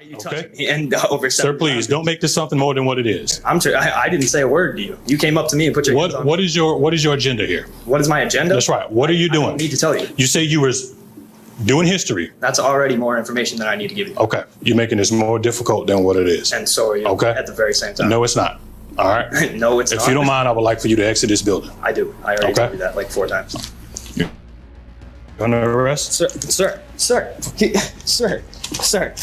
You Okay. touched me and over Sir, please don't make this something more than what it is. I didn't say a word to you. You came up to me and put your hands on me. What is your agenda here? What is my agenda? That's right. What are you I don't doing? need to tell you. You say you were doing history. That's already more information than I need to give you. Okay. You're making this more difficult than what it is. And so are you Okay. at the very same time. No, it's not. All right. No, it's If not. you don't mind, I would like for you to exit this building. I do. I already Okay. told you that like 4 times. Under arrest? Sir.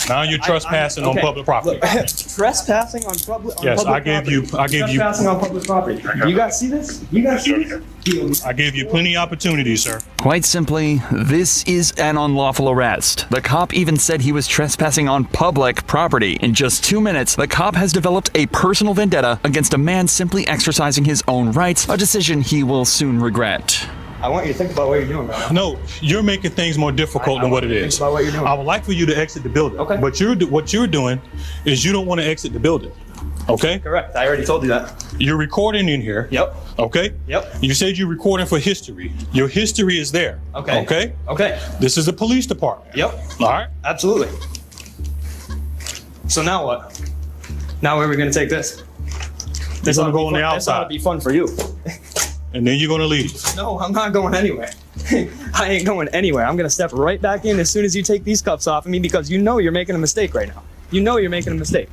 Now you're trespassing on okay. public property. Look, trespassing on public. On Yes, public I gave you. Trespassing on public property. You guys see this? You guys see this? I gave you plenty of opportunities, sir. Quite simply, this is an unlawful arrest. The cop even said he was trespassing on public property. In just 2 minutes, the cop has developed a personal vendetta against a man simply exercising his own rights, a decision he will soon regret. I want you to think about what you're doing right now. No, you're making things more difficult than what it is. Think about what you're doing. I would like for you to exit the building. Okay. But what you're doing is you don't want to exit the building. Okay? Correct. I already told you that. You're recording in here. Yep. Okay? Yep. You said you're recording for history. Your history is there. Okay. Okay? Okay. This is a police department. Yep. All right? Absolutely. So now what? Now where are we going to take this? You're going to go on the This ought to outside. be fun for you. And then you're going to leave. No, I'm not going anywhere. I ain't going anywhere. I'm going to step right back in as soon as you take these cuffs off of me because you know you're making a mistake right now. You know you're making a mistake.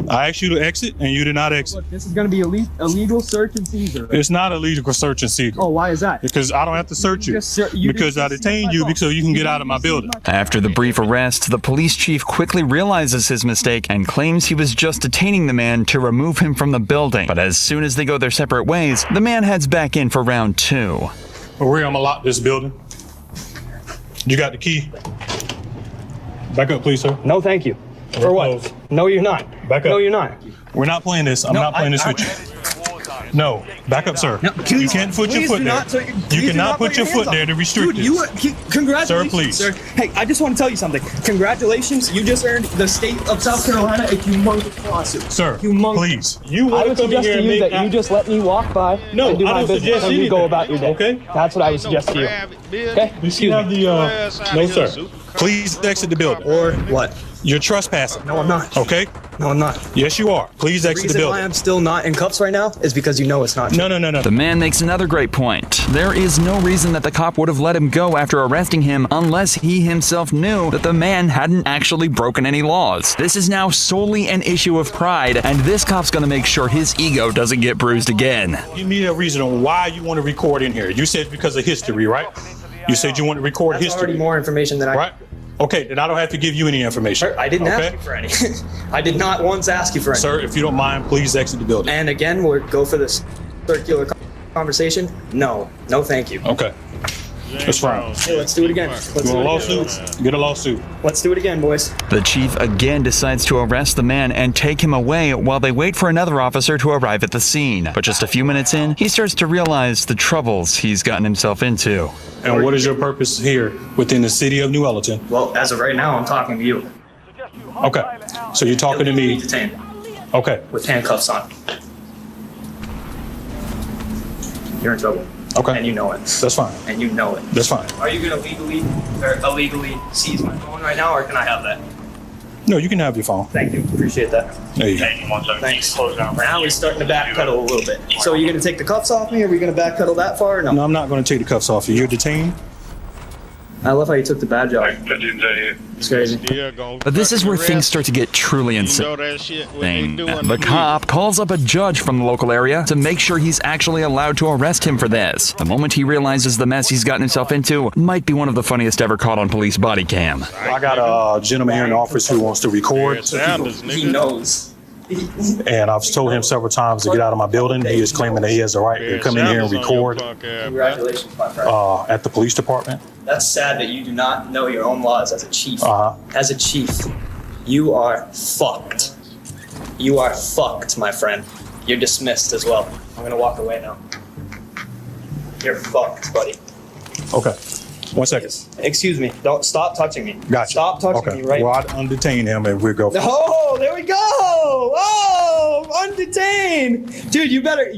I asked you to exit, and you did not exit. Look, this is going to be illegal search and seizure. It's not illegal search and seizure. Oh, why is that? Because I don't have to search you. Because I detained you so you can get out of my building. After the brief arrest, the police chief quickly realizes his mistake and claims he was just detaining the man to remove him from the building. But as soon as they go their separate ways, the man heads back in for round 2. Maria, I'm gonna lock this building. You got the key? Back up, please, sir. No, thank you. For We're what? closed. No, you're not. Back up. No, you're not. We're not playing this. I'm No, not playing this I- with you. No, back up, sir. No, You can't put your please foot do there. not take- You please do cannot not put your hands foot on there me. to restrict Dude, this. congratulations, Sir, please. sir. Hey, I just want to tell you something. Congratulations, you just earned the state of South Carolina a humongous lawsuit. Sir, Humongous. please. You I want would to come in suggest here to and you make that you just let me walk by No, and do I my don't business suggest and you go anything. about your day. Okay. That's what I would suggest to you. Okay? You have the, no, sir. Please exit the building. Or what? You're trespassing. No, I'm not. Okay? No, I'm not. Yes, you are. Please The exit the reason why building. I'm still not in cuffs right now is because you know it's not true. No. The man makes another great point. There is no reason that the cop would have let him go after arresting him unless he himself knew that the man hadn't actually broken any laws. This is now solely an issue of pride, and this cop's gonna make sure his ego doesn't get bruised again. Give me a reason on why you want to record in here. You said because of history, right? You said you want to record That's history. already more information than I... Right? Okay, then I don't have to give you any information. Sir, I didn't okay? ask you for any. I did not once ask you for any. Sir, if you don't mind, please exit the building. And again, we'll go for this circular conversation. No, thank you. Okay. That's fine. Hey, let's do it again. Let's You do want a it again. lawsuit? Get a lawsuit. Let's do it again, boys. The chief again decides to arrest the man and take him away while they wait for another officer to arrive at the scene. But just a few minutes in, he starts to realize the troubles he's gotten himself into. And what is your purpose here within the city of New Ellerton? Well, as of right now, I'm talking to you. Okay. So you're talking to me. Detained Okay. with handcuffs on. You're in trouble. Okay. And you know it. That's fine. And you know it. That's fine. Are you gonna legally or illegally seize my phone right now, or can I have that? No, you can have your phone. Thank you. Appreciate that. There you go. Thanks. Now we're starting to backpedal a little bit. So are you gonna take the cuffs off me? Or are we gonna backpedal that far? Or no. No, I'm not going to take the cuffs off you. You're detained. I love how you took the badge off. It's crazy. But this is where things start to get truly insane. The cop calls up a judge from the local area to make sure he's actually allowed to arrest him for this. The moment he realizes the mess he's gotten himself into might be one of the funniest ever caught on police body cam. I got a gentleman here in the office who wants to record. He knows. And I've told him several times to get out of my building. He is claiming that he has the right to come in here and record Congratulations, my friend. at the police department. That's sad that you do not know your own laws as a chief. Uh-huh. As a chief, you are fucked. You are fucked, my friend. You're dismissed as well. I'm gonna walk away now. You're fucked, buddy. Okay. 1 second. Excuse me. Don't stop touching me. Gotcha. Stop touching Okay. me right Well, I'd undetain him and we'll go. Oh, there we go. Oh, undetained. Dude, you better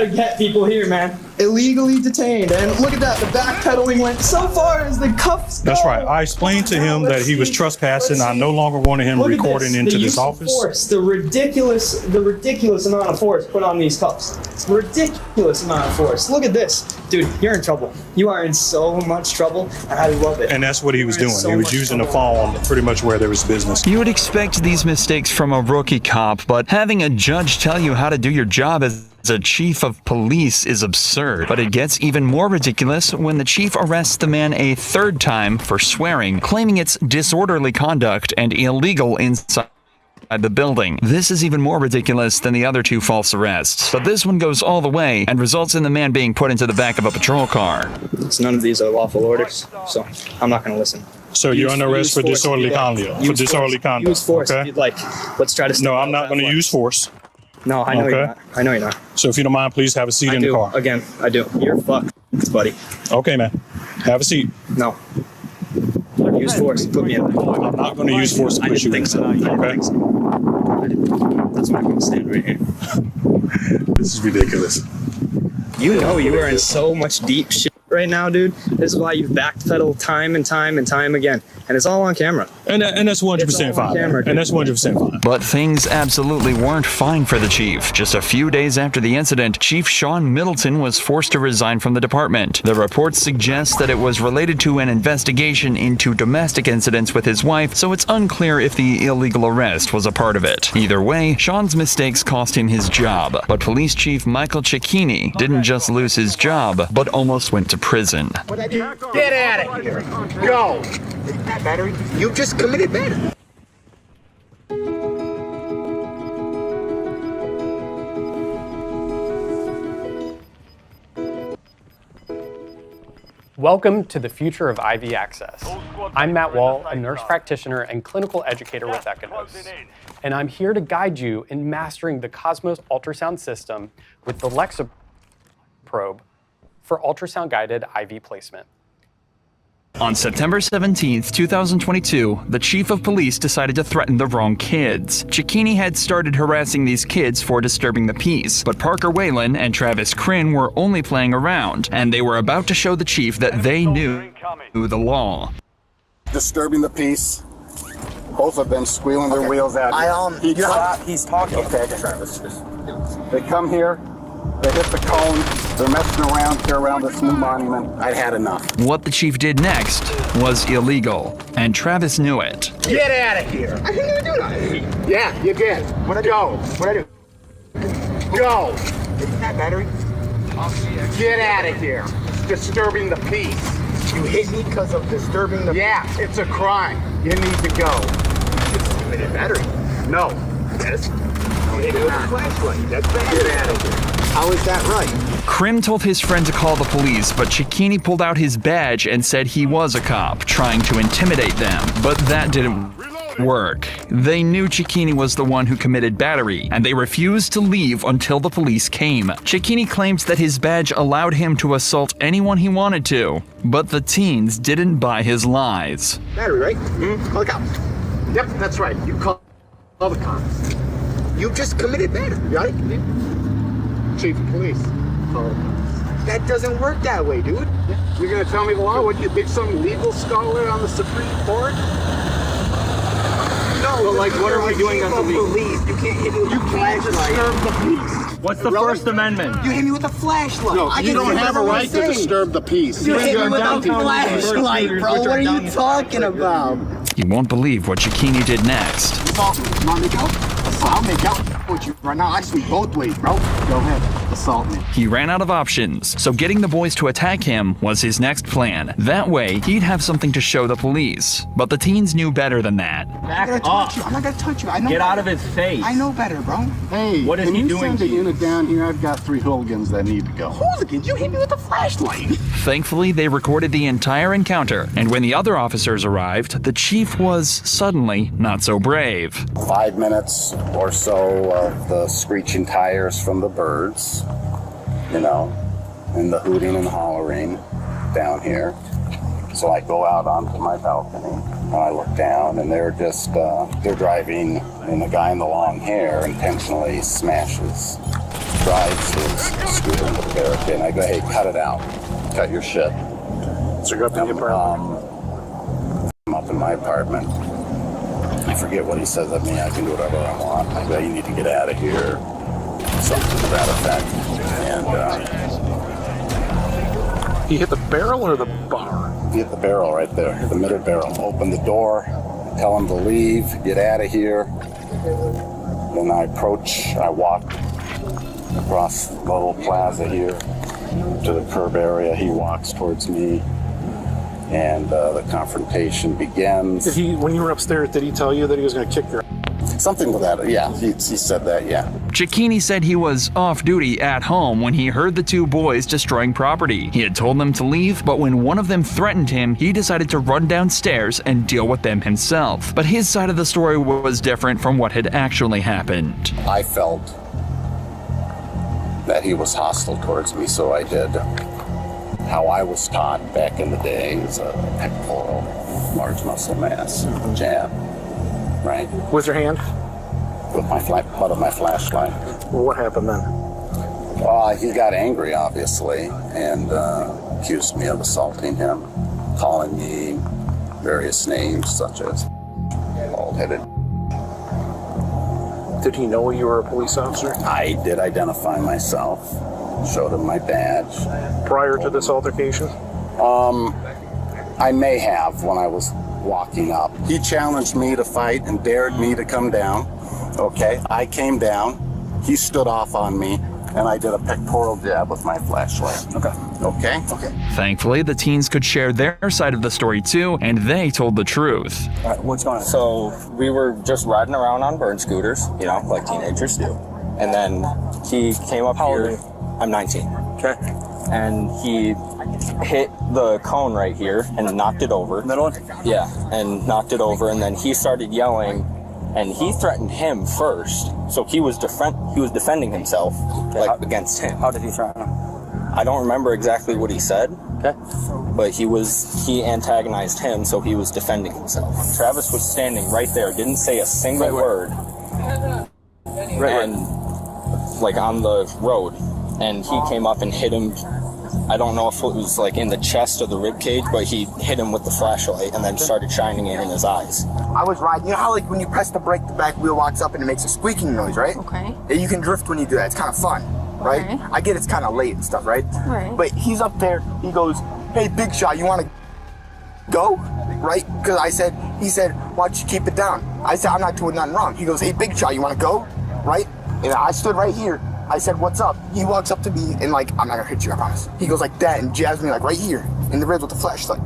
get people here, man. illegally detained. And look at that, the backpedaling went so far as the cuffs go. That's right. I explained to him that he was trespassing. I no longer wanted him Look at recording this, into the this use of office. Force, the ridiculous amount of force put on these cuffs. Ridiculous amount of force. Look at this. Dude, you're in trouble. You are in so much trouble, and I love it. And that's what he was You're in doing. so He was much using the trouble. phone pretty much where there was business. You would expect these mistakes from a rookie cop, but having a judge tell you how to do your job as a chief of police is absurd. But it gets even more ridiculous when the chief arrests the man a third time for swearing, claiming it's disorderly conduct and illegal inside the building. This is even more ridiculous than the other two false arrests. But this one goes all the way and results in the man being put into the back of a patrol car. None of these are lawful orders, so I'm not going to listen. So you're under arrest for disorderly conduct. For disorderly conduct. Use force if Okay. you'd like. Let's try to. No, I'm not going to use force. No, I know Okay. you're not. I know you're not. So if you don't mind, please have a seat I in do. the car. Again, I do. You're fucked, buddy. Okay, man. Have a seat. No. Use force. Put me in. I'm not going to use force to I push didn't you think in. so. I didn't Okay. think so. That's why I'm going to stand right here. This is ridiculous. You know you are in so much deep shit right now, dude. This is why you've backpedaled time and time and time again. And it's all on camera. And that's 100% It's all on fine. camera, dude. And that's 100% fine. But things absolutely weren't fine for the chief. Just a few days after the incident, Chief Sean Middleton was forced to resign from the department. The reports suggest that it was related to an investigation into domestic incidents with his wife, so it's unclear if the illegal arrest was a part of it. Either way, Sean's mistakes cost him his job. But Police Chief Michael Cecchini didn't just lose his job, but almost went to prison. Get out of here. Go. Battery. You just committed battery. Welcome to the future of IV Access. I'm Matt Wall, a nurse practitioner and clinical educator with Echonos, and I'm here to guide you in mastering the Cosmos ultrasound system with the Lexa probe for ultrasound-guided IV placement. On September 17th, 2022, the chief of police decided to threaten the wrong kids. Cecchini had started harassing these kids for disturbing the peace, but Parker Whalen and Travis Crin were only playing around, and they were about to show the chief that they knew the law. Disturbing the peace. Both of them squealing their wheels out. He's talking. Okay, Travis. They come here, they hit the cone, they're messing around here around this new monument. I'd had enough. What the chief did next was illegal, and Travis knew it. Get out of here. I didn't even do that. Yeah, you did. What'd I do? What'd I do? Go. Isn't that battery? Get out of here. Disturbing the peace. You hit me because of disturbing the peace? Yeah, it's a crime. You need to go. It's committed battery. No. Yes. You hit me with a flashlight. That's bad. Get out of here. How is that right? Crim told his friend to call the police, but Cecchini pulled out his badge and said he was a cop, trying to intimidate them. But that didn't work. They knew Cecchini was the one who committed battery, and they refused to leave until the police came. Cecchini claims that his badge allowed him to assault anyone he wanted to, but the teens didn't buy his lies. Battery, right? Mm-hmm. Call the cops. Yep, that's right. You call the cops. You just committed battery, right? Chief of police. Call the cops. That doesn't work that way, dude. Yeah. You're gonna tell me the law? What, you big some legal scholar on the Supreme Court? No, well, like, what are we doing on the legal? Police. You can't hit me with a flashlight. You can't disturb the peace. What's the First Amendment? You hit me with a flashlight. No, you don't have a right to disturb the peace. You hit me with a flashlight, bro. What are you talking about? You won't believe what Cecchini did next. Assault me. You want to make out? I'll make out with you right now. I just need both ways, bro. Go ahead. Assault me. He ran out of options, so getting the boys to attack him was his next plan. That way, he'd have something to show the police. But the teens knew better than that. I'm not gonna touch you. I'm not gonna touch you. I know. Get out of better. his face. I know better, bro. Hey, What is can he you doing send to a you? unit down here? I've got 3 hooligans that need to go. Hooligans, you hit me with a flashlight. Thankfully, they recorded the entire encounter, and when the other officers arrived, the chief was suddenly not so brave. 5 minutes or so of the screeching tires from the birds, you know, and the hooting and hollering down here. So I go out onto my balcony and I look down and they're just, they're driving, and the guy in the long hair intentionally smashes drives his scooter into the barricade, and I go, hey, cut it out. Cut your shit. So go up to the apartment. I'm up in my apartment. I forget what he says of me. I can do whatever I want. I go, you need to get out of here. Something to that effect. And He hit the barrel or the bar? he hit the barrel right there, the middle barrel. Open the door, tell him to leave, get out of here. Then I walk across the little plaza here to the curb area. He walks towards me, and the confrontation begins. Did he, when you were upstairs, did he tell you that he was going to kick your? Something to that, yeah. He said that, yeah. Cecchini said he was off duty at home when he heard the two boys destroying property. He had told them to leave, but when one of them threatened him, he decided to run downstairs and deal with them himself. But his side of the story was different from what had actually happened. I felt that he was hostile towards me, so I did how I was taught back in the day is a pectoral, large muscle mass jab, right? With your hand? With my butt of my flashlight. What happened then? He got angry, obviously, and accused me of assaulting him, calling me various names such as bald-headed. Did he know you were a police officer? I did identify myself, showed him my badge. Prior to this altercation? I may have when I was walking up. He challenged me to fight and dared me to come down. Okay, I came down, he stood off on me, and I did a pectoral jab with my flashlight. Okay. Thankfully, the teens could share their side of the story too, and they told the truth. What's going on? So we were just riding around on burn scooters, you know, like teenagers do. And then he came up here. I'm 19. Okay. And he hit the cone right here and knocked it over. Middle one? Yeah, and knocked it over. And then he started yelling, and he threatened him first. So he was defending himself, against him. How did he threaten him? I don't remember exactly what he said. Okay. But he antagonized him, so he was defending himself. Travis was standing right there, didn't say a single word. And like on the road, and he came up and hit him. I don't know if it was like in the chest or the rib cage, but he hit him with the flashlight and then started shining it in his eyes. I was riding. You know how like when you press the brake, the back wheel locks up and it makes a squeaking noise, right? Okay. Yeah, you can drift when you do that. It's kind of fun, right? Okay. I get it's kind of late and stuff, right? Right. But he's up there. He goes, "Hey, Big Shot, you want to go?" Right? Because he said, "Why don't you keep it down?" I said, "I'm not doing nothing wrong." He goes, "Hey, Big Shot, you want to go?" Right? And I stood right here. I said, "What's up?" He walks up to me and like, "I'm not gonna hit you, I promise." He goes like that and jabs me like right here in the ribs with the flashlight.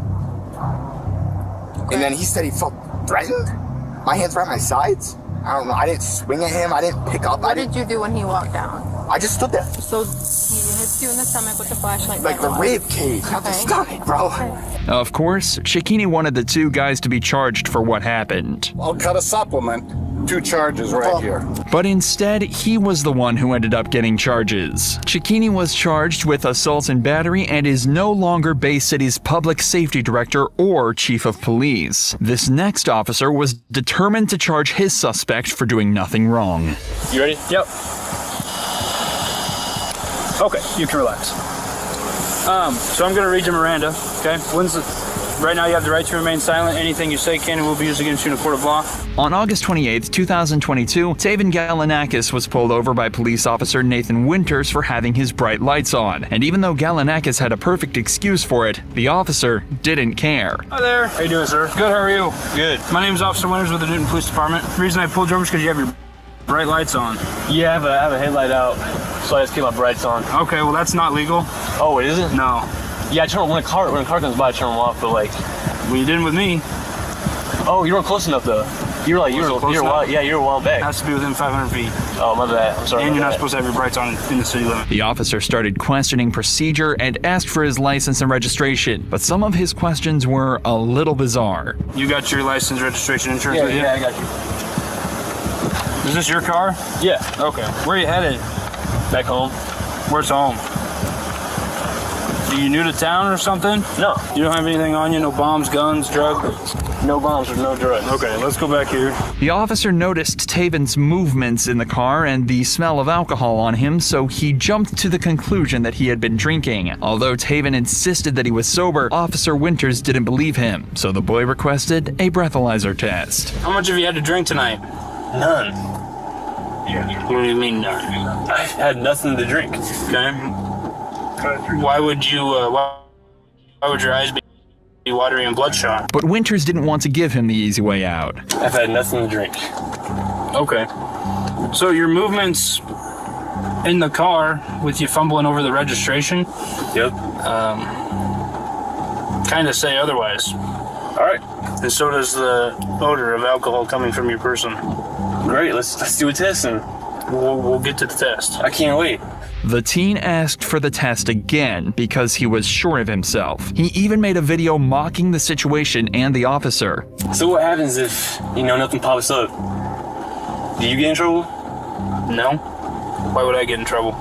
And then he said he felt threatened. My hands were at my sides. I don't know. I didn't swing at him. I didn't pick up. What did you do when he walked down? I just stood there. So he hits you in the stomach with the flashlight. Like the rib cage, not the Okay. stomach, bro. Of course, Cecchini wanted the two guys to be charged for what happened. I'll cut a supplement. 2 charges right here. But instead, he was the one who ended up getting charges. Cecchini was charged with assault and battery and is no longer Bay City's public safety director or chief of police. This next officer was determined to charge his suspect for doing nothing wrong. You ready? Yep. Okay, you can relax. So I'm gonna read you Miranda, okay? Right now you have the right to remain silent. Anything you say can and will be used against you in a court of law. On August 28, 2022, Taven Galanakis was pulled over by police officer Nathan Winters for having his bright lights on. And even though Galanakis had a perfect excuse for it, the officer didn't care. Hi there. How you doing, sir? Good, how are you? Good. My name's Officer Winters with the Newton Police Department. The reason I pulled you over is because you have your bright lights on. Yeah, I have a headlight out, so I just keep my brights on. Okay, well that's not legal. Oh, it isn't? No. Yeah, I turn when a car comes by, I turn them off. But like, Well, you didn't with me. oh, you weren't close enough though. You were a while, yeah, you were a while back. It has to be within 500 feet. Oh, my bad. I'm sorry. And you're about not that. supposed to have your brights on in the city limit. The officer started questioning procedure and asked for his license and registration, but some of his questions were a little bizarre. You got your license, registration, insurance with you? Yeah, I got you. Is this your car? Yeah, Okay. Where are you headed? back home. Where's home? Are you new to town or something? No. You don't have anything on you? No bombs, guns, drugs? No bombs or no drugs. Okay, let's go back here. The officer noticed Taven's movements in the car and the smell of alcohol on him, so he jumped to the conclusion that he had been drinking. Although Taven insisted that he was sober, Officer Winters didn't believe him, so the boy requested a breathalyzer test. How much have you had to drink tonight? None. What do you mean none? I had nothing to drink. Okay. Why would you, why would your eyes be watery and bloodshot? But Winters didn't want to give him the easy way out. I've had nothing to drink. Okay. So your movements in the car with you fumbling over the registration, Yep. kind of say otherwise. All right. And so does the odor of alcohol coming from your person. Great. Let's do a test and We'll get to the test. I can't wait. The teen asked for the test again because he was sure of himself. He even made a video mocking the situation and the officer. So what happens if, nothing pops up? Do you get in trouble? No? Why would I get in trouble?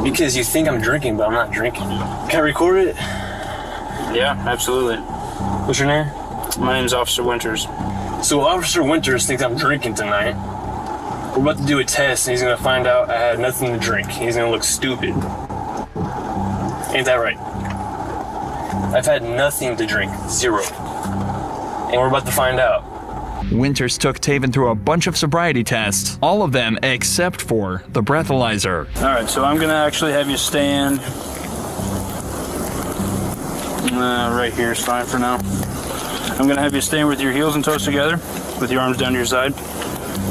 Because you think I'm drinking, but I'm not drinking. Can I record it? Yeah, absolutely. What's your name? My name's Officer Winters. So Officer Winters thinks I'm drinking tonight. We're about to do a test, and he's gonna find out I had nothing to drink. He's gonna look stupid. Ain't that right? I've had nothing to drink. 0. And we're about to find out. Winters took Taven through a bunch of sobriety tests, all of them except for the breathalyzer. All right, so I'm gonna actually have you stand right here is fine for now. I'm gonna have you stand with your heels and toes together, with your arms down to your side.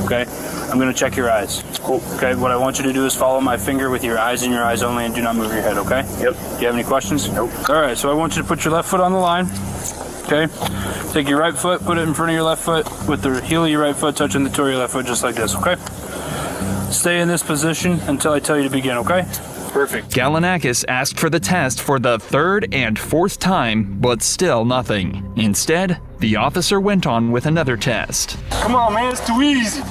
Okay. I'm gonna check your eyes. Cool. Okay, what I want you to do is follow my finger with your eyes and your eyes only and do not move your head, okay? Yep. Do you have any questions? Nope. All right, so I want you to put your left foot on the line, okay? Take your right foot, put it in front of your left foot with the heel of your right foot touching the toe of your left foot just like this, okay? Stay in this position until I tell you to begin, okay? Perfect. Galanakis asked for the test for the third and fourth time, but still nothing. Instead, the officer went on with another test. Come on, man, it's too easy.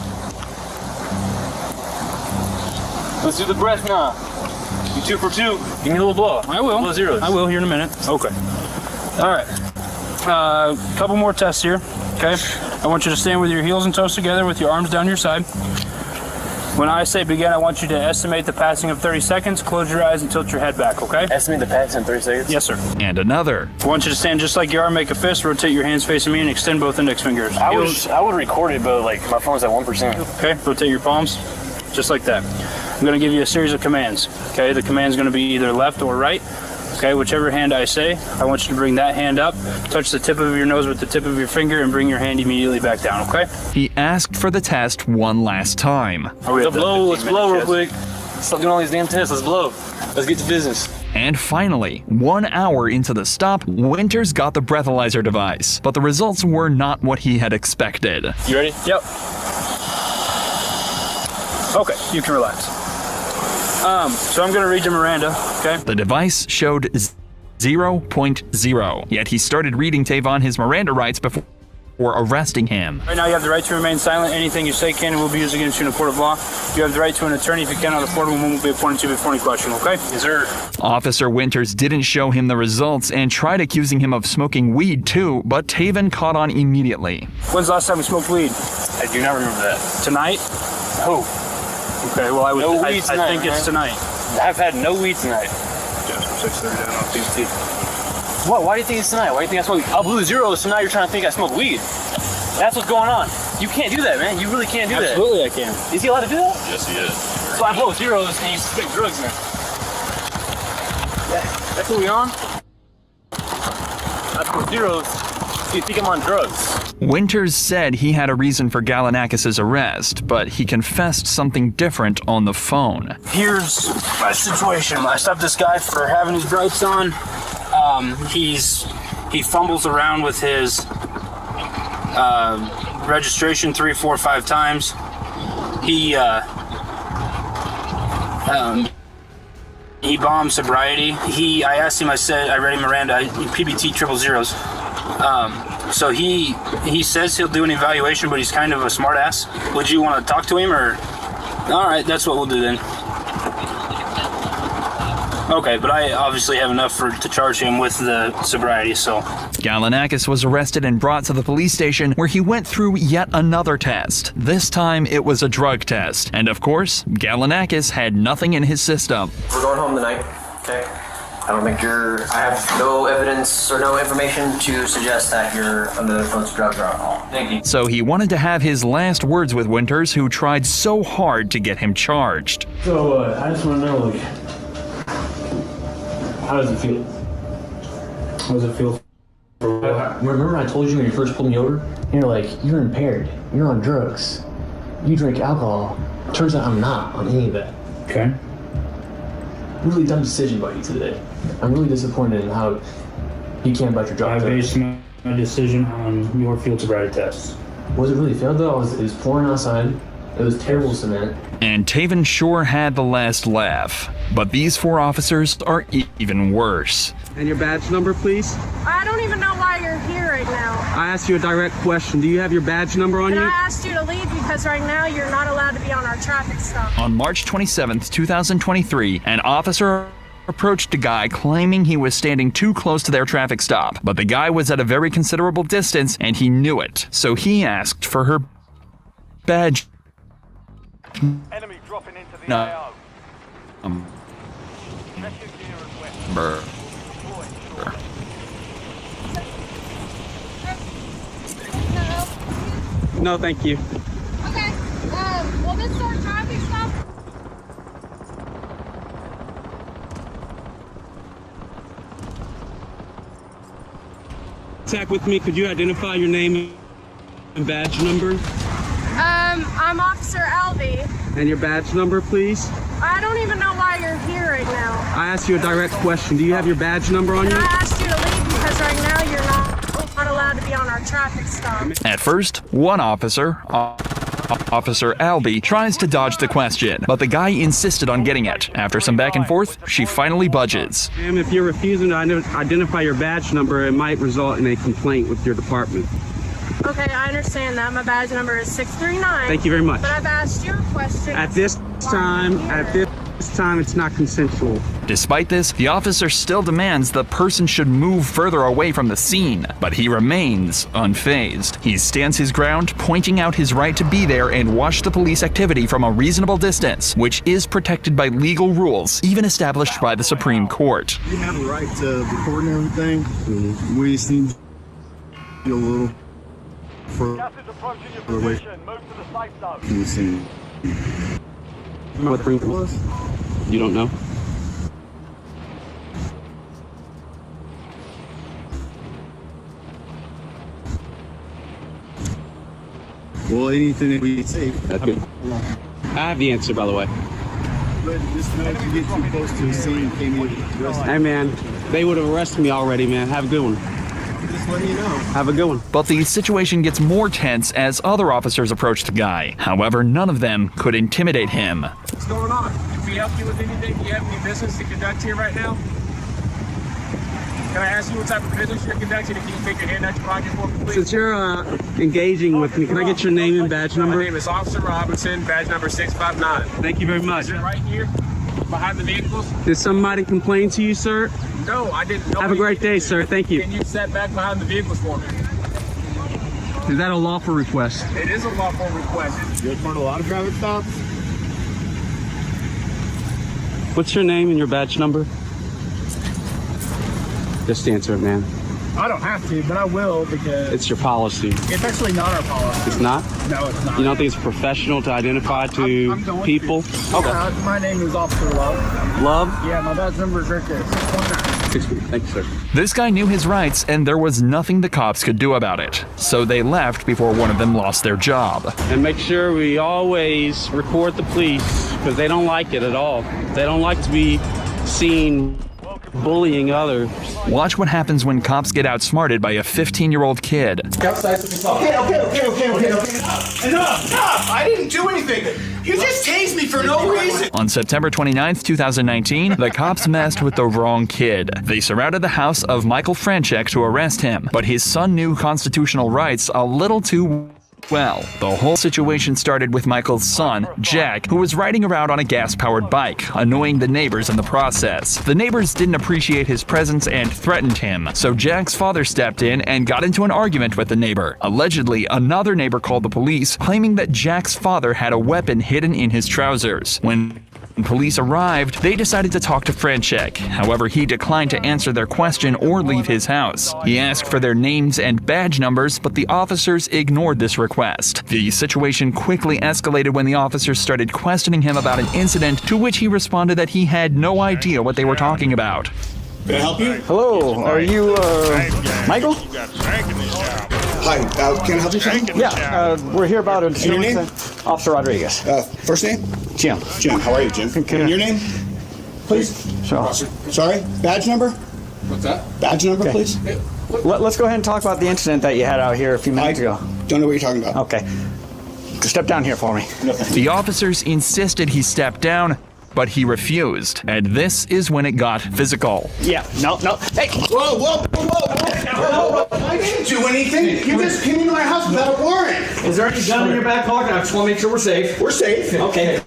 Let's do the breath now. You 2 for 2. Give me a little blow. I will. Little zeros. I will here in a minute. Okay. All right. Couple more tests here. Okay. I want you to stand with your heels and toes together with your arms down your side. When I say begin, I want you to estimate the passing of 30 seconds. Close your eyes and tilt your head back, okay? Estimate the passing in 30 seconds? Yes, sir. And another. I want you to stand just like you are, make a fist, rotate your hands facing me, and extend both index fingers. I would record it, but my phone's at 1%. Okay, rotate your palms, just like that. I'm gonna give you a series of commands, okay? The command's gonna be either left or right, okay? Whichever hand I say, I want you to bring that hand up, touch the tip of your nose with the tip of your finger, and bring your hand immediately back down, okay? He asked for the test one last time. Let's blow real quick. Stop doing all these damn tests, let's blow. Let's get to business. And finally, 1 hour into the stop, Winters got the breathalyzer device, but the results were not what he had expected. You ready? Yep. Okay, you can relax. So I'm gonna read you Miranda, okay? The device showed 0.0, yet he started reading Tavon his Miranda rights before arresting him. Right now you have the right to remain silent. Anything you say can and will be used against you in a court of law. You have the right to an attorney. If you cannot afford one, will be appointed to you before any question, okay? Yes, sir. Officer Winters didn't show him the results and tried accusing him of smoking weed too, but Taven caught on immediately. When's the last time we smoked weed? I do not remember that. Tonight? Oh. Okay, well I weed tonight, think it's tonight. I've had no weed tonight. Just 6:30 down on PT. What? Why do you think it's tonight? Why do you think I smoke? I blew zeros, so now you're trying to think I smoke weed. That's what's going on. You can't do that, man. You really can't do that. Absolutely I can. Is he allowed to do that? Yes, he is. So I blow zeros and you suspect drugs now. That's what we on? I blow zeros. So you think I'm on drugs? Winters said he had a reason for Galanakis' arrest, but he confessed something different on the phone. Here's my situation. I stopped this guy for having his brights on. He fumbles around with his registration 3, 4, 5 times. He bombed sobriety. I asked him, I read him Miranda, PBT 000. So he says he'll do an evaluation, but he's kind of a smart ass. Would you want to talk to him or? All right, that's what we'll do then. Okay, but I obviously have enough to charge him with the sobriety, so. Galanakis was arrested and brought to the police station where he went through yet another test. This time it was a drug test. And of course, Galanakis had nothing in his system. We're going home tonight, okay? I have no evidence or no information to suggest that you're under the influence of drugs or alcohol. Thank you. So he wanted to have his last words with Winters, who tried so hard to get him charged. So, I just want to know, like, how does it feel? How does it feel? Remember I told you when you first pulled me over? You're like, you're impaired. You're on drugs. You drink alcohol. Turns out I'm not on any of that. Okay. Really dumb decision by you today. I'm really disappointed in how you can't bite your drug. I based my decision on your field sobriety test. Was it really failed though? It was pouring outside. It was terrible cement. And Taven sure had the last laugh. But these 4 officers are even worse. And your badge number, please? I don't even know why you're here right now. I asked you a direct question. Do you have your badge number on And you? I asked you to leave because right now you're not allowed to be on our traffic stop. On March 27th, 2023, an officer approached a guy claiming he was standing too close to their traffic stop. But the guy was at a very considerable distance and he knew it. So he asked for her badge. Enemy dropping into the No. AO. Brr. No, thank you. Okay, well, this is our traffic stop. Contact with me. Could you identify your name and badge number? I'm Officer Albee. And your badge number, please? I don't even know why you're here right now. I asked you a direct question. Do you have your badge number on And you? I asked you to leave because right now you're not allowed to be on our traffic stop. At first, one officer, Officer Albee, tries to dodge the question, but the guy insisted on getting it. After some back and forth, she finally budges. Ma'am, if you're refusing to identify your badge number, it might result in a complaint with your department. Okay, I understand that. My badge number is 639. Thank you very much. But I've asked you a question. At this time, it's not consensual. Despite this, the officer still demands the person should move further away from the scene, but he remains unfazed. He stands his ground, pointing out his right to be there and watch the police activity from a reasonable distance, which is protected by legal rules, even established by the Supreme Court. You have a right to record and everything. We just need you a little further away from the scene. You know what the ring was? You don't know? Well, anything that we say. That's good. I have the answer, by the way. But just know if you get too close to the scene, can't be arrested. Hey, man, they would have arrested me already, man. Have a good one. Just let me know. Have a good one. But the situation gets more tense as other officers approach the guy. However, none of them could intimidate him. What's going on? Can we help you with anything? Do you have any business to conduct here right now? Can I ask you what type of business you're conducting? Can you take your hand out your pocket for me, please? Since you're engaging with me, can I get your name and badge number? My name is Officer Robinson, badge number 659. Thank you very much. Is it right here, behind the vehicles? Did somebody complain to you, sir? No, I didn't. Have a great day, sir. Thank you. Can you step back behind the vehicles for me? Is that a lawful request? It is a lawful request. You report a lot of traffic stops? What's your name and your badge number? Just answer it, man. I don't have to, but I will because It's your policy. it's actually not our policy. It's not? No, it's not. You don't think it's professional to identify to I'm going people? To. Okay. Yeah, my name is Officer Love. Love? Yeah, my badge number is right there, 619. Thank you, sir. This guy knew his rights, and there was nothing the cops could do about it. So they left before one of them lost their job. And make sure we always report the police because they don't like it at all. They don't like to be seen bullying others. Watch what happens when cops get outsmarted by a 15-year-old kid. Okay. Enough! I didn't do anything. You just tased me for no reason. On September 29th, 2019, the cops messed with the wrong kid. They surrounded the house of Michael Franchek to arrest him, but his son knew constitutional rights a little too Well, the whole situation started with Michael's son, Jack, who was riding around on a gas-powered bike, annoying the neighbors in the process. The neighbors didn't appreciate his presence and threatened him, so Jack's father stepped in and got into an argument with the neighbor. Allegedly, another neighbor called the police, claiming that Jack's father had a weapon hidden in his trousers. When police arrived, they decided to talk to Franchek. However, he declined to answer their question or leave his house. He asked for their names and badge numbers, but the officers ignored this request. The situation quickly escalated when the officers started questioning him about an incident, to which he responded that he had no idea what they were talking about. Can I help you? Hello, are you, Michael? Hi, can I help you? Yeah, we're here about a... And your name? Officer Rodriguez. First name? Jim. Jim, how are you, Jim? And your name, please? Sure. Sorry, badge number? What's that? Badge number, please? Let's go ahead and talk about the incident that you had out here a few minutes ago. Don't know what you're talking about. Okay. Step down here for me. The officers insisted he step down, but he refused, and this is when it got physical. Yeah, no. Hey! Whoa! I didn't do anything. You just came into my house without a warrant. Is there any gun in your back pocket? I just want to make sure we're safe. We're safe. Okay.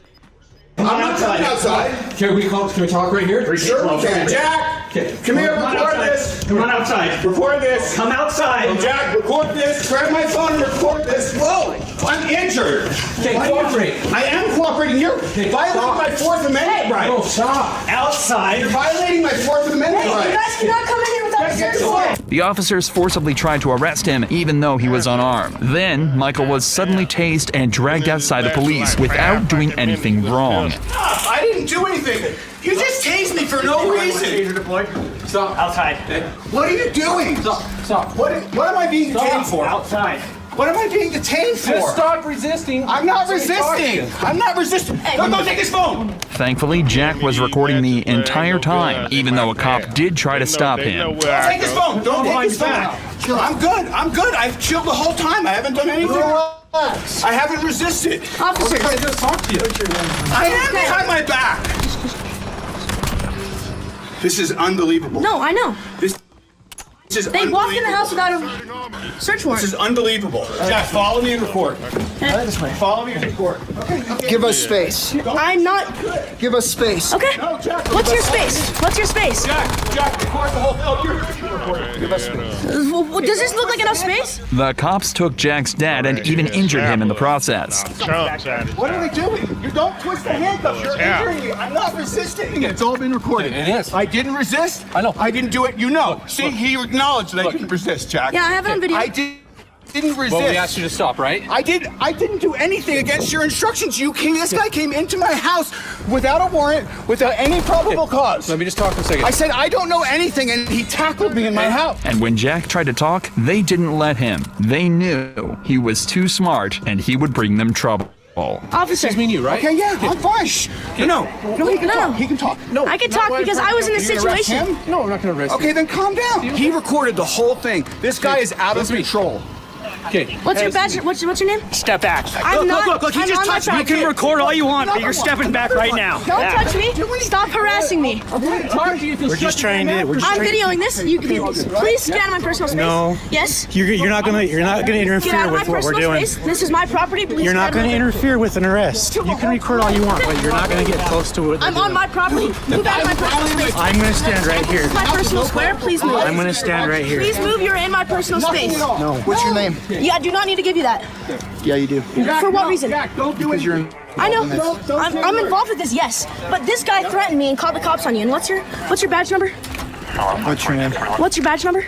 I'm not coming outside. Can we talk right here? Sure we can. Jack, come here, record this. Come on outside. Record this. Come outside. Jack, record this. Grab my phone and record this. Whoa! I'm injured. Okay, cooperate. I am cooperating. You're violating my Fourth Amendment right. Oh, stop. Outside. You're violating my Fourth Amendment right. You guys cannot come in here without a search warrant. The officers forcibly tried to arrest him, even though he was unarmed. Then, Michael was suddenly tased and dragged outside the police without doing anything wrong. I didn't do anything. You just tased me for no reason. Taser deployed. Stop. Outside. What are you doing? Stop. What am I being detained for? Outside. What am I being detained for? Just stop resisting. I'm not resisting. I'm not resisting. Don't take his phone. Thankfully, Jack was recording the entire time, even though a cop did try to stop him. Don't take his phone. Don't take his phone. I'm good. I've chilled the whole time. I haven't done anything. I haven't resisted. Officer, I just talked to you. I am behind my back. This is unbelievable. No, I know. This is They walked in the house without a search warrant. This is unbelievable. Jack, follow me and record. Follow me and record. Okay. Give us space. I'm not. Give us space. Okay. No, Jack. What's your space? What's your space? Jack, record the whole thing. Oh, you're recording. Give us space. Does this look like enough space? The cops took Jack's dad and even injured him in the process. What are they doing? You don't twist the handcuffs. You're injuring me. I'm not resisting. It's all been recorded. It is. I didn't resist. I know. I didn't do it. You know. See, he acknowledged that I didn't resist, Jack. Yeah, I have it on video. I didn't resist. Well, we asked you to stop, right? I didn't do anything against your instructions. This guy came into my house without a warrant, without any probable cause. Let me just talk for a second. I said I don't know anything, and he tackled me in my house. And when Jack tried to talk, they didn't let him. They knew he was too smart and he would bring them trouble. Officer. Excuse me and you, right? Okay, yeah, I'm fine. No, he can talk. He can talk. No, I can talk because I was in this situation. No, I'm not going to arrest you. Okay, then calm down. He recorded the whole thing. This guy is out of control. Okay. What's your badge? What's your name? Step back. I'm not. Look, he I'm just on my touched me. You can property. record all you want, but you're stepping back right now. Don't touch me. Stop harassing me. We're just trying to. I'm videoing this. You please get out of my personal space. No. Yes. You're not gonna Get out interfere of my with what we're personal doing. space. This is my property. Please You're not get out going of to my- interfere with an arrest. You can record all you want, but you're not going to get close to it. I'm on my property. Move out of my personal space. I'm going to stand right here. This is my personal square. Please move. I'm going to stand right here. Please move. You're in my personal space. No. What's your name? Yeah, I do not need to give you that. Yeah, you do. For what reason? Because you're I know. I'm involved with this, yes. But this guy threatened me and called the cops on you. And what's your badge number? What's your name? What's your badge number?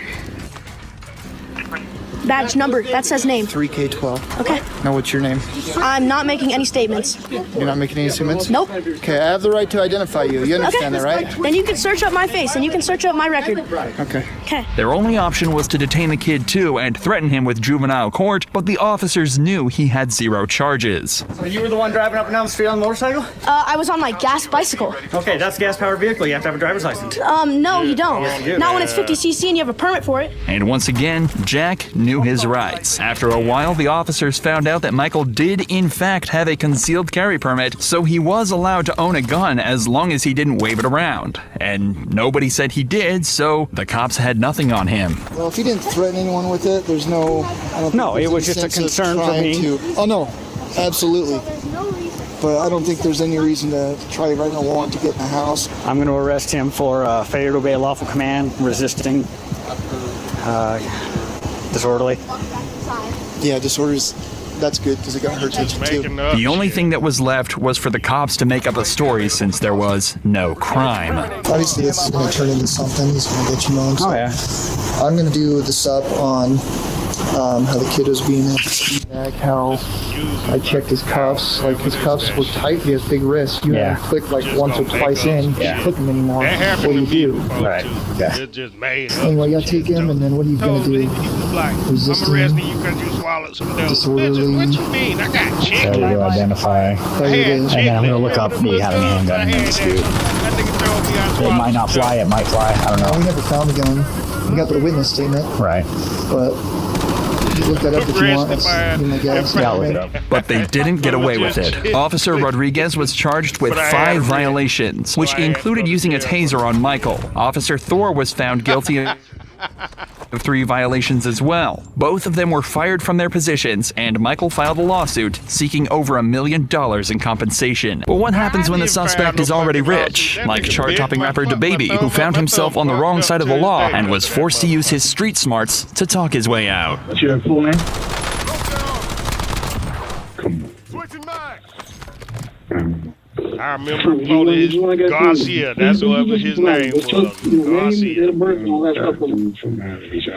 Badge number. That says name. 3K12. Okay. Now, what's your name? I'm not making any statements. You're not making any statements? Nope. Okay, I have the right to identify you. You understand that, right? Then you can search up my face and you can search up my record. Okay. Okay. Their only option was to detain the kid too and threaten him with juvenile court, but the officers knew he had zero charges. So you were the one driving up and down the street on the motorcycle? I was on my gas bicycle. Okay, that's a gas-powered vehicle. You have to have a driver's license. No, you don't. Yes, you do. Not when it's 50cc and you have a permit for it. And once again, Jack knew knew his rights. After a while, the officers found out that Michael did in fact have a concealed carry permit, so he was allowed to own a gun as long as he didn't wave it around. And nobody said he did, so the cops had nothing on him. Well, if he didn't threaten anyone with it, there's no... No, it was just a concern for me. Oh, no, absolutely. But I don't think there's any reason to try writing a warrant to get in the house. I'm going to arrest him for failure to obey a lawful command, resisting, disorderly. Yeah, disorders, that's good because it got her attention too. The only thing that was left was for the cops to make up a story since there was no crime. Obviously, this is going to turn into something. He's going to get you on. So Oh, yeah. I'm going to do this up on how the kid was being at the ski bag, how I checked his cuffs. Like, his cuffs were tight. He has big wrists. You have to click like once or twice in. You can't click them anymore. What do you do? Right. Okay. Anyway, you got to take him, and then what are you going to do? Resisting, disorderly. So we're going to identify, and then I'm going to look up me having a handgun in the dispute. It might not fly, it might fly, I don't know. We never found the gun. We got the witness statement. Right. But you look that up if you want. It's in the guys. Yeah, I'll look it up. But they didn't get away with it. Officer Rodriguez was charged with 5 violations, which included using a taser on Michael. Officer Thor was found guilty of 3 violations as well. Both of them were fired from their positions, and Michael filed a lawsuit seeking over $1 million in compensation. But what happens when the suspect is already rich? Like chart-topping rapper DaBaby, who found himself on the wrong side of the law and was forced to use his street smarts to talk his way out. What's your full name? I remember before this, Garcia, that's whoever his name was.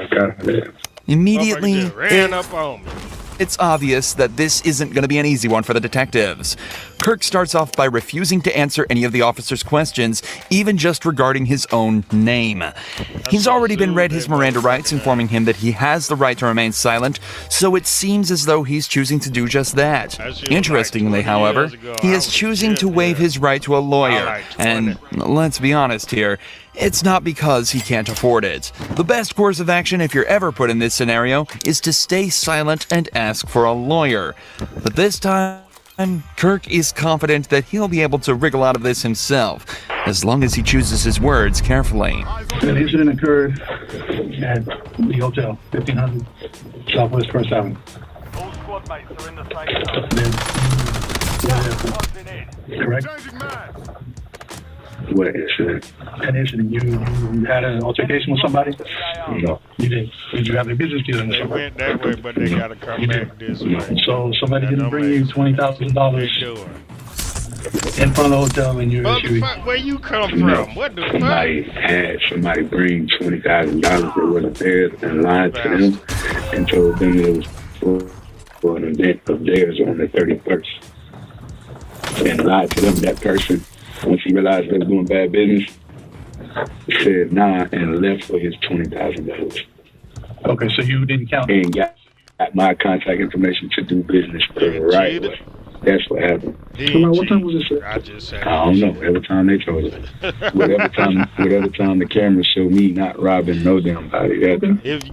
Garcia. Immediately, Ran up on me. it's obvious that this isn't going to be an easy one for the detectives. Kirk starts off by refusing to answer any of the officers' questions, even just regarding his own name. He's already been read his Miranda rights, informing him that he has the right to remain silent, so it seems as though he's choosing to do just that. Interestingly, however, he is choosing to waive his right to a lawyer, and let's be honest here, it's not because he can't afford it. The best course of action if you're ever put in this scenario is to stay silent and ask for a lawyer. But this time, Kirk is confident that he'll be able to wriggle out of this himself, as long as he chooses his words carefully. An incident occurred at the hotel, 1500 Southwest First Avenue. All squad mates are in the same Correct? What incident? An incident. You had an altercation with somebody? No. You did. Did you have a business dealing with They somebody? went that way, but they gotta come back this way. So somebody didn't bring you $20,000 in front of the hotel and you're issuing. Where you come from? What the fuck? Somebody had somebody bring $20,000 that wasn't theirs and lied to them and told them it was for an event of theirs on the 31st. And lied to them, that person. Once he realized they were doing bad business, he said nah and left for his $20,000. Okay, so you didn't count. And got my contact information to do business the right way. That's what happened. What time was this? I just said. I don't know. Every time they told it. Whatever time the cameras show me not robbing no damn body.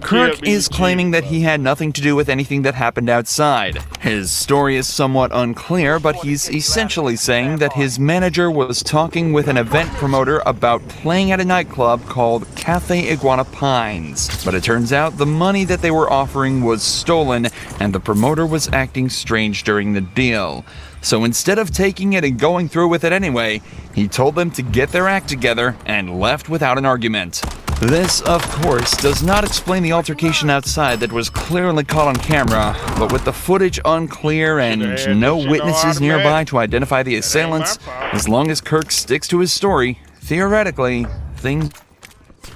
Kirk is claiming that he had nothing to do with anything that happened outside. His story is somewhat unclear, but he's essentially saying that his manager was talking with an event promoter about playing at a nightclub called Cafe Iguana Pines. But it turns out the money that they were offering was stolen, and the promoter was acting strange during the deal. So instead of taking it and going through with it anyway, he told them to get their act together and left without an argument. This, of course, does not explain the altercation outside that was clearly caught on camera, but with the footage unclear and no witnesses nearby to identify the assailants, as long as Kirk sticks to his story, theoretically, things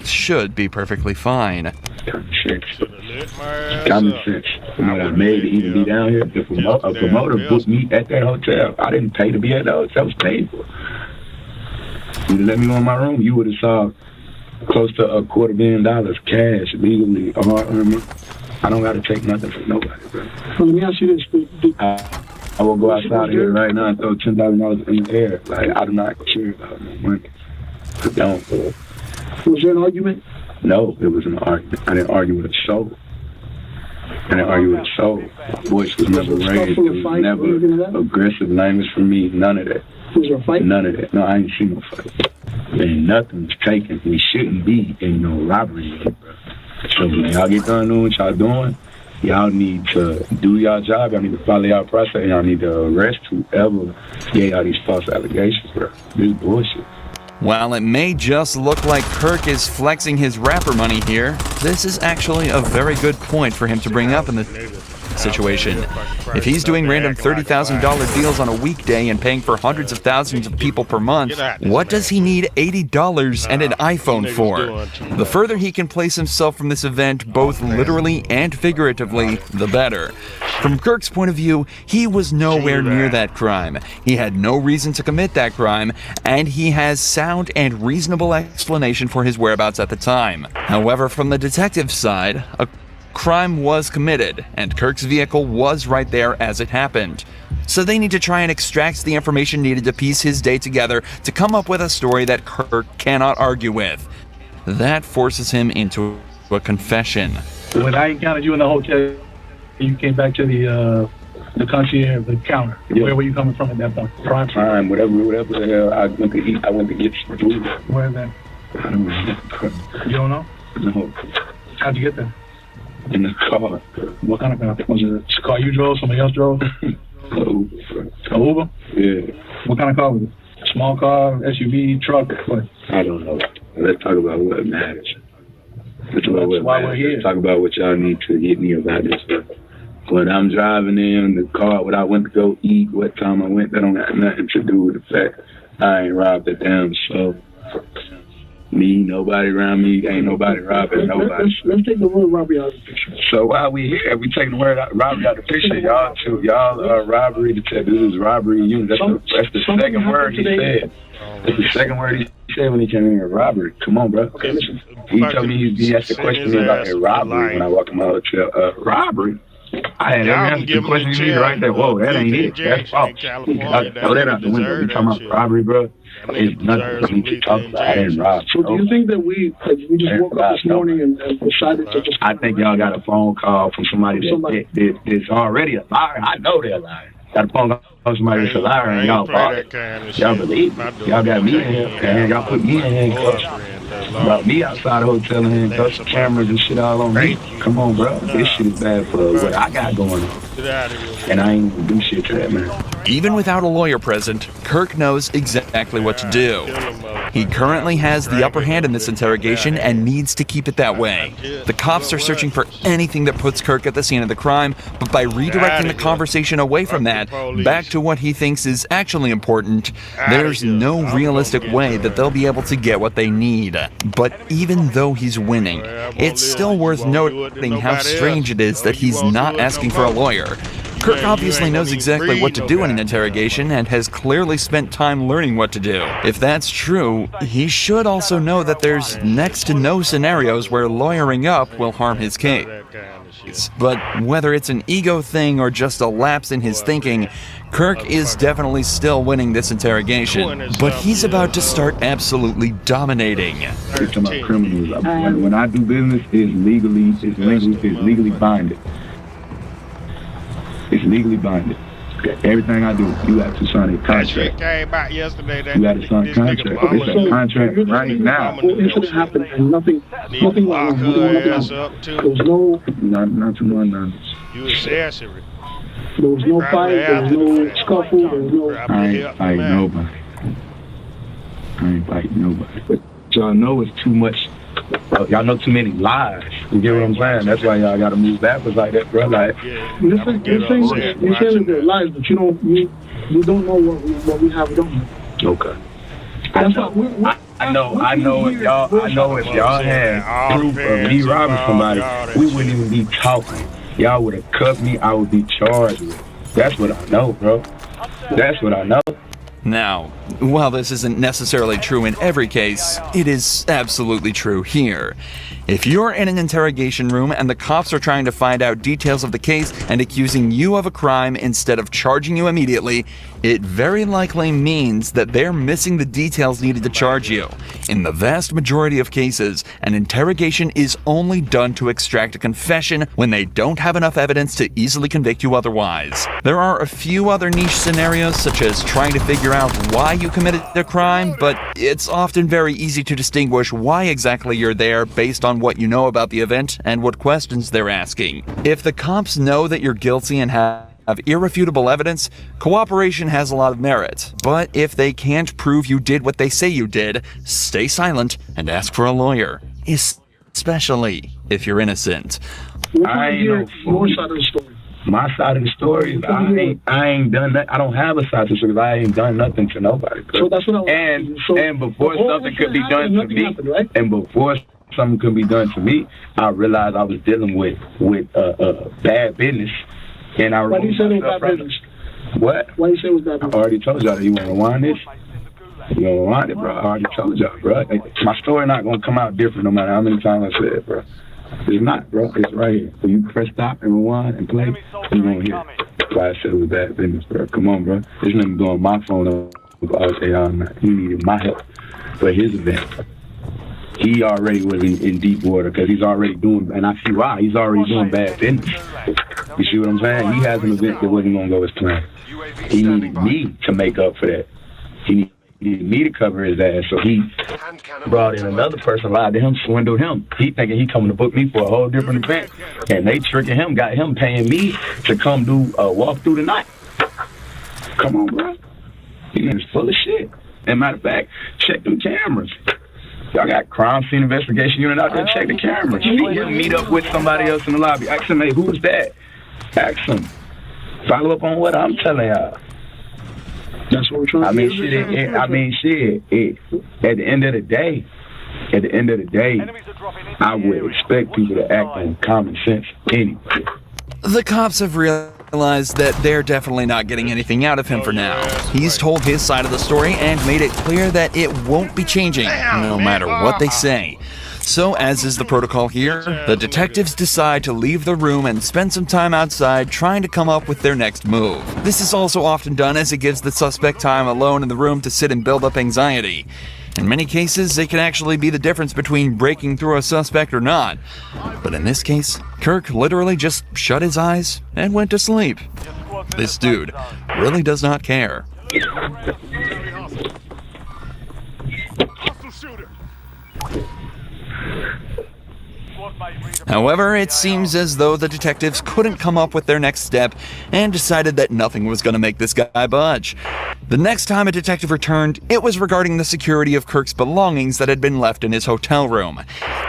should be perfectly fine. Common sense. You know, I made to even be down here. The promoter booked me at that hotel. I didn't pay to be at the hotel. I was paid for. You let me on my room, you would have saw close to $250,000 cash legally. I don't got to take nothing from nobody, bro. Well, let me ask you this. I will go outside here right now and throw $10,000 in the air. Like, I do not care about no money. I don't. Was there an argument? No, it was an argument. I didn't argue with a soul. And are you with soul? Voice was never raised. It was never aggressive language from me. None of that. None of that. No, I ain't seen no fight. And nothing was taken. We shouldn't be in no robbery, bro. So when y'all get done doing what y'all doing, y'all need to do y'all job. Y'all need to follow y'all process. Y'all need to arrest whoever gave y'all these false allegations, bro. This is bullshit. While it may just look like Kirk is flexing his rapper money here, this is actually a very good point for him to bring up in the situation. If he's doing random $30,000 deals on a weekday and paying for hundreds of thousands of people per month, what does he need $80 and an iPhone for? The further he can place himself from this event, both literally and figuratively, the better. From Kirk's point of view, he was nowhere near that crime. He had no reason to commit that crime, and he has sound and reasonable explanation for his whereabouts at the time. However, from the detective's side, a crime was committed, and Kirk's vehicle was right there as it happened. So they need to try and extract the information needed to piece his day together to come up with a story that Kirk cannot argue with. That forces him into a confession. When I encountered you in the hotel, you came back to the concierge, the counter. Yeah. Where were you coming from at that point? Prime, whatever the hell I went to eat. I went to get some food. Where's that? I don't know. You don't know? No. How'd you get there? In the car. What kind of car? Was it a car you drove? Somebody else drove? Uber. A Uber? Yeah. What kind of car was it? Small car, SUV, truck? What? I don't know. Let's talk about what matters. Let's why we're here. Let's talk about what y'all need to get me about this stuff. When I'm driving in the car, what I went to go eat, what time I went, that don't have nothing to do with the fact I ain't robbed a damn soul. Me, nobody around me, ain't nobody robbing nobody. Let's take the word robbery out of the picture. So while we here, we taking the word robbery out of the picture. Y'all are robbery detectives. This is robbery unit. That's the second word he said. That's the second word he said when he came in here. Robbery. Come on, bro. Okay, listen. He told me he asked a question about a robbery when I walked in my hotel. Robbery. I had every answer to the question you needed right there. Whoa, that ain't it. That's false. Throw that out the window. You talking about robbery, bro? It's nothing for me to talk about. I didn't rob. So do you think that we just woke up this morning and decided to just... I think y'all got a phone call from somebody that's already a liar. I know they're lying. Got a phone call from somebody that's a liar and y'all bought it. Y'all believe me. Y'all got me in here and y'all put me in handcuffs. About me outside the hotel and handcuffs, cameras and shit all on me. Come on, bro. This shit is bad for what I got going on. And I ain't gonna do shit to that, man. Even without a lawyer present, Kirk knows exactly what to do. He currently has the upper hand in this interrogation and needs to keep it that way. The cops are searching for anything that puts Kirk at the scene of the crime, but by redirecting the conversation away from that, back to what he thinks is actually important, there's no realistic way that they'll be able to get what they need. But even though he's winning, it's still worth noting how strange it is that he's not asking for a lawyer. Kirk obviously knows exactly what to do in an interrogation and has clearly spent time learning what to do. If that's true, he should also know that there's next to no scenarios where lawyering up will harm his case. But whether it's an ego thing or just a lapse in his thinking, Kirk is definitely still winning this interrogation, but he's about to start absolutely dominating. It's about criminals. When I do business, it's legally binding. It's legally binding. Everything I do, you have to sign a contract. Came back yesterday. You got to sign a contract. It's a contract right now. What incident happened and nothing went wrong. There was no... Not too much. You accessory. There was no fight, there was no scuffle, there was no... I ain't fighting nobody. I ain't fighting nobody. But y'all know it's too much. Y'all know too many lies. You get what I'm saying? That's why y'all got to move backwards like that, bro. Like, you're saying that they're lies, but you don't know what we have done. Okay. I know if y'all had proof of me robbing somebody, we wouldn't even be talking. Y'all would have cuffed me. I would be charged with it. That's what I know, bro. That's what I know. Now, while this isn't necessarily true in every case, it is absolutely true here. If you're in an interrogation room and the cops are trying to find out details of the case and accusing you of a crime instead of charging you immediately, it very likely means that they're missing the details needed to charge you. In the vast majority of cases, an interrogation is only done to extract a confession when they don't have enough evidence to easily convict you otherwise. There are a few other niche scenarios, such as trying to figure out why you committed a crime, but it's often very easy to distinguish why exactly you're there based on what you know about the event and what questions they're asking. If the cops know that you're guilty and have irrefutable evidence, cooperation has a lot of merit. But if they can't prove you did what they say you did, stay silent and ask for a lawyer, especially if you're innocent. I ain't know your side of the story. My side of the story is I ain't done that. I don't have a side of the story. I ain't done nothing to nobody. So that's what I was and before something could be done to me, and before something could be done to me, I realized I was dealing with bad business. And I Why do you say it was bad business? What? Why do you say it was bad business? I already told y'all that. You want to rewind this? You want to rewind it, bro? I already told y'all, bro. My story not going to come out different no matter how many times I say it, bro. It's not, bro. It's right here. So you press stop and rewind and play, you're going to hear it. That's why I said it was bad business, bro. Come on, bro. There's nothing going on my phone. I say, he needed my help for his event. He already was in deep water because he's already doing, and I see why, he's already doing bad business. You see what I'm saying? He has an event that wasn't going to go as planned. He needed me to make up for that. He needed me to cover his ass, so he brought in another person, lied to him, swindled him. He thinking he coming to book me for a whole different event, and they tricking him, got him paying me to come do a walk through the night. Come on, bro. He is full of shit. And matter of fact, check them cameras. Y'all got crime scene investigation unit out there, check the cameras. See him meet up with somebody else in the lobby. Ask him, hey, who's that? Ask him. Follow up on what I'm telling y'all. That's what we're trying to do. At the end of the day, I would expect people to act on common sense anyway. The cops have realized that they're definitely not getting anything out of him for now. He's told his side of the story and made it clear that it won't be changing, no matter what they say. So, as is the protocol here, the detectives decide to leave the room and spend some time outside trying to come up with their next move. This is also often done as it gives the suspect time alone in the room to sit and build up anxiety. In many cases, it can actually be the difference between breaking through a suspect or not. But in this case, Kirk literally just shut his eyes and went to sleep. This dude really does not care. However, it seems as though the detectives couldn't come up with their next step and decided that nothing was going to make this guy budge. The next time a detective returned, it was regarding the security of Kirk's belongings that had been left in his hotel room.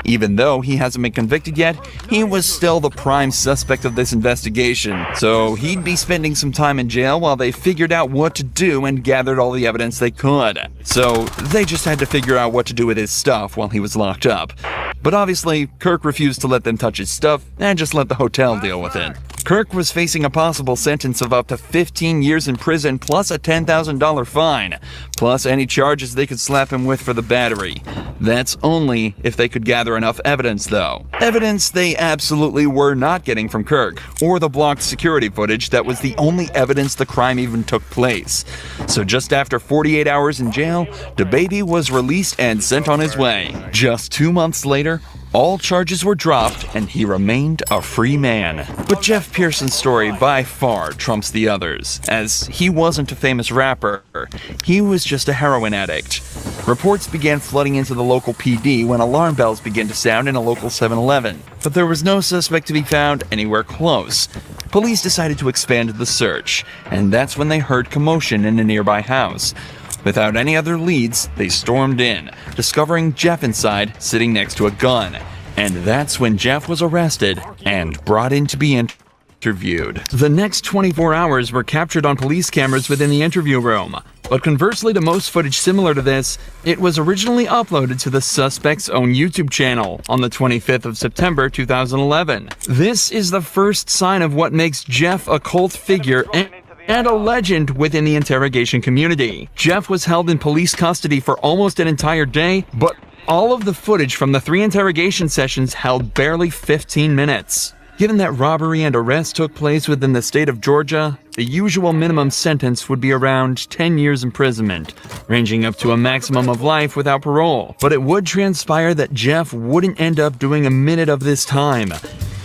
Even though he hasn't been convicted yet, he was still the prime suspect of this investigation, so he'd be spending some time in jail while they figured out what to do and gathered all the evidence they could. So they just had to figure out what to do with his stuff while he was locked up. But obviously, Kirk refused to let them touch his stuff and just let the hotel deal with it. Kirk was facing a possible sentence of up to 15 years in prison plus a $10,000 fine, plus any charges they could slap him with for the battery. That's only if they could gather enough evidence, though. Evidence they absolutely were not getting from Kirk, or the blocked security footage that was the only evidence the crime even took place. So just after 48 hours in jail, DaBaby was released and sent on his way. Just 2 months later, all charges were dropped, and he remained a free man. But Jeff Pearson's story by far trumps the others, as he wasn't a famous rapper. He was just a heroin addict. Reports began flooding into the local PD when alarm bells began to sound in a local 7-Eleven, but there was no suspect to be found anywhere close. Police decided to expand the search, and that's when they heard commotion in a nearby house. Without any other leads, they stormed in, discovering Jeff inside sitting next to a gun. And that's when Jeff was arrested and brought in to be interviewed. The next 24 hours were captured on police cameras within the interview room. But conversely to most footage similar to this, it was originally uploaded to the suspect's own YouTube channel on the 25th of September 2011. This is the first sign of what makes Jeff a cult figure and a legend within the interrogation community. Jeff was held in police custody for almost an entire day, but all of the footage from the 3 interrogation sessions held barely 15 minutes. Given that robbery and arrest took place within the state of Georgia, the usual minimum sentence would be around 10 years imprisonment, ranging up to a maximum of life without parole. But it would transpire that Jeff wouldn't end up doing a minute of this time.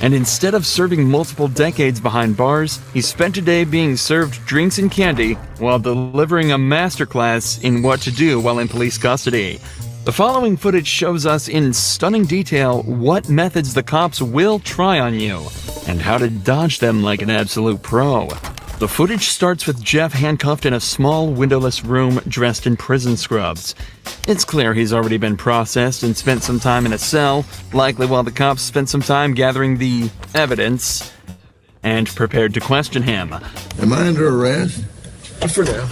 And instead of serving multiple decades behind bars, he spent a day being served drinks and candy while delivering a masterclass in what to do while in police custody. The following footage shows us in stunning detail what methods the cops will try on you, and how to dodge them like an absolute pro. The footage starts with Jeff handcuffed in a small, windowless room dressed in prison scrubs. It's clear he's already been processed and spent some time in a cell, likely while the cops spent some time gathering the evidence and prepared to question him. Am I under arrest? For now.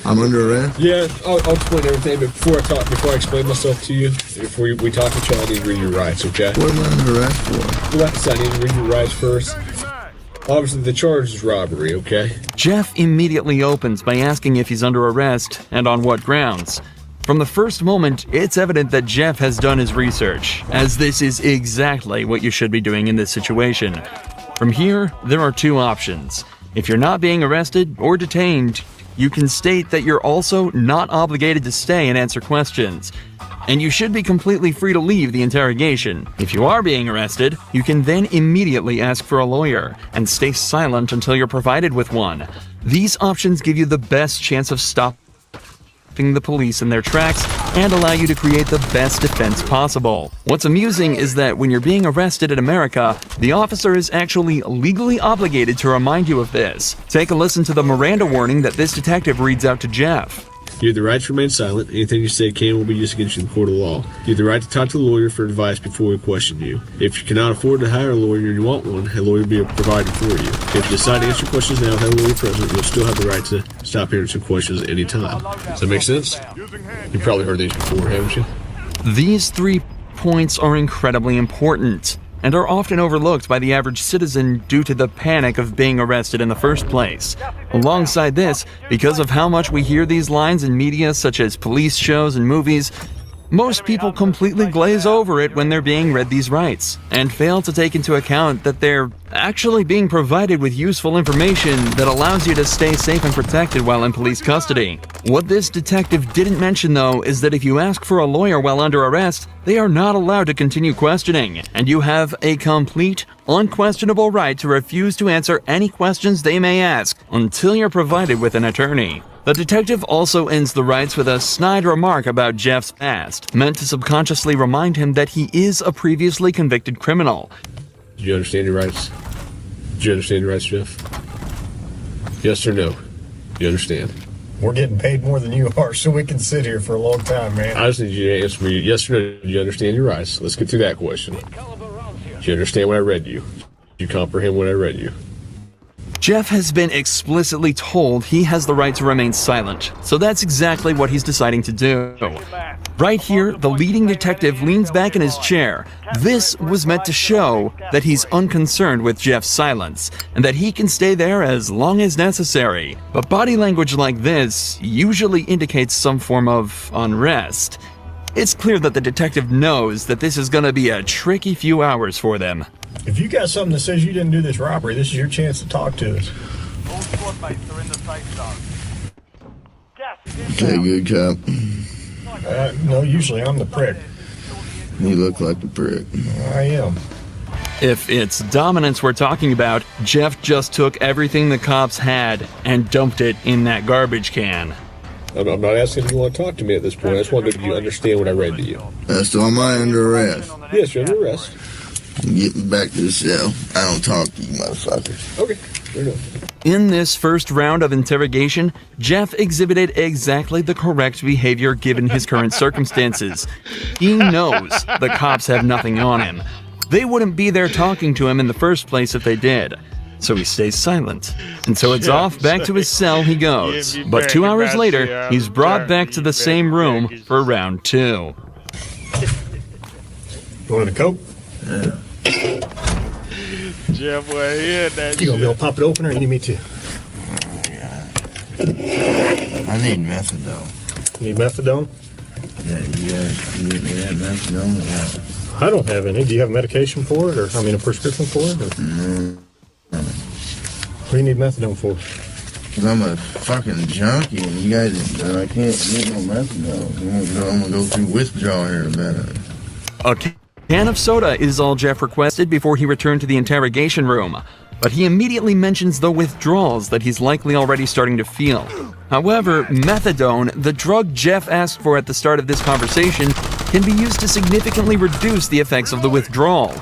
I'm under arrest? Yeah, I'll explain everything, but before I explain myself to you, before we talk to each other, I need to read your rights, okay? What am I under arrest for? Like I said, I need to read your rights first. Obviously, the charge is robbery, okay? Jeff immediately opens by asking if he's under arrest and on what grounds. From the first moment, it's evident that Jeff has done his research, as this is exactly what you should be doing in this situation. From here, there are 2 options. If you're not being arrested or detained, you can state that you're also not obligated to stay and answer questions, and you should be completely free to leave the interrogation. If you are being arrested, you can then immediately ask for a lawyer and stay silent until you're provided with one. These options give you the best chance of stopping the police in their tracks and allow you to create the best defense possible. What's amusing is that when you're being arrested in America, the officer is actually legally obligated to remind you of this. Take a listen to the Miranda warning that this detective reads out to Jeff. You have the right to remain silent. Anything you say can will be used against you in the court of law. You have the right to talk to a lawyer for advice before we question you. If you cannot afford to hire a lawyer and you want one, a lawyer will be provided for you. If you decide to answer questions now without a lawyer present, you'll still have the right to stop answering questions at any time. Does that make sense? You've probably heard these before, haven't you? These 3 points are incredibly important and are often overlooked by the average citizen due to the panic of being arrested in the first place. Alongside this, because of how much we hear these lines in media such as police shows and movies, most people completely glaze over it when they're being read these rights, and fail to take into account that they're actually being provided with useful information that allows you to stay safe and protected while in police custody. What this detective didn't mention, though, is that if you ask for a lawyer while under arrest, they are not allowed to continue questioning, and you have a complete, unquestionable right to refuse to answer any questions they may ask until you're provided with an attorney. The detective also ends the rights with a snide remark about Jeff's past, meant to subconsciously remind him that he is a previously convicted criminal. Do you understand your rights? Do you understand your rights, Jeff? Yes or no? You understand? We're getting paid more than you are, so we can sit here for a long time, man. I just need you to answer me yes or no. Do you understand your rights? Let's get through that question. Do you understand what I read you? Do you comprehend what I read you? Jeff has been explicitly told he has the right to remain silent, so that's exactly what he's deciding to do. Right here, the leading detective leans back in his chair. This was meant to show that he's unconcerned with Jeff's silence, and that he can stay there as long as necessary. But body language like this usually indicates some form of unrest. It's clear that the detective knows that this is going to be a tricky few hours for them. If you got something that says you didn't do this robbery, this is your chance to talk to us. All squad mates are in the safe zone. Okay, good cop. No, usually I'm the prick. You look like the prick. I am. If it's dominance we're talking about, Jeff just took everything the cops had and dumped it in that garbage can. I'm not asking if you want to talk to me at this point. I just want to know if you understand what I read to you. So am I under arrest? Yes, you're under arrest. I'm getting back to the cell. I don't talk to you motherfuckers. Okay, fair enough. In this first round of interrogation, Jeff exhibited exactly the correct behavior given his current circumstances. He knows the cops have nothing on him. They wouldn't be there talking to him in the first place if they did. So he stays silent. And so it's off back to his cell he goes. But 2 hours later, he's brought back to the same room for round 2. You want a Coke? Yeah. Jeff, well, yeah, that You gonna be able to pop it open or you need me to? I need methadone. Need methadone? Yeah, you guys can get me that methadone? I don't have any. Do you have medication for it, or I mean, a prescription for it? Or? No. What do you need methadone for? Because I'm a fucking junkie, and you guys, I can't get no methadone. I'm gonna go through withdrawal here in a minute. A can of soda is all Jeff requested before he returned to the interrogation room, but he immediately mentions the withdrawals that he's likely already starting to feel. However, methadone, the drug Jeff asked for at the start of this conversation, can be used to significantly reduce the effects of the withdrawal.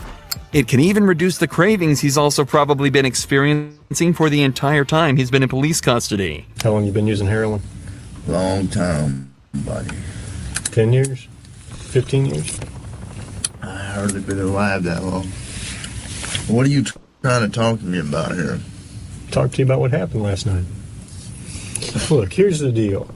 It can even reduce the cravings he's also probably been experiencing for the entire time he's been in police custody. How long you been using heroin? Long time, buddy. 10 years? 15 years? I hardly been alive that long. What are you trying to talk to me about here? Talk to you about what happened last night. Look, here's the deal.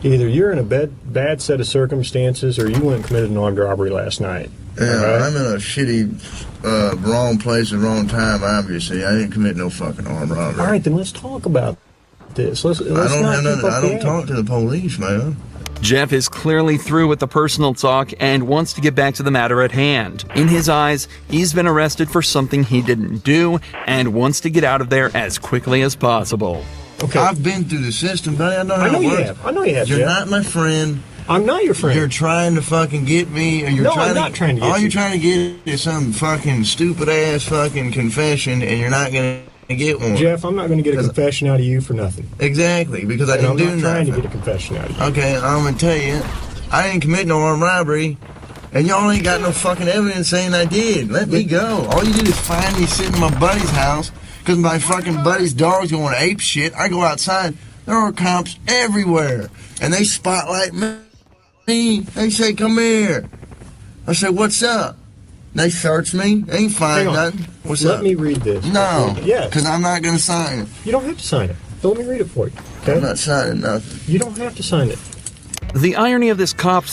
Either you're in a bad set of circumstances or you went and committed an armed robbery last night. Yeah, right? I'm in a shitty, wrong place at the wrong time, obviously. I didn't commit no fucking armed robbery. All right, then let's talk about this. Let's I don't not have nothing. keep up I the don't act. talk to the police, man. Jeff is clearly through with the personal talk and wants to get back to the matter at hand. In his eyes, he's been arrested for something he didn't do and wants to get out of there as quickly as possible. Okay. I've been through the system, buddy. I know how it you works. have. I know you have, You're Jeff. not my friend. I'm not your friend. You're trying to fucking get me, or you're No, trying I'm not trying to get all you. you're trying to get is some fucking stupid ass fucking confession, and you're not gonna get one. Jeff, I'm not going to get a confession out of you for nothing. Exactly, because I And didn't I'm do not trying nothing. to get a confession out of you. Okay, I'm gonna tell you, I didn't commit no armed robbery, and y'all ain't got no fucking evidence saying I did. Let me go. All you do is find me sitting in my buddy's house because my fucking buddy's dog's going ape shit. I go outside, there are cops everywhere, and they spotlight me. They say, "Come here." I say, "What's up?" They search me. They ain't find Hang on. nothing. What's Let up? me read this. No. Yes. Because I'm not gonna sign it. You don't have to sign it. So let me read it for you. Okay? I'm not signing nothing. You don't have to sign it. The irony of this cop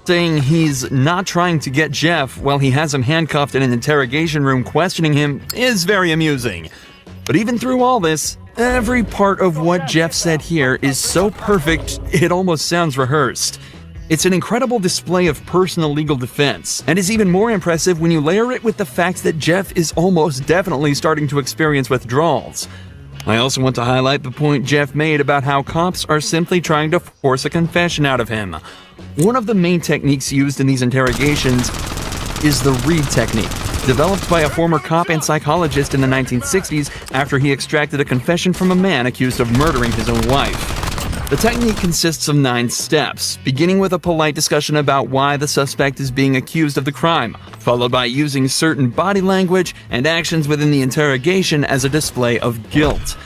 saying he's not trying to get Jeff while he has him handcuffed in an interrogation room questioning him is very amusing. But even through all this, every part of what Jeff said here is so perfect it almost sounds rehearsed. It's an incredible display of personal legal defense, and is even more impressive when you layer it with the fact that Jeff is almost definitely starting to experience withdrawals. I also want to highlight the point Jeff made about how cops are simply trying to force a confession out of him. One of the main techniques used in these interrogations is the Reed technique, developed by a former cop and psychologist in the 1960s after he extracted a confession from a man accused of murdering his own wife. The technique consists of 9 steps, beginning with a polite discussion about why the suspect is being accused of the crime, followed by using certain body language and actions within the interrogation as a display of guilt.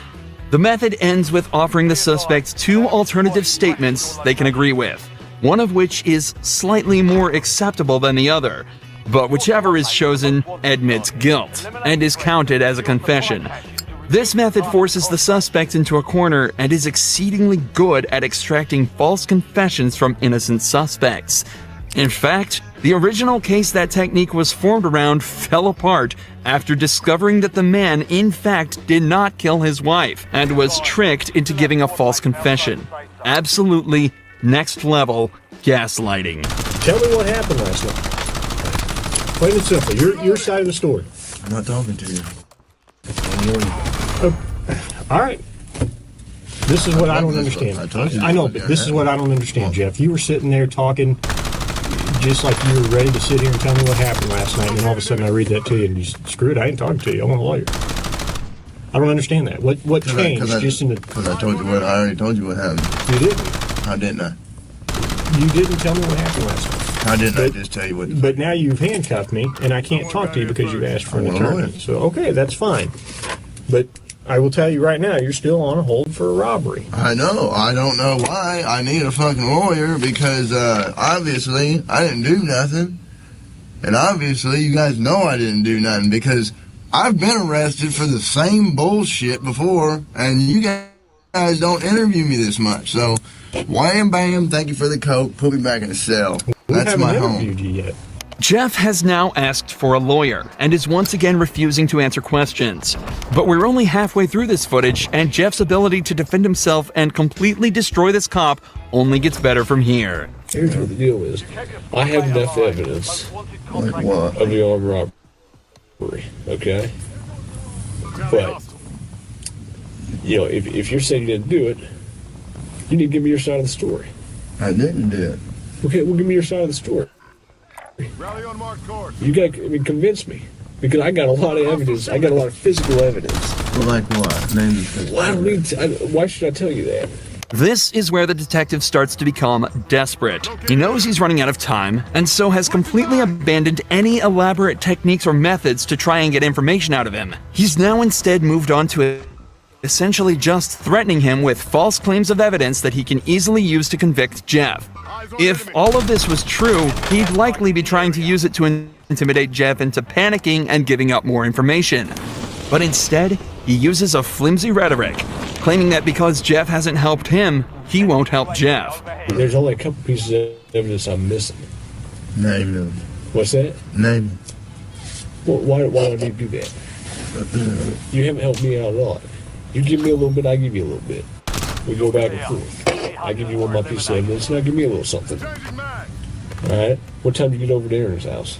The method ends with offering the suspect 2 alternative statements they can agree with, one of which is slightly more acceptable than the other, but whichever is chosen admits guilt and is counted as a confession. This method forces the suspect into a corner and is exceedingly good at extracting false confessions from innocent suspects. In fact, the original case that technique was formed around fell apart after discovering that the man in fact did not kill his wife and was tricked into giving a false confession. Absolutely next level gaslighting. Tell me what happened last night. Plain and simple. Your side of the story. I'm not talking to you. All right. This is what I don't understand. I know, but this is what I don't understand, Jeff. You were sitting there talking just like you were ready to sit here and tell me what happened last night, and then all of a sudden I read that to you, and you said, screw it, I ain't talking to you. I want a lawyer. I don't understand that. What changed just in the... Because I already told you what happened. You didn't. How didn't I? You didn't tell me what happened last night. How didn't I just tell you what... But now you've handcuffed me, and I can't talk to you because you asked for an attorney. So, okay, that's fine. But I will tell you right now, you're still on a hold for a robbery. I know. I don't know why. I need a fucking lawyer because obviously I didn't do nothing. And obviously you guys know I didn't do nothing because I've been arrested for the same bullshit before and you guys don't interview me this much. So, wham bam, thank you for the coke, put me back in the cell. That's my home. You yet. Jeff has now asked for a lawyer and is once again refusing to answer questions. But we're only halfway through this footage, and Jeff's ability to defend himself and completely destroy this cop only gets better from here. Here's what the deal is. I have enough evidence Like what? of the armed robbery, okay? But, you know, if you're saying you didn't do it, you need to give me your side of the story. I didn't do it. Okay, well, give me your side of the story. You gotta, convince me. Because I got a lot of evidence. I got a lot of physical evidence. Well, like what? Name the physical Well, I don't need to, why should I tell you that? This is where the detective starts to become desperate. He knows he's running out of time, and so has completely abandoned any elaborate techniques or methods to try and get information out of him. He's now instead moved on to essentially just threatening him with false claims of evidence that he can easily use to convict Jeff. If all of this was true, he'd likely be trying to use it to intimidate Jeff into panicking and giving up more information. But instead, he uses a flimsy rhetoric, claiming that because Jeff hasn't helped him, he won't help Jeff. There's only a couple pieces of evidence I'm missing. Name them. What's that? Name them. Well, why do I need to do that? You haven't helped me out a lot. You give me a little bit, I give you a little bit. We go back and forth. I give you one of my pieces of evidence, and I give me a little something. Alright? What time do you get over to Aaron's house?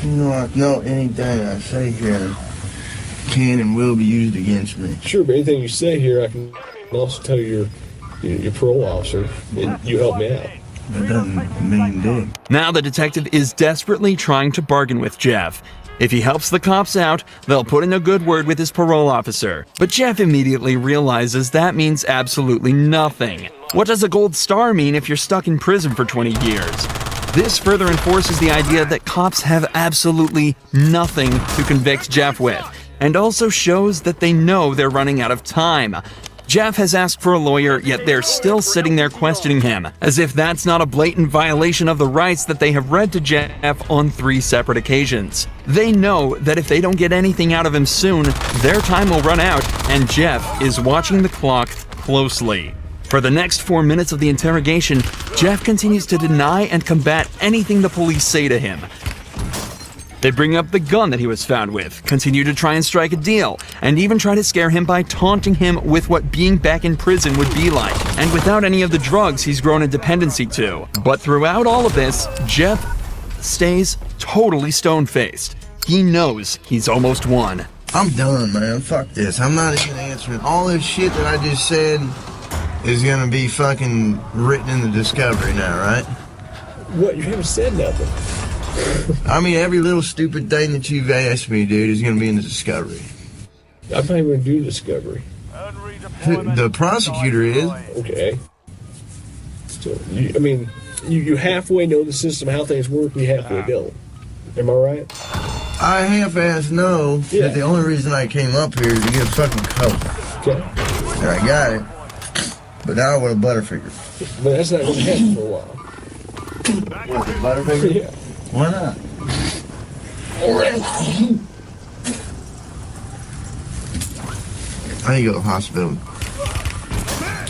You know anything I say here can and will be used against me. Sure, but anything you say here, I can also tell your parole officer, and you help me out. That doesn't mean dick. Now the detective is desperately trying to bargain with Jeff. If he helps the cops out, they'll put in a good word with his parole officer. But Jeff immediately realizes that means absolutely nothing. What does a gold star mean if you're stuck in prison for 20 years? This further enforces the idea that cops have absolutely nothing to convict Jeff with, and also shows that they know they're running out of time. Jeff has asked for a lawyer, yet they're still sitting there questioning him, as if that's not a blatant violation of the rights that they have read to Jeff on 3 separate occasions. They know that if they don't get anything out of him soon, their time will run out, and Jeff is watching the clock closely. For the next 4 minutes of the interrogation, Jeff continues to deny and combat anything the police say to him. They bring up the gun that he was found with, continue to try and strike a deal, and even try to scare him by taunting him with what being back in prison would be like, and without any of the drugs he's grown a dependency to. But throughout all of this, Jeff stays totally stone-faced. He knows he's almost won. I'm done, man. Fuck this. I'm not even answering. All this shit that I just said is gonna be fucking written in the discovery now, right? What? You haven't said nothing. I mean, every little stupid thing that you've asked me, dude, is gonna be in the discovery. I'm not even gonna do discovery. The prosecutor is. Okay. So, you halfway know the system, how things work, you halfway don't. Am I right? I half-ass know that the only reason I came up here is to get a fucking coat. Okay. And I got it. But now I want a Butterfinger. But that's not gonna happen for a while. What, the Butterfinger? Yeah. Why not? I need to go to the hospital.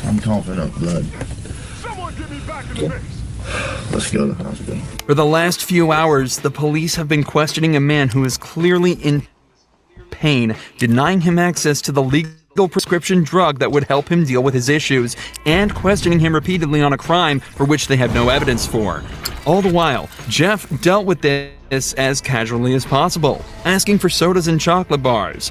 I'm coughing up blood. Let's go to the hospital. For the last few hours, the police have been questioning a man who is clearly in pain, denying him access to the legal prescription drug that would help him deal with his issues, and questioning him repeatedly on a crime for which they have no evidence for. All the while, Jeff dealt with this as casually as possible, asking for sodas and chocolate bars.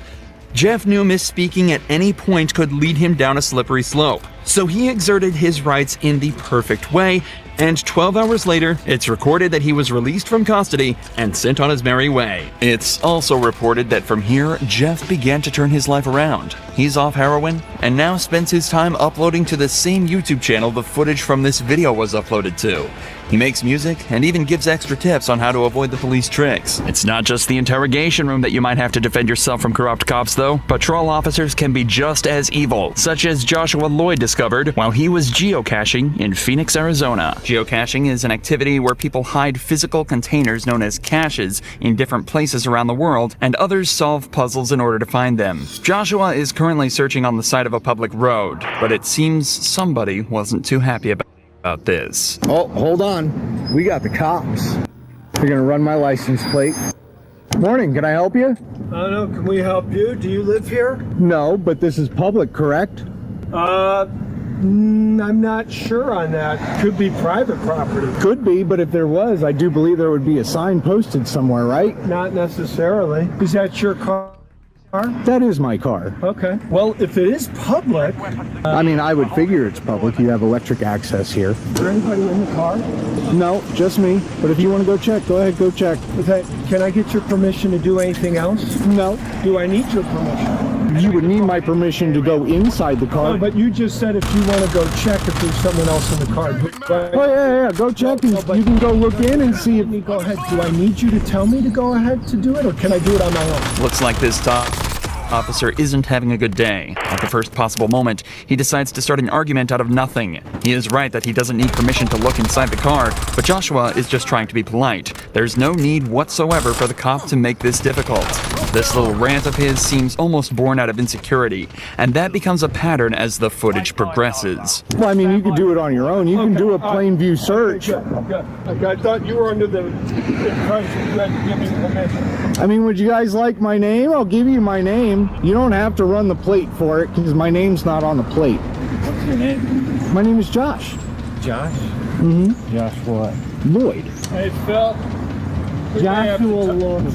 Jeff knew misspeaking at any point could lead him down a slippery slope, so he exerted his rights in the perfect way, and 12 hours later, it's recorded that he was released from custody and sent on his merry way. It's also reported that from here, Jeff began to turn his life around. He's off heroin, and now spends his time uploading to the same YouTube channel the footage from this video was uploaded to. He makes music and even gives extra tips on how to avoid the police tricks. It's not just the interrogation room that you might have to defend yourself from corrupt cops, though. Patrol officers can be just as evil, such as Joshua Lloyd discovered while he was geocaching in Phoenix, Arizona. Geocaching is an activity where people hide physical containers known as caches in different places around the world, and others solve puzzles in order to find them. Joshua is currently searching on the side of a public road, but it seems somebody wasn't too happy about about this. Oh, hold on. We got the cops. They're gonna run my license plate. Morning, can I help you? I don't know, can we help you? Do you live here? No, but this is public, correct? I'm not sure on that. Could be private property. Could be, but if there was, I do believe there would be a sign posted somewhere, right? Not necessarily. Is that your car? That is my car. Okay. Well, if it is public... I mean, I would figure it's public. You have electric access here. Is there anybody in the car? No, just me. But if you want to go check, go ahead, go check. Can I get your permission to do anything else? No. Do I need your permission? You would need my permission to go inside the car. No, but you just said if you want to go check if there's someone else in the car. Oh, yeah, go check and you can go look in and see if... Go ahead. Do I need you to tell me to go ahead to do it, or can I do it on my own? Looks like this officer isn't having a good day. At the first possible moment, he decides to start an argument out of nothing. He is right that he doesn't need permission to look inside the car, but Joshua is just trying to be polite. There's no need whatsoever for the cop to make this difficult. This little rant of his seems almost born out of insecurity, and that becomes a pattern as the footage progresses. Well, I mean, you can do it on your own. You can do a plain view search. Okay. I thought you were under the impression you had to give me permission. I mean, would you guys like my name? I'll give you my name. You don't have to run the plate for it because my name's not on the plate. What's your name? My name is Josh. Josh? Mm-hmm. Josh what? Lloyd. Hey, Phil. Joshua Lloyd.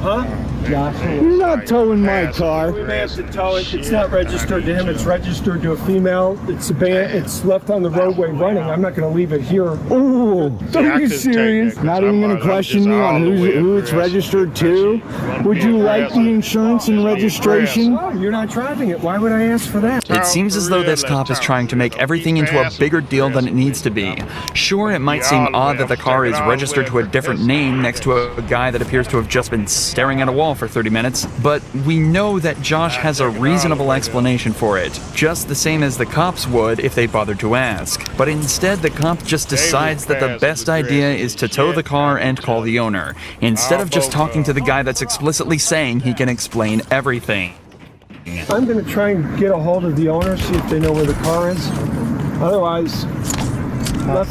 Huh? Joshua. You're not towing my car. We may have to tow it. It's not registered to him. It's registered to a female. It's it's left on the roadway running. I'm not going to leave it here. Oh, are you serious? Not even going to question me on who it's registered to? Would you like the insurance and registration? Oh, you're not driving it. Why would I ask for that? It seems as though this cop is trying to make everything into a bigger deal than it needs to be. Sure, it might seem odd that the car is registered to a different name next to a guy that appears to have just been staring at a wall for 30 minutes, but we know that Josh has a reasonable explanation for it, just the same as the cops would if they bothered to ask. But instead, the cop just decides that the best idea is to tow the car and call the owner, instead of just talking to the guy that's explicitly saying he can explain everything. I'm going to try and get a hold of the owner, see if they know where the car is. Otherwise...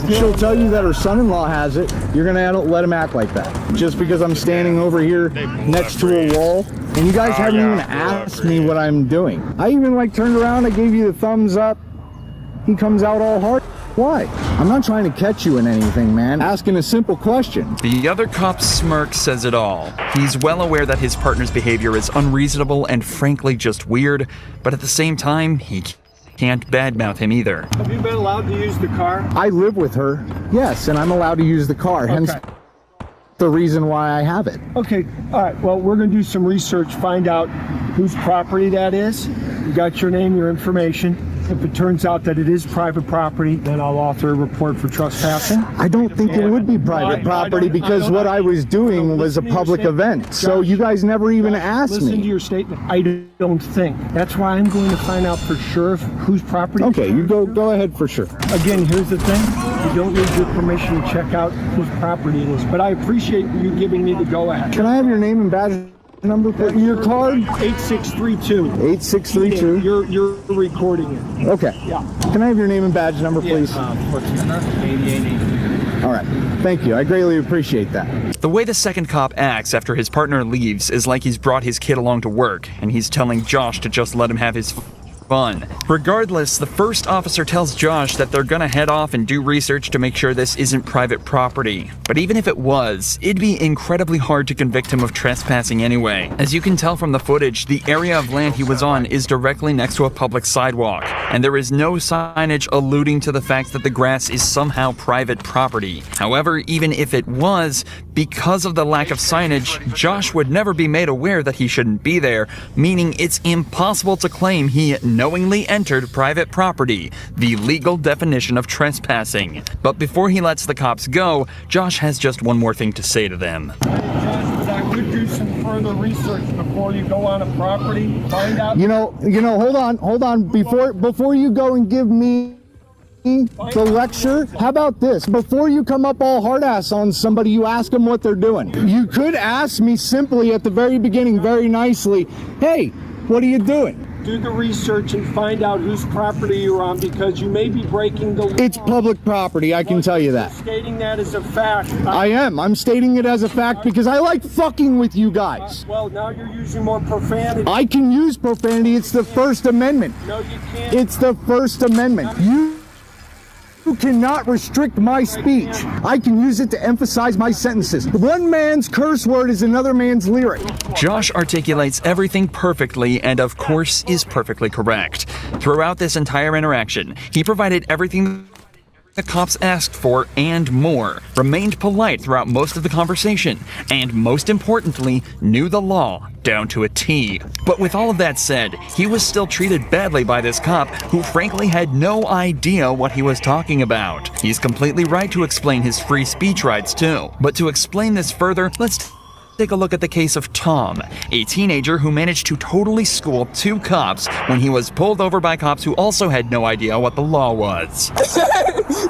She'll tell you that her son-in-law has it. You're gonna let him act like that just because I'm standing over here next to a wall, and you guys haven't even asked me what I'm doing. I even turned around, I gave you the thumbs up. He comes out all hard. Why? I'm not trying to catch you in anything, man. Asking a simple question. The other cop's smirk says it all. He's well aware that his partner's behavior is unreasonable and frankly just weird, but at the same time, he can't badmouth him either. Have you been allowed to use the car? I live with her, yes, and I'm allowed to use the car, hence the reason why I have it. Okay, all right, well, we're going to do some research, find out whose property that is. You got your name, your information. If it turns out that it is private property, then I'll author a report for trespassing. I don't think it would be private property because what I was doing was a public event. So you guys never even asked me. Listen to your statement. I don't think. That's why I'm going to find out for sure whose property. Okay, you go ahead for sure. Again, here's the thing. You don't need your permission to check out whose property it is, but I appreciate you giving me the go-ahead. Can I have your name and badge number, your card? 8632. 8632. You're recording it. Okay. Yeah. Can I have your name and badge number, please? 8880. All right. Thank you. I greatly appreciate that. The way the second cop acts after his partner leaves is like he's brought his kid along to work, and he's telling Josh to just let him have his fun. Regardless, the first officer tells Josh that they're gonna head off and do research to make sure this isn't private property. But even if it was, it'd be incredibly hard to convict him of trespassing anyway. As you can tell from the footage, the area of land he was on is directly next to a public sidewalk, and there is no signage alluding to the fact that the grass is somehow private property. However, even if it was, because of the lack of signage, Josh would never be made aware that he shouldn't be there, meaning it's impossible to claim he knowingly entered private property, the legal definition of trespassing. But before he lets the cops go, Josh has just one more thing to say to them. I could do some further research before you go on a property, find out. You know, hold on. Before you go and give me the lecture, how about this? Before you come up all hard ass on somebody, you ask them what they're doing. You could ask me simply at the very beginning, very nicely, hey, what are you doing? do the research and find out whose property you're on, because you may be breaking the law. It's public property, I can tell you that. Stating that as a fact. I am. I'm stating it as a fact because I like fucking with you guys. Well, now you're using more profanity. I can use profanity. It's the First Amendment. No, you can't. It's the First Amendment. You cannot restrict my speech. I can use it to emphasize my sentences. One man's curse word is another man's lyric. Josh articulates everything perfectly and, of course, is perfectly correct. Throughout this entire interaction, he provided everything the cops asked for and more, remained polite throughout most of the conversation, and most importantly, knew the law down to a T. But with all of that said, he was still treated badly by this cop who frankly had no idea what he was talking about. He's completely right to explain his free speech rights too. But to explain this further, let's take a look at the case of Tom, a teenager who managed to totally school 2 cops when he was pulled over by cops who also had no idea what the law was.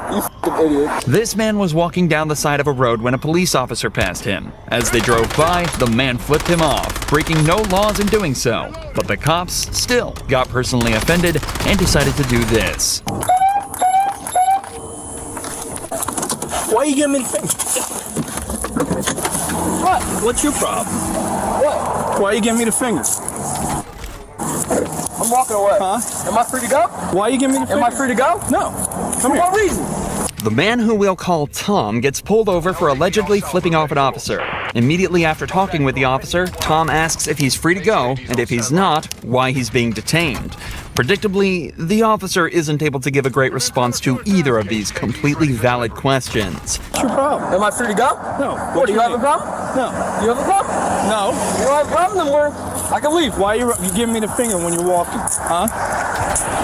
You fucking idiot. This man was walking down the side of a road when a police officer passed him. As they drove by, the man flipped him off, breaking no laws in doing so. But the cops still got personally offended and decided to do this. Why you giving me the finger? What? What's your problem? What? Why you giving me the finger? I'm walking away. Huh? Am I free to go? Why you giving me the finger? Am I free to go? No. For what reason? The man who we'll call Tom gets pulled over for allegedly flipping off an officer. Immediately after talking with the officer, Tom asks if he's free to go, and if he's not, why he's being detained. Predictably, the officer isn't able to give a great response to either of these completely valid questions. What's your problem? Am I free to go? No. What, do you have a problem? No. You have a problem? No. You don't have a problem, then I can leave. Why are you giving me the finger when you're walking? Huh?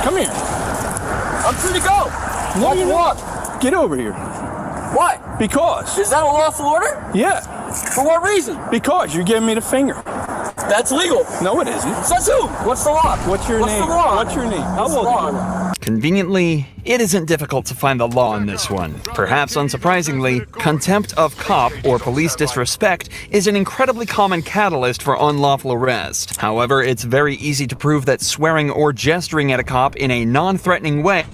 Come here. I'm free to go. No, you're not. Get over here. Why? Because. Is that a lawful order? Yeah. For what reason? Because you're giving me the finger. That's legal. No, it isn't. Says who? What's the law? What's your name? The law? What's your name? How old are you? Conveniently, it isn't difficult to find the law in this one. Perhaps unsurprisingly, contempt of cop or police disrespect is an incredibly common catalyst for unlawful arrest. However, it's very easy to prove that swearing or gesturing at a cop in a non-threatening way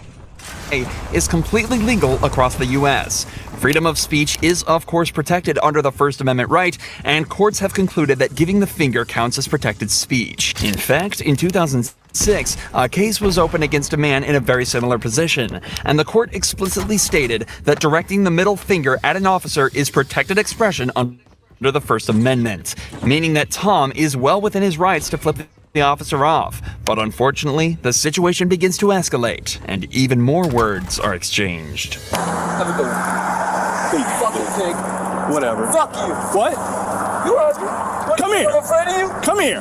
is completely legal across the U.S. Freedom of speech is, of course, protected under the First Amendment right, and courts have concluded that giving the finger counts as protected speech. In fact, in 2006, a case was opened against a man in a very similar position, and the court explicitly stated that directing the middle finger at an officer is protected expression under the First Amendment, meaning that Tom is well within his rights to flip the officer off. But unfortunately, the situation begins to escalate, and even more words are exchanged. Have a good one. You fucking pig. Whatever. Fuck you. What? You heard me. What, Come here. I'm afraid of you? Come here.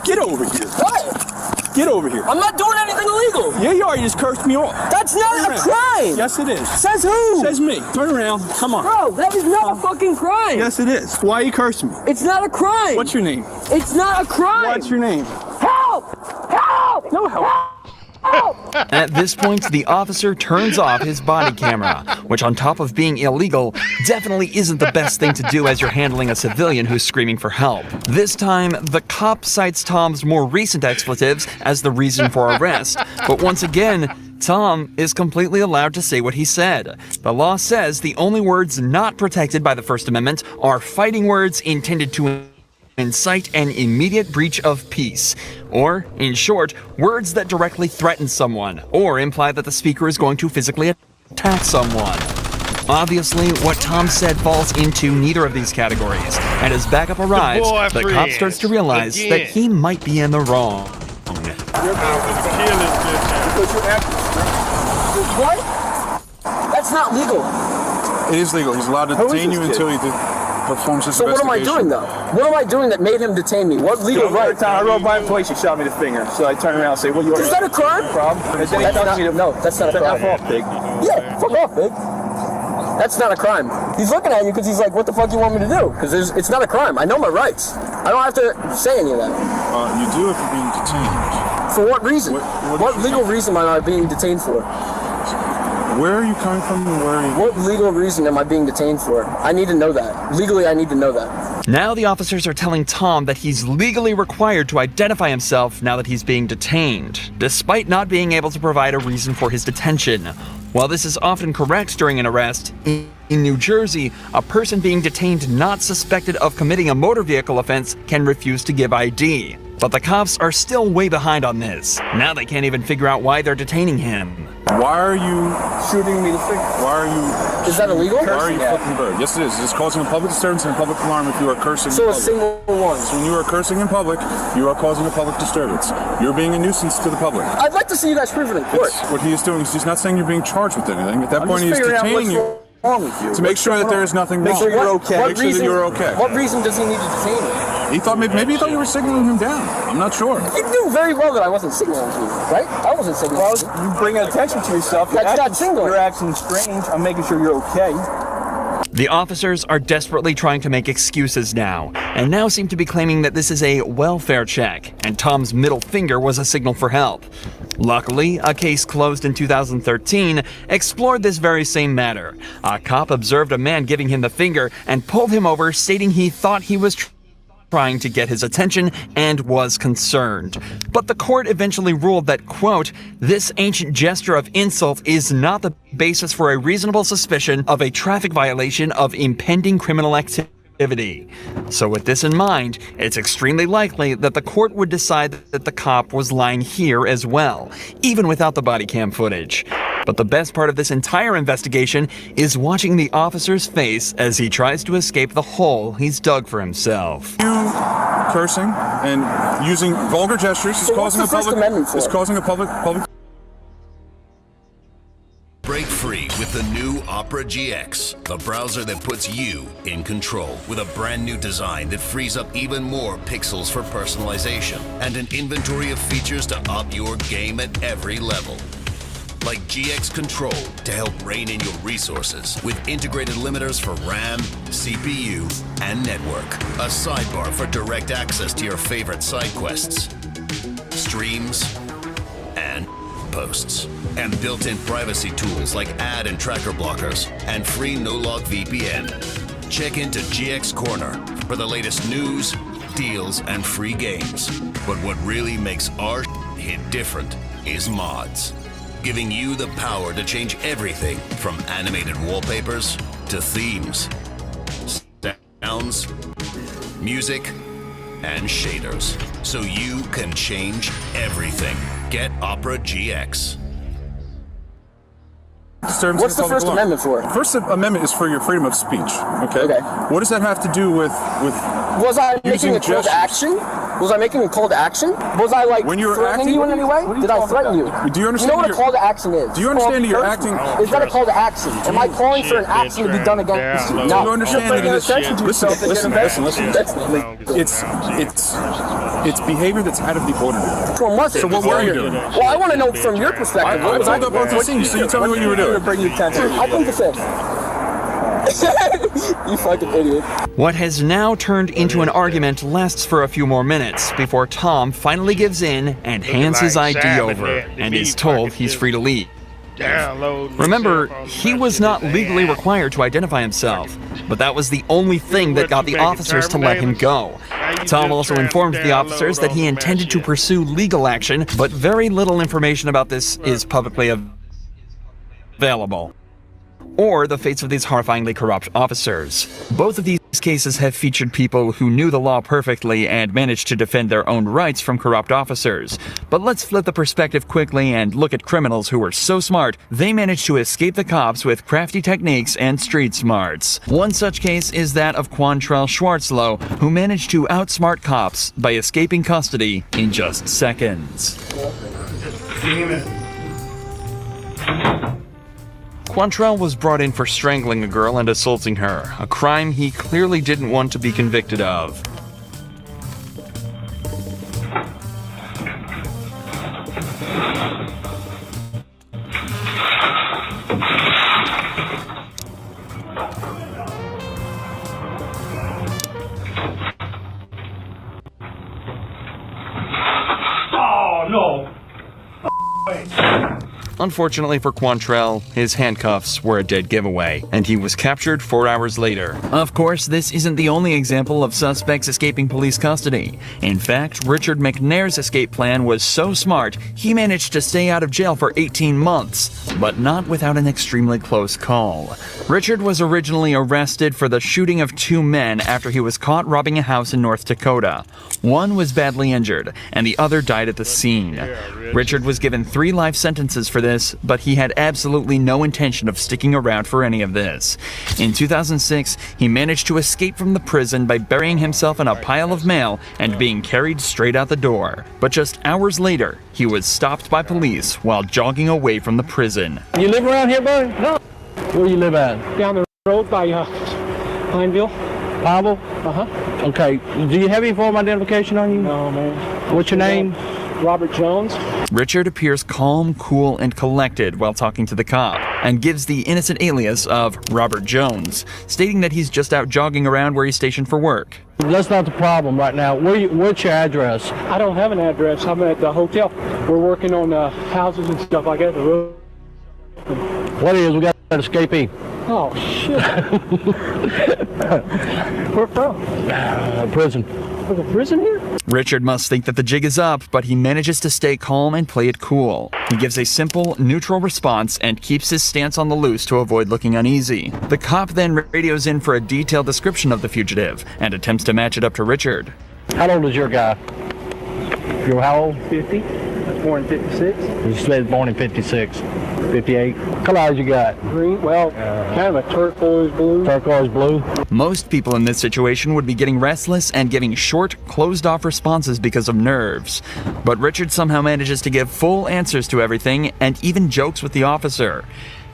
Get over here. What? Get over here. I'm not doing anything illegal. Yeah, you are. You just cursed me off. That's not a crime. Yes, it is. Says who? Says me. Turn around. Come on. Bro, that is not a fucking crime. Yes, it is. Why are you cursing me? It's not a crime. What's your name? It's not a crime. What's your name? Help! Help! No help. At this point, the officer turns off his body camera, which on top of being illegal, definitely isn't the best thing to do as you're handling a civilian who's screaming for help. This time, the cop cites Tom's more recent expletives as the reason for arrest, but once again, Tom is completely allowed to say what he said. The law says the only words not protected by the First Amendment are fighting words intended to incite an immediate breach of peace, or, in short, words that directly threaten someone, or imply that the speaker is going to physically attack someone. Obviously, what Tom said falls into neither of these categories, and as backup arrives, the cop starts to realize that he might be in the wrong. What? That's not legal. It is legal. He's allowed to detain you until he performs his So what am I investigation. doing though? What am I doing that made him detain me? What legal right? I rode by him twice, he shot me the finger. So I turned around and said, well, you're Is that a crime? And then he tells me to No, that's not a crime. F off, pig. Yeah, fuck off, big. That's not a crime. He's looking at you because he's like, what the fuck do you want me to do? Because it's not a crime. I know my rights. I don't have to say any of that. You do if you're being detained. For what reason? What legal reason am I being detained for? Where are you coming from and where are you? What legal reason am I being detained for? I need to know that. Legally, I need to know that. Now the officers are telling Tom that he's legally required to identify himself now that he's being detained, despite not being able to provide a reason for his detention. While this is often correct during an arrest, in New Jersey, a person being detained not suspected of committing a motor vehicle offense can refuse to give ID. But the cops are still way behind on this. Now they can't even figure out why they're detaining him. Why are you shooting me the finger? Why are you... Is that illegal? Why are you flipping bird? Yes, it is. It's causing a public disturbance and a public alarm if you are cursing in public. So a single one. So when you are cursing in public, you are causing a public disturbance. You're being a nuisance to the public. I'd like to see you guys prove it in court. What he is doing is he's not saying you're being charged with anything. At that point, he's detaining you. To make sure that there is nothing wrong. Make sure you're okay. Make sure that you're okay. What reason does he need to detain you? He thought maybe he thought you were signaling him down. I'm not sure. You knew very well that I wasn't signaling you, right? I wasn't signaling you. You bring attention to yourself. That's not signaling. You're acting strange. I'm making sure you're okay. The officers are desperately trying to make excuses now, and now seem to be claiming that this is a welfare check, and Tom's middle finger was a signal for help. Luckily, a case closed in 2013 explored this very same matter. A cop observed a man giving him the finger and pulled him over, stating he thought he was trying to get his attention and was concerned. But the court eventually ruled that, quote, this ancient gesture of insult is not the basis for a reasonable suspicion of a traffic violation of impending criminal activity. So with this in mind, it's extremely likely that the court would decide that the cop was lying here as well, even without the body cam footage. But the best part of this entire investigation is watching the officer's face as he tries to escape the hole he's dug for himself. Cursing and using vulgar gestures is causing a public. Break free with the new Opera GX, the browser that puts you in control, with a brand new design that frees up even more pixels for personalization and an inventory of features to up your game at every level. Like GX Control to help rein in your resources with integrated limiters for RAM, CPU, and network. A sidebar for direct access to your favorite side quests, streams, and posts. And built-in privacy tools like ad and tracker blockers and free no-log VPN. Check into GX Corner for the latest news, deals, and free games. But what really makes our hit different is mods. Giving you the power to change everything from animated wallpapers to themes, sounds, music, and shaders. So you can change everything. Get Opera GX. What's the First Amendment for? First Amendment is for your freedom of speech. Okay. What does that have to do with? Was I making a call to action? Was I making a call to action? Was I like threatening you in any way? Did I threaten you? Do you understand? You know what a call to action is? Do you understand that you're acting? Is that a call to action? Am I calling for an action to be done against you? No. Do you understand that it is? Listen. It's behavior that's out of the ordinary. From what? So what were you doing? Well, I want to know from your perspective. I pulled up on the scene, so you tell me what you were doing. Bring you attention. I think the fifth. You fucking idiot. What has now turned into an argument lasts for a few more minutes before Tom finally gives in and hands his ID over and is told he's free to leave. Remember, he was not legally required to identify himself, but that was the only thing that got the officers to let him go. Tom also informed the officers that he intended to pursue legal action, but very little information about this is publicly available, or the fates of these horrifyingly corrupt officers. Both of these cases have featured people who knew the law perfectly and managed to defend their own rights from corrupt officers. But let's flip the perspective quickly and look at criminals who were so smart, they managed to escape the cops with crafty techniques and street smarts. One such case is that of Quantrell Schwarzlow, who managed to outsmart cops by escaping custody in just seconds. Quantrell was brought in for strangling a girl and assaulting her, a crime he clearly didn't want to be convicted of. Unfortunately for Quantrell, his handcuffs were a dead giveaway, and he was captured 4 hours later. Of course, this isn't the only example of suspects escaping police custody. In fact, Richard McNair's escape plan was so smart, he managed to stay out of jail for 18 months, but not without an extremely close call. Richard was originally arrested for the shooting of 2 men after he was caught robbing a house in North Dakota. One was badly injured, and the other died at the scene. Richard was given 3 life sentences for this, but he had absolutely no intention of sticking around for any of this. In 2006, he managed to escape from the prison by burying himself in a pile of mail and being carried straight out the door. But just hours later, he was stopped by police while jogging away from the prison. You live around here, buddy? No. Where you live at? Down the road by Pineville. Pineville? Uh-huh. Okay. Do you have any form of identification on you? No, man. What's your name? Robert Jones. Richard appears calm, cool, and collected while talking to the cop, and gives the innocent alias of Robert Jones, stating that he's just out jogging around where he's stationed for work. That's not the problem right now. What's your address? I don't have an address. I'm at the hotel. We're working on houses and stuff like that. What is? We got an escapee. Oh, shit. Where from? Prison. There's a prison here? Richard must think that the jig is up, but he manages to stay calm and play it cool. He gives a simple, neutral response and keeps his stance on the loose to avoid looking uneasy. The cop then radios in for a detailed description of the fugitive and attempts to match it up to Richard. How old is your guy? You're how old? 50. I was born in 56. You said born in 56. 58. What color eyes you got? Green. Well, kind of a turquoise blue. Turquoise blue. Most people in this situation would be getting restless and giving short, closed-off responses because of nerves. But Richard somehow manages to give full answers to everything and even jokes with the officer.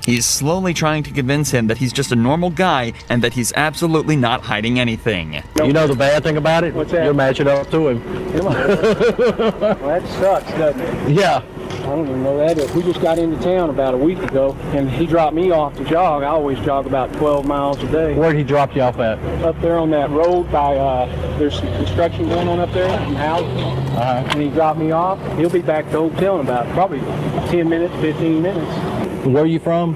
He's slowly trying to convince him that he's just a normal guy and that he's absolutely not hiding anything. You know the bad thing about it? What's that? You're matching up to him. Come on. Well, that sucks, doesn't it? Yeah. I don't even know that. We just got into town about a week ago, and he dropped me off to jog. I always jog about 12 miles a day. Where'd he drop you off at? Up there on that road by, there's some construction going on up there, some houses. And he dropped me off. He'll be back to the hotel in about probably 10 minutes, 15 minutes. Where are you from?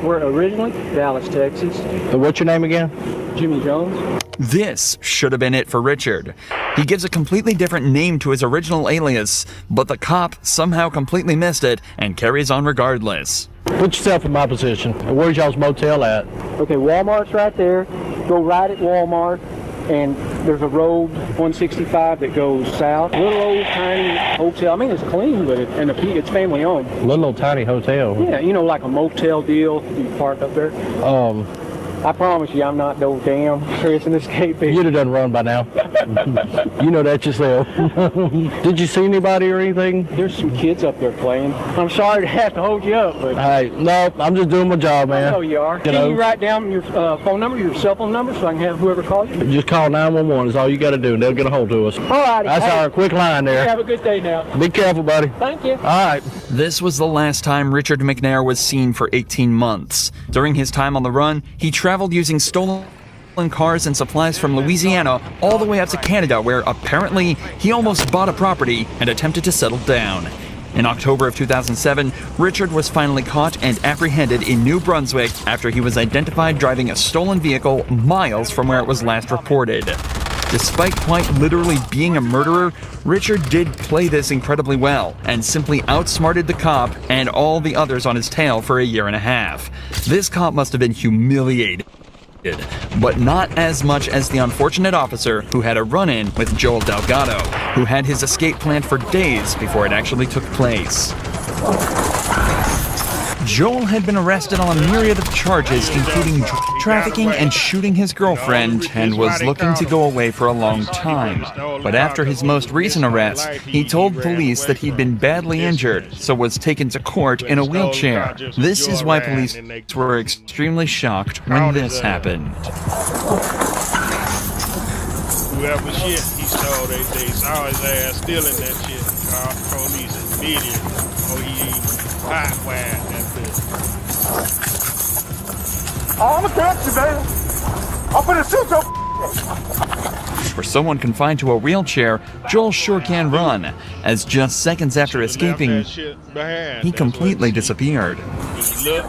We're originally Dallas, Texas. What's your name again? Jimmy Jones. This should have been it for Richard. He gives a completely different name to his original alias, but the cop somehow completely missed it and carries on regardless. Put yourself in my position. Where's y'all's motel at? Okay, Walmart's right there. Go right at Walmart, and there's a road, 165, that goes south. Little old tiny hotel. I mean, it's clean, but it's family owned. Little old tiny hotel? Yeah, you know, like a motel deal. You park up there. I promise you, I'm not no damn Chris escape. You'd have done run by now. You know that yourself. Did you see anybody or anything? There's some kids up there playing. I'm sorry to have to hold you up, but... Hey, no, I'm just doing my job, man. I know you are. Can you write down your phone number, your cell phone number, so I can have whoever calls you? Just call 911 is all you got to do, and they'll get a hold to us. All right. That's our quick line there. Have a good day now. Be careful, buddy. Thank you. All right. This was the last time Richard McNair was seen for 18 months. During his time on the run, he traveled using stolen cars and supplies from Louisiana all the way up to Canada, where apparently he almost bought a property and attempted to settle down. In October of 2007, Richard was finally caught and apprehended in New Brunswick after he was identified driving a stolen vehicle miles from where it was last reported. Despite quite literally being a murderer, Richard did play this incredibly well and simply outsmarted the cop and all the others on his tail for a year and a half. This cop must have been humiliated, but not as much as the unfortunate officer who had a run-in with Joel Delgado, who had his escape planned for days before it actually took place. Joel had been arrested on a myriad of charges, including trafficking and shooting his girlfriend, and was looking to go away for a long time. But after his most recent arrest, he told police that he'd been badly injured, so was taken to court in a wheelchair. This is why police were extremely shocked when this happened. Whoever shit he stole, they saw his ass stealing that shit. Police immediately. Oh, he hot wired that bitch. I'm a taxi, man. I'm finna shoot your For someone confined to a wheelchair, Joel sure can run, as just seconds after escaping, he completely disappeared.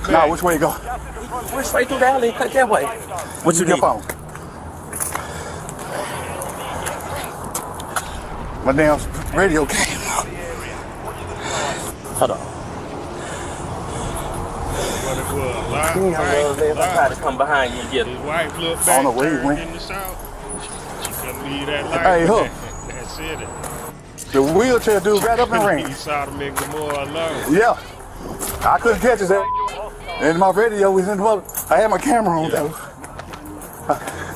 Now, which way you go? We're straight through the alley, cut that way. What's your phone? My damn radio came out. Hold on. His I tried to come behind you and get His wife looked I back, don't know where he turned went. in the south. She couldn't leave that light. Hey, Hook. That's it. The wheelchair dude got up and ran. He saw the nigga more alone. Yeah. I couldn't catch his ass. And my radio was in the mother. I had my camera on though.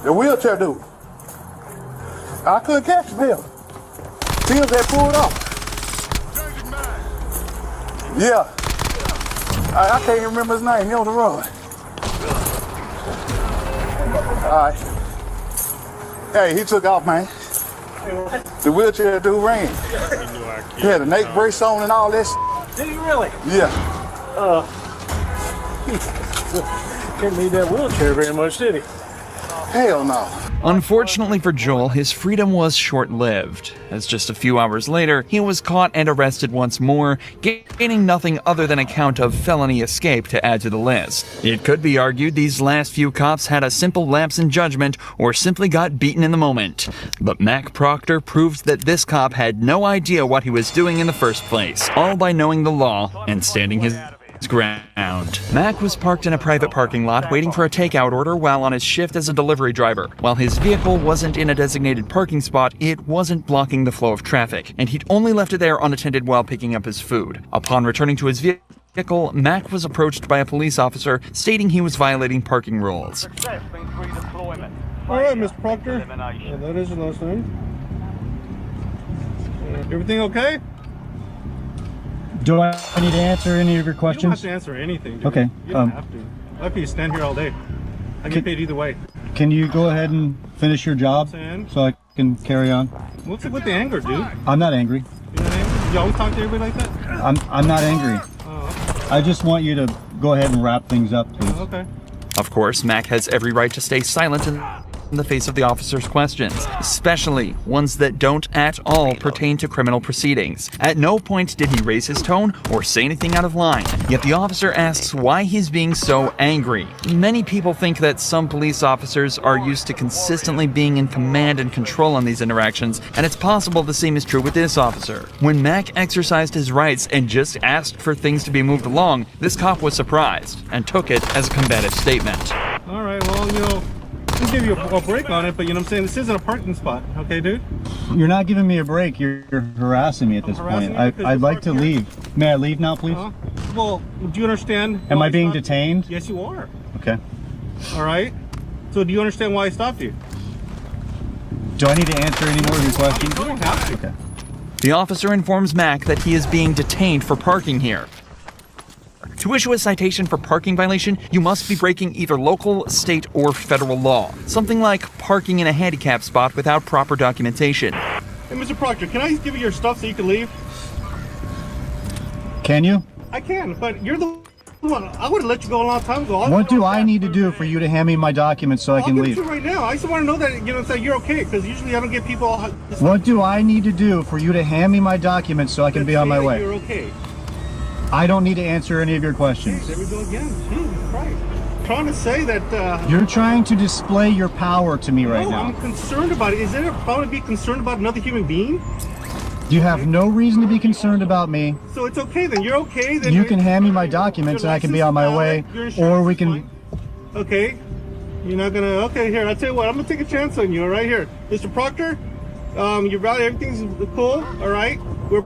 The wheelchair dude. I couldn't catch him here. Fields had pulled off. Yeah. I can't even remember his name. He on the road. All right. Hey, he took off, man. The wheelchair dude ran. He had a neck brace on and all this. Did he really? Yeah. Didn't need that wheelchair very much, did he? Hell no. Unfortunately for Joel, his freedom was short-lived, as just a few hours later, he was caught and arrested once more, gaining nothing other than a count of felony escape to add to the list. It could be argued these last few cops had a simple lapse in judgment or simply got beaten in the moment. But Mac Proctor proved that this cop had no idea what he was doing in the first place, all by knowing the law and standing his ground. Mac was parked in a private parking lot waiting for a takeout order while on his shift as a delivery driver. While his vehicle wasn't in a designated parking spot, it wasn't blocking the flow of traffic, and he'd only left it there unattended while picking up his food. Upon returning to his vehicle, Mac was approached by a police officer stating he was violating parking rules. All right, Mr. Proctor. Yeah, that is your last name. Everything okay? Do I need to answer any of your questions? You don't have to answer anything, dude. Okay. You don't have to. I could stand here all day. I get paid either way. Can you go ahead and finish your job Sam? so I can carry on? What's it with the anger, dude? I'm not angry. You're not angry? You always talk to everybody like that? I'm not angry. Oh, I just want you to go ahead and wrap things up, please. okay. Of course, Mac has every right to stay silent in the face of the officer's questions, especially ones that don't at all pertain to criminal proceedings. At no point did he raise his tone or say anything out of line, yet the officer asks why he's being so angry. Many people think that some police officers are used to consistently being in command and control on these interactions, and it's possible the same is true with this officer. When Mac exercised his rights and just asked for things to be moved along, this cop was surprised and took it as a combative statement. All right, well, you know, I'll give you a break on it, but you know what I'm saying? This isn't a parking spot, okay, dude? You're not giving me a break. You're harassing me at this point. I'd like to leave. May I leave now, please? Well, do you understand? Am why I being stopped? detained? Yes, you are. Okay. All right. So do you understand why I stopped you? Do I need to answer any more of your questions? You don't have to. Okay. The officer informs Mac that he is being detained for parking here. To issue a citation for parking violation, you must be breaking either local, state, or federal law. Something like parking in a handicap spot without proper documentation. Hey, Mr. Proctor, can I give you your stuff so you can leave? Can you? I can, but you're the one. I would have let you go a long time ago. What do I need to do for you to hand me my documents so I can I'll leave? give it to you right now. I just want to know that, you know, that you're okay, because usually I don't get people. What do I need to do for you to hand me my documents so I can be on my way? You're okay. I don't need to answer any of your questions. There we go again. Jesus Christ. I'm trying to say that. You're trying to display your power to me right no, now. I'm concerned about it. Is there a problem to be concerned about another human being? You have no reason to be concerned about me. So it's okay then. You're okay then. You can hand me my documents and I can be on my way, or we can. Okay. You're not gonna. Okay, here. I'll tell you what. I'm gonna take a chance on you. Right here, Mr. Proctor. You're right. Everything's cool. All right. We're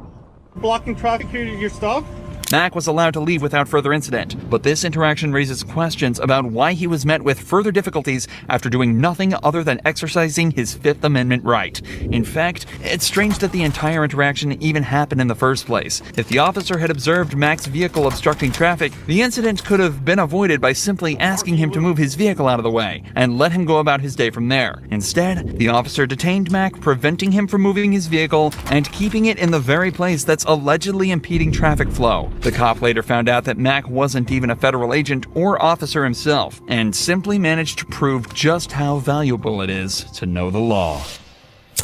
blocking traffic here. Your stuff. Mac was allowed to leave without further incident, but this interaction raises questions about why he was met with further difficulties after doing nothing other than exercising his Fifth Amendment right. In fact, it's strange that the entire interaction even happened in the first place. If the officer had observed Mac's vehicle obstructing traffic, the incident could have been avoided by simply asking him to move his vehicle out of the way and let him go about his day from there. Instead, the officer detained Mac, preventing him from moving his vehicle and keeping it in the very place that's allegedly impeding traffic flow. The cop later found out that Mac wasn't even a federal agent or officer himself, and simply managed to prove just how valuable it is to know the law.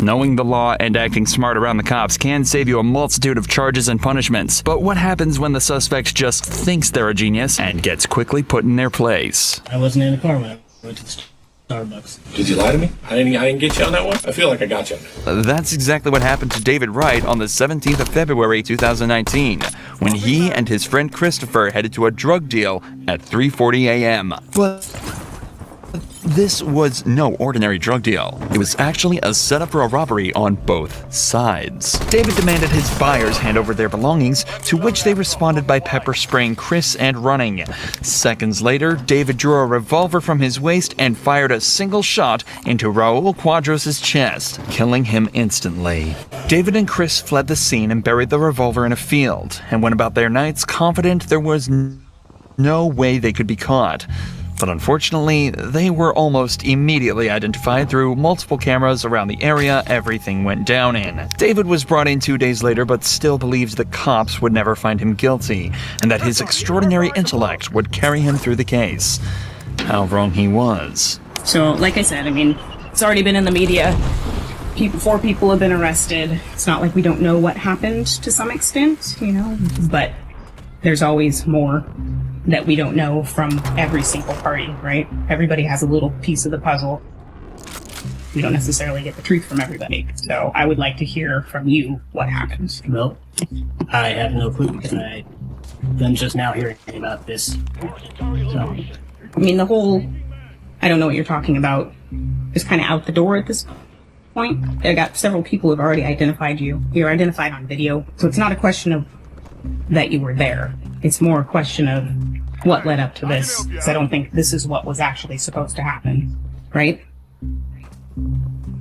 Knowing the law and acting smart around the cops can save you a multitude of charges and punishments. But what happens when the suspect just thinks they're a genius and gets quickly put in their place? I wasn't in the car when I went to the Starbucks. Did you lie to me? I didn't get you on that one? I feel like I got you on that. That's exactly what happened to David Wright on the 17th of February 2019, when he and his friend Christopher headed to a drug deal at 3:40 a.m. But this was no ordinary drug deal. It was actually a setup for a robbery on both sides. David demanded his buyers hand over their belongings, to which they responded by pepper spraying Chris and running. Seconds later, David drew a revolver from his waist and fired a single shot into Raul Quadros' chest, killing him instantly. David and Chris fled the scene and buried the revolver in a field, and went about their nights confident there was no way they could be caught. But unfortunately, they were almost immediately identified through multiple cameras around the area everything went down in. David was brought in 2 days later, but still believed the cops would never find him guilty, and that his extraordinary intellect would carry him through the case. How wrong he was. So, like I said, I mean, it's already been in the media. 4 people have been arrested. It's not like we don't know what happened to some extent, you know, but there's always more that we don't know from every single party, right? Everybody has a little piece of the puzzle. We don't necessarily get the truth from everybody. So I would like to hear from you what happened. Well, I have no clue. I'm just now hearing about this. So, I mean, the whole, I don't know what you're talking about, is kind of out the door at this point. I got several people who've already identified you. You're identified on video. So it's not a question of that you were there. It's more a question of what led up to this. Because I don't think this is what was actually supposed to happen, right?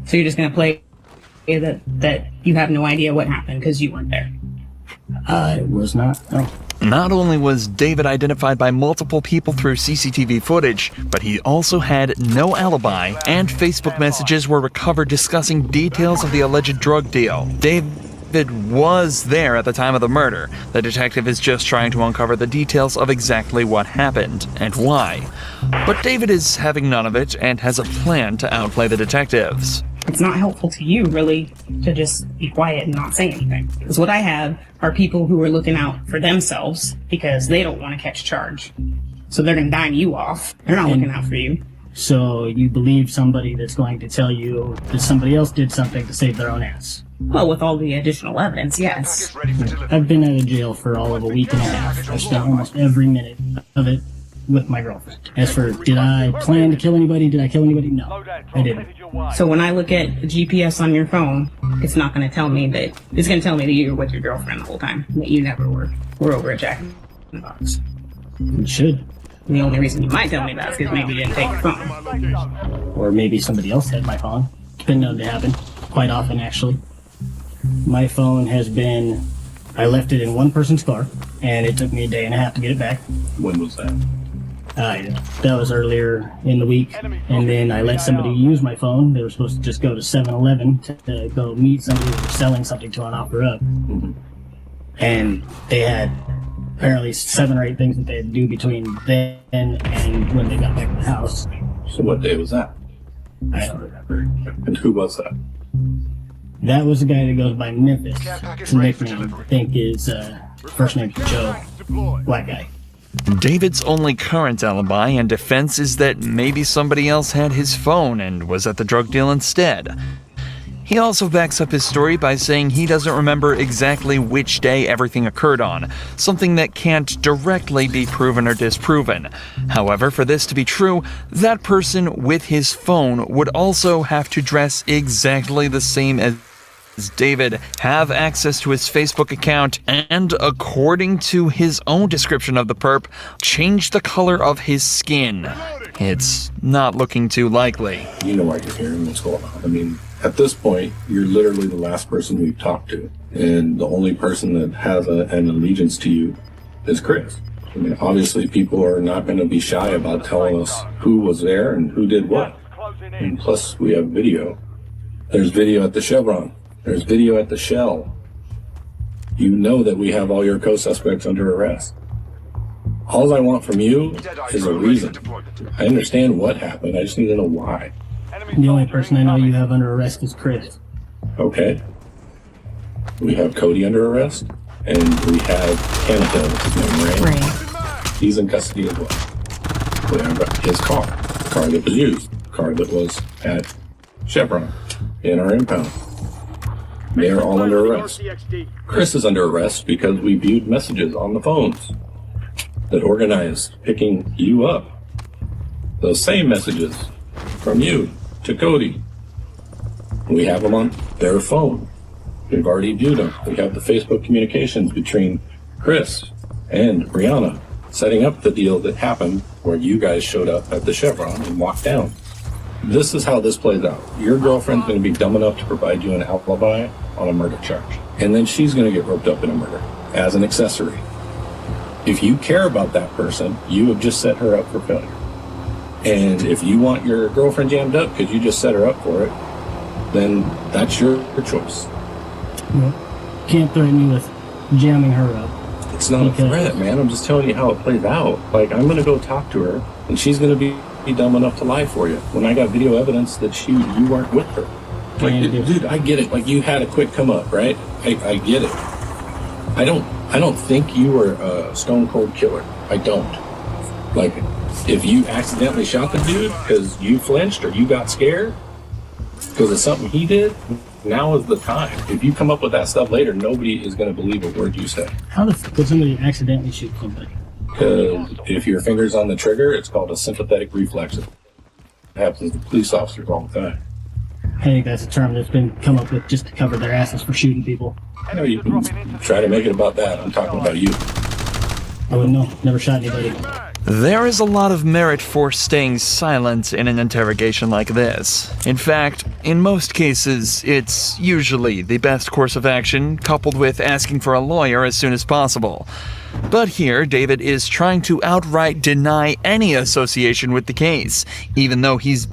So you're just going to play that you have no idea what happened because you weren't there. I was not, no. Not only was David identified by multiple people through CCTV footage, but he also had no alibi, and Facebook messages were recovered discussing details of the alleged drug deal. David was there at the time of the murder. The detective is just trying to uncover the details of exactly what happened and why. But David is having none of it and has a plan to outplay the detectives. It's not helpful to you, really, to just be quiet and not say anything. Because what I have are people who are looking out for themselves because they don't want to catch charge. So they're going to dime you off. They're not looking out for you. So you believe somebody that's going to tell you that somebody else did something to save their own ass? Well, with all the additional evidence, yes. I've been out of jail for all of a week and a half. I spent almost every minute of it with my girlfriend. As for, did I plan to kill anybody? Did I kill anybody? No, I didn't. So when I look at the GPS on your phone, it's not going to tell me that, it's going to tell me that you were with your girlfriend the whole time, that you never were. We're over at Jack in the Box. It should. The only reason you might tell me that is because maybe you didn't take your phone. Or maybe somebody else had my phone. It's been known to happen. Quite often, actually. My phone has been, I left it in one person's car, and it took me a day and a half to get it back. When was that? That was earlier in the week, and then I let somebody use my phone. They were supposed to just go to 7-Eleven to go meet somebody who was selling something to an offer up. And they had apparently 7 or 8 things that they had to do between then and when they got back to the house. So what day was that? I don't remember. And who was that? That was the guy that goes by Memphis. His nickname, I think, is first name Joe. Black guy. David's only current alibi and defense is that maybe somebody else had his phone and was at the drug deal instead. He also backs up his story by saying he doesn't remember exactly which day everything occurred on, something that can't directly be proven or disproven. However, for this to be true, that person with his phone would also have to dress exactly the same as David, have access to his Facebook account, and according to his own description of the perp, change the color of his skin. It's not looking too likely. You know why you're hearing what's going on. I mean, at this point, you're literally the last person we've talked to, and the only person that has an allegiance to you is Chris. I mean, obviously people are not going to be shy about telling us who was there and who did what. And plus, we have video. There's video at the Chevron. There's video at the Shell. You know that we have all your co-suspects under arrest. All I want from you is a reason. I understand what happened. I just need to know why. The only person I know you have under arrest is Chris. Okay. We have Cody under arrest, and we have Canada, what's his name, Ray. He's in custody as well. We have his car, the car that was used, the car that was at Chevron in our impound. They are all under arrest. Chris is under arrest because we viewed messages on the phones that organized picking you up. Those same messages from you to Cody. We have them on their phone. We've already viewed them. We have the Facebook communications between Chris and Brianna setting up the deal that happened where you guys showed up at the Chevron and walked down. This is how this plays out. Your girlfriend's going to be dumb enough to provide you an alibi on a murder charge. And then she's going to get roped up in a murder as an accessory. If you care about that person, you have just set her up for failure. And if you want your girlfriend jammed up because you just set her up for it, then that's your choice. Well, can't threaten me with jamming her up. It's not a threat, man. I'm just telling you how it plays out. Like, I'm going to go talk to her, and she's going to be dumb enough to lie for you. When I got video evidence that you weren't with her. Like, dude, I get it. Like, you had a quick come up, right? I get it. I don't think you were a stone cold killer. I don't. Like, if you accidentally shot the dude because you flinched or you got scared because of something he did, now is the time. If you come up with that stuff later, nobody is going to believe a word you say. How the fuck could somebody accidentally shoot somebody? Because if your finger's on the trigger, it's called a sympathetic reflex. It happens to police officers all the time. I think that's a term that's been come up with just to cover their asses for shooting people. I know you can try to make it about that. I'm talking about you. I wouldn't know. Never shot anybody. There is a lot of merit for staying silent in an interrogation like this. In fact, in most cases, it's usually the best course of action, coupled with asking for a lawyer as soon as possible. But here, David is trying to outright deny any association with the case, even though he's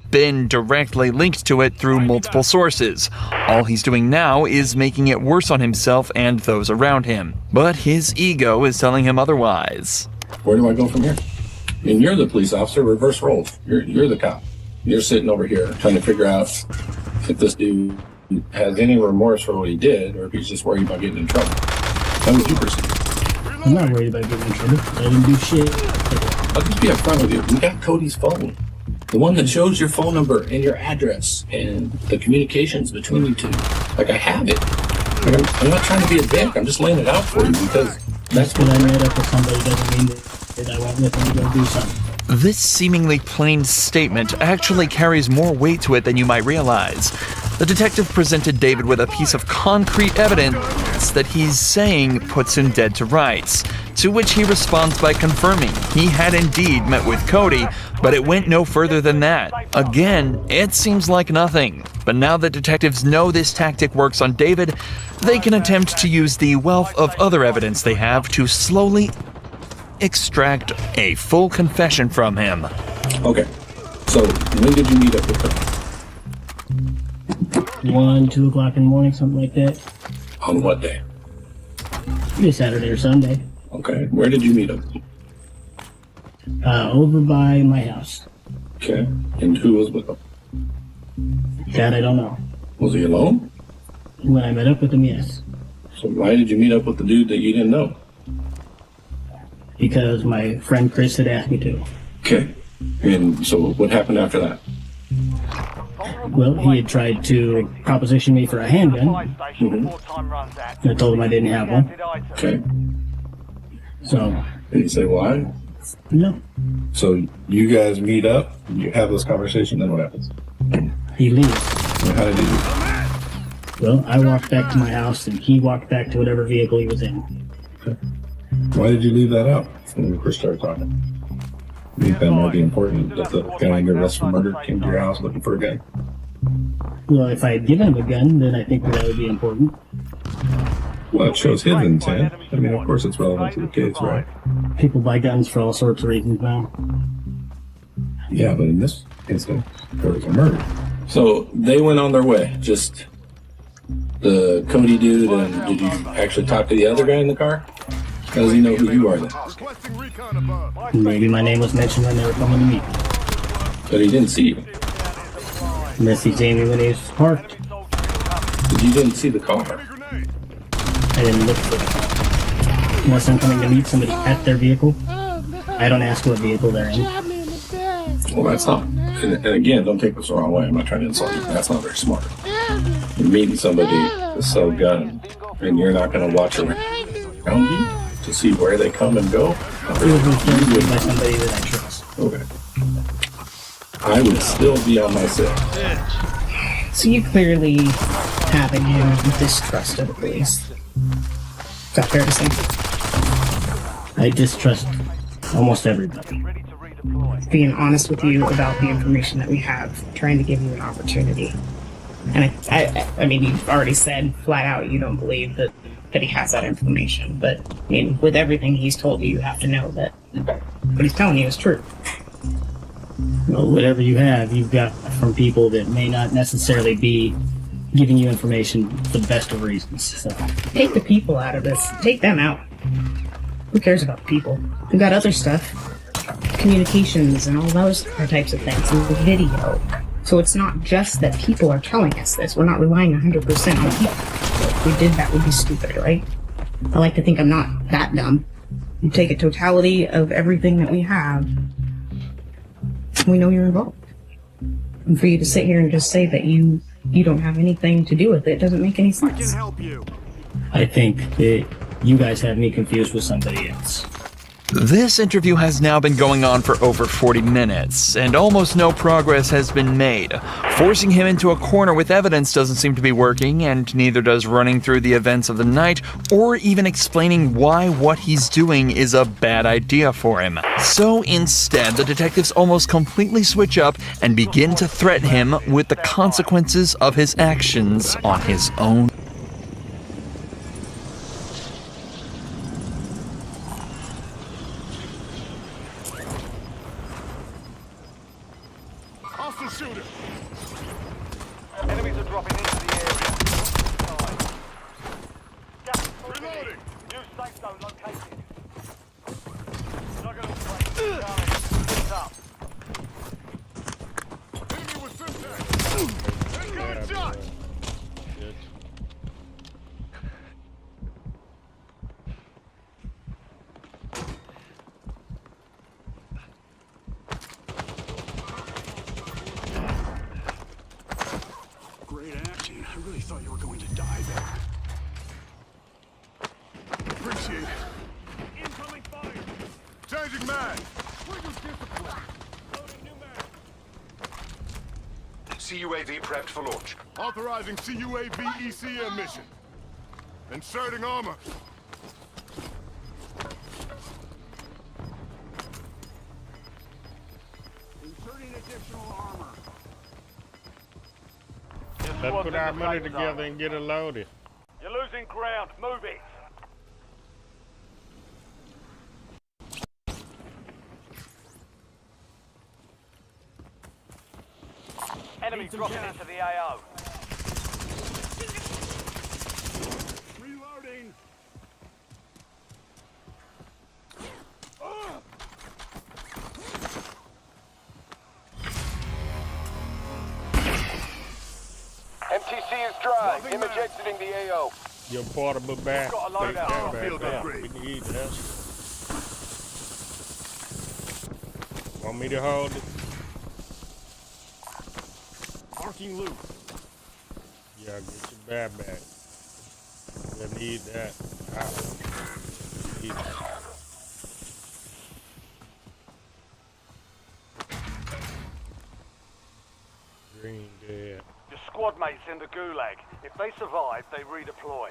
been directly linked to it through multiple sources. All he's doing now is making it worse on himself and those around him. But his ego is telling him otherwise. Where do I go from here? I mean, you're the police officer, reverse roles. You're the cop. You're sitting over here trying to figure out if this dude has any remorse for what he did or if he's just worried about getting in trouble. How would you proceed? I'm not worried about getting in trouble. I didn't do shit. I'll just be upfront with you. We got Cody's phone. The one that shows your phone number and your address and the communications between you two. Like, I have it. Like, I'm not trying to be a dick. I'm just laying it out for you because that's what I met up with somebody doesn't mean that I won't let them go do something. This seemingly plain statement actually carries more weight to it than you might realize. The detective presented David with a piece of concrete evidence that he's saying puts him dead to rights, to which he responds by confirming he had indeed met with Cody, but it went no further than that. Again, it seems like nothing, but now that detectives know this tactic works on David, they can attempt to use the wealth of other evidence they have to slowly extract a full confession from him. Okay, so when did you meet up with him? 1, 2 o'clock in the morning, something like that. On what day? Maybe Saturday or Sunday. Okay, where did you meet up? Over by my house. Okay, and who was with him? That I don't know. Was he alone? When I met up with him, yes. So why did you meet up with the dude that you didn't know? Because my friend Chris had asked me to. Okay, and so what happened after that? Well, he had tried to proposition me for a handgun. Mm-hmm. And I told him I didn't have one. Okay. So. Did he say why? No. So you guys meet up, you have this conversation, then what happens? He leaves. And how did he leave? Well, I walked back to my house and he walked back to whatever vehicle he was in. Okay. Why did you leave that out when we first started talking? I think that might be important that the guy under arrest for murder came to your house looking for a gun. Well, if I had given him a gun, then I think that would be important. Well, it shows his intent. I mean, of course it's relevant to the case, right? People buy guns for all sorts of reasons now. Yeah, but in this instance, there was a murder. So they went on their way, just the Cody dude, and did you actually talk to the other guy in the car? How does he know who you are then? Maybe my name was mentioned when they were coming to meet me. But he didn't see you. Unless he seen me when he was parked. You didn't see the car. I didn't look for the car. Unless I'm coming to meet somebody at their vehicle, I don't ask what vehicle they're in. Well, that's not. And again, don't take this the wrong way. I'm not trying to insult you. That's not very smart. You're meeting somebody to sell guns, and you're not going to watch around you to see where they come and go. It was referred by somebody that I trust. Okay. I would still be on my set. So you clearly have in you distrust of the police. Is that fair to say? I distrust almost everybody. Being honest with you about the information that we have, trying to give you an opportunity. And I mean, you've already said flat out you don't believe that he has that information. But I mean, with everything he's told you, you have to know that what he's telling you is true. Well, whatever you have, you've got from people that may not necessarily be giving you information for the best of reasons. So. Take the people out of this. Take them out. Who cares about the people? We've got other stuff. Communications and all those types of things. And video. So it's not just that people are telling us this. We're not relying 100% on people. If we did, that would be stupid, right? I like to think I'm not that dumb. You take a totality of everything that we have, we know you're involved. And for you to sit here and just say that you don't have anything to do with it doesn't make any sense. I think that you guys have me confused with somebody else. This interview has now been going on for over 40 minutes, and almost no progress has been made. Forcing him into a corner with evidence doesn't seem to be working, and neither does running through the events of the night, or even explaining why what he's doing is a bad idea for him. So instead, the detectives almost completely switch up and begin to threaten him with the consequences of his actions on his own. Shooter. Enemies are dropping into the area. Gas reloading. New safe zone located. Juggernaut plane. Picked up. Enemy with Simtex. Incoming shot. I really thought you were going to die there. Appreciate it. Incoming fire. Changing mag. Where's your discipline? Loading new mag. CUAV prepped for launch. Authorizing CUAV ECM mission. Inserting armor. Inserting additional armor. Let's put our money together and get it loaded. You're losing ground. Move it. Enemy dropping into the AO. Reloading. MTC is dry. Image exiting the AO. Your portable back. Got a loadout. We need that. Want me to hold it? Marking loop. Yeah, get your bag back. We need that. Need that. Green dead. Your squad mates in the gulag. If they survive, they redeploy.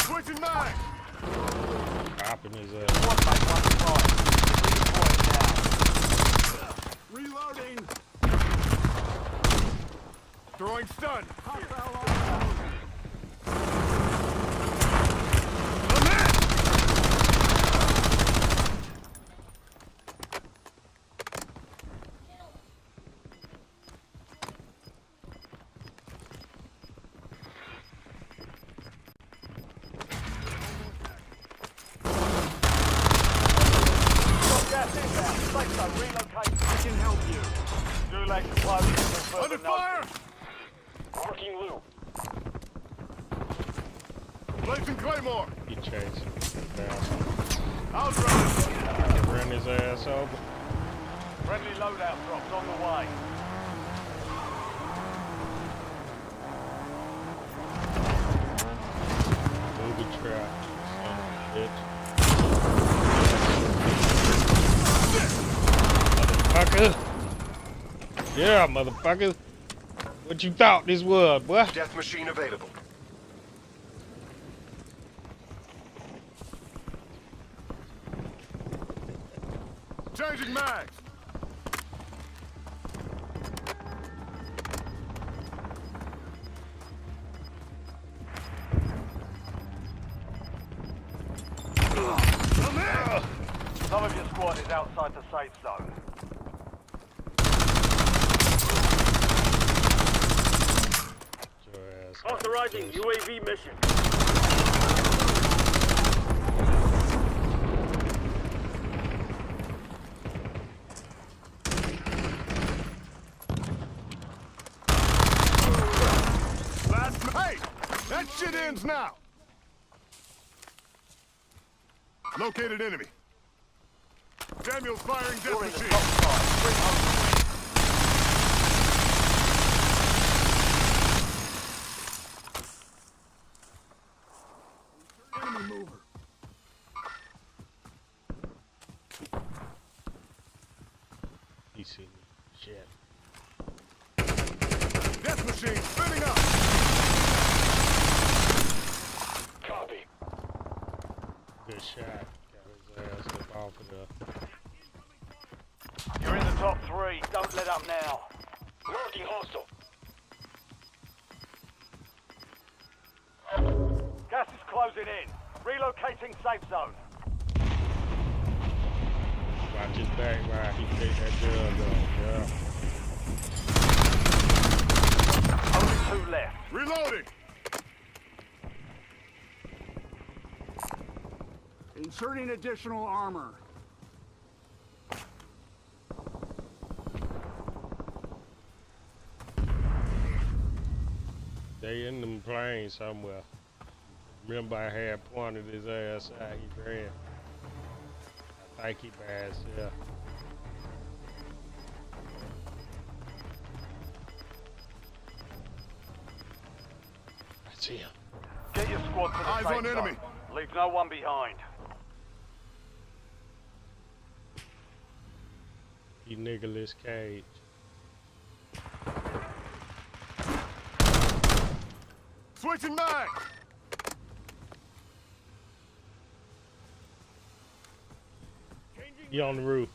Switching mag. Popping his Squad mate one survive. Reloading. Throwing stun. zone. Relocate. I can help you. Gulag closed until further Under fire! Marking loop. Blazing Claymore! He chased him down. I'll run. Ran his ass over. Friendly loadout drops on the way. Booby trap. Son of a bitch. Motherfucker! Yeah, motherfucker! What you thought this was, boy? Death machine available. Changing mags! Some of your squad is outside the safe zone. Authorizing UAV mission. Hey! That shit ends now! Located enemy. Samuel's firing death machine. Enemy mover. He see me. Shit. Death machine spinning up. Copy. Good shot. Got his ass up off of the. You're in the top 3. Don't let up now. Marking hostile. Gas is closing in. Relocating safe zone. Watch his back while he take that drug off, yeah. Only 2 left. Reloading! Inserting additional armor. They in them planes somewhere. Remember I had pointed his ass out, he ran. I think he passed, yeah. I see him. Get your squad to the Eyes safe on enemy. zone. Leave no one behind. He Nicolas Cage. Switching back! He on the roof.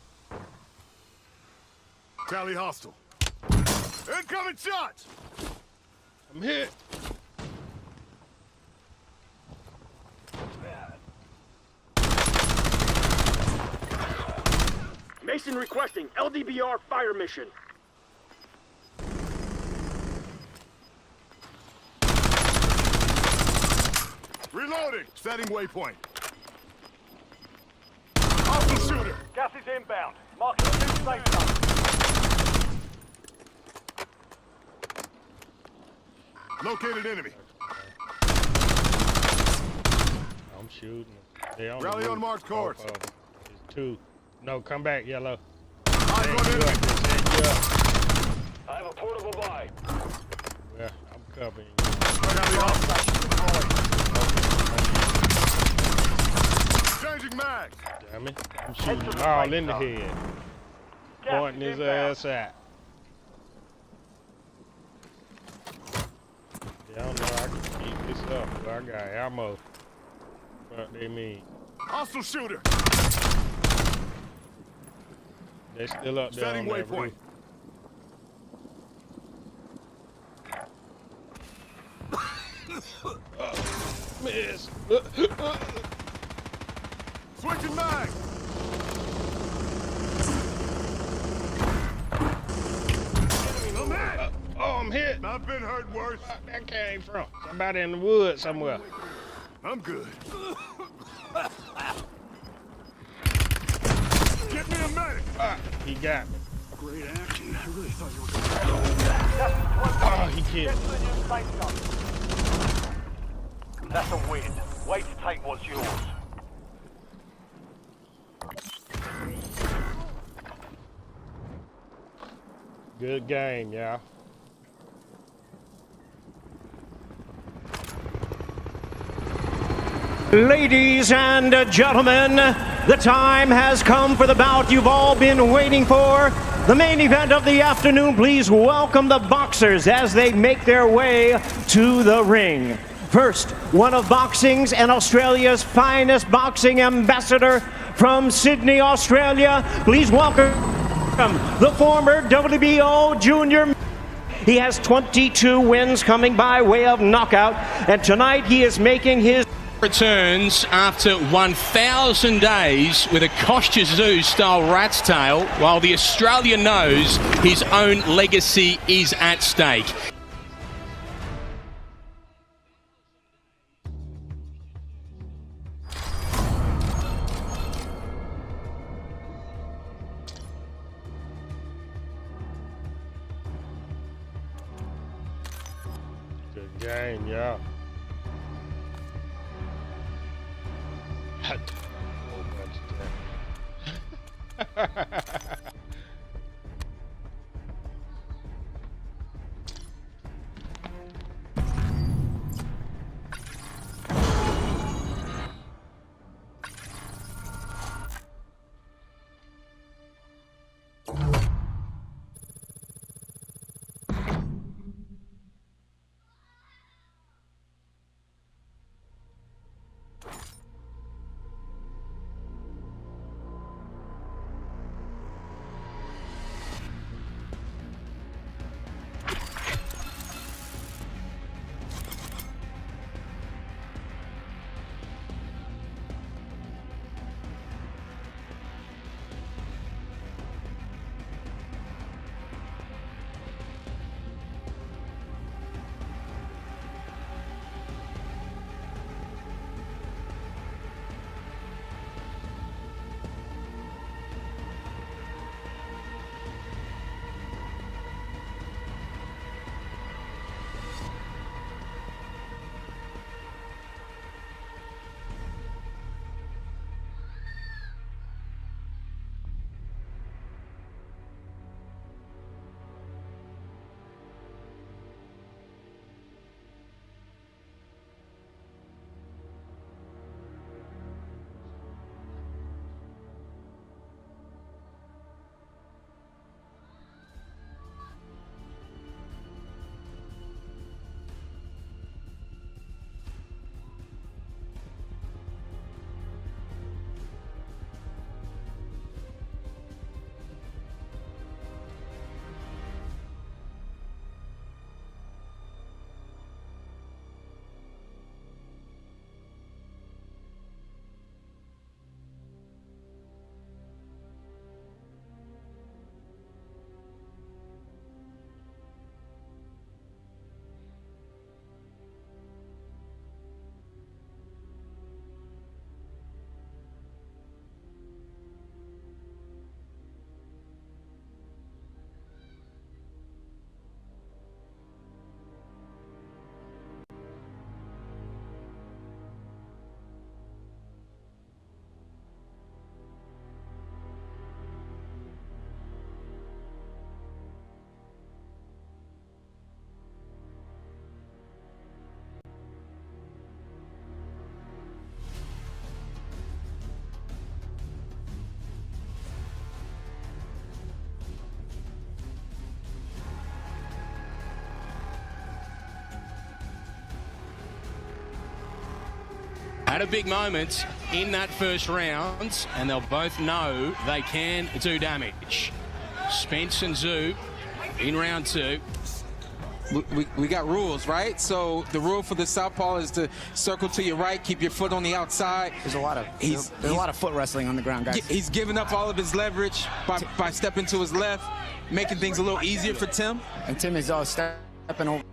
Tally hostile. Incoming shots! I'm hit! Mason requesting LDBR fire mission. Reloading! Setting waypoint. Hostile shooter! Gas is inbound. Marking the new safe zone. Located enemy. I'm shooting. They on Rally the on roof. marked course. There's 2. No, come back, yellow. I have a portable buy. Yeah, I'm covering you. Changing mag. Damn it. I'm shooting him all in the head. Pointing his ass out. Yeah, I don't know I can keep this up, but I got ammo. What they mean? Hostile shooter. They still up there on that roof. Miss. Switching mag. I'm hit. I've been hurt worse. Where that came from? Somebody in the woods somewhere. I'm good. Get me a medic. He got me. Great action. I really thought you were Oh, he killed me. That's a win. Way to take what's yours. Good game, y'all. Ladies and gentlemen, the time has come for the bout you've all been waiting for. The main event of the afternoon. Please welcome the boxers as they make their way to the ring. First, one of boxing's and Australia's finest boxing ambassador from Sydney, Australia. Please welcome the former WBO junior. He has 22 wins coming by way of knockout, and tonight he is making his returns after 1,000 days with a Kostya Tszyu style rat's tail, while the Australian knows his own legacy is at stake. Good game, y'all. Had a big moment in that first round, and they'll both know they can do damage. Spence and Tszyu in round two. We got rules, right? So the rule for the southpaw is to circle to your right, keep your foot on the outside. There's a lot of foot wrestling on the ground, guys. He's giving up all of his leverage by stepping to his left, making things a little easier for Tim. And Tim is stepping over.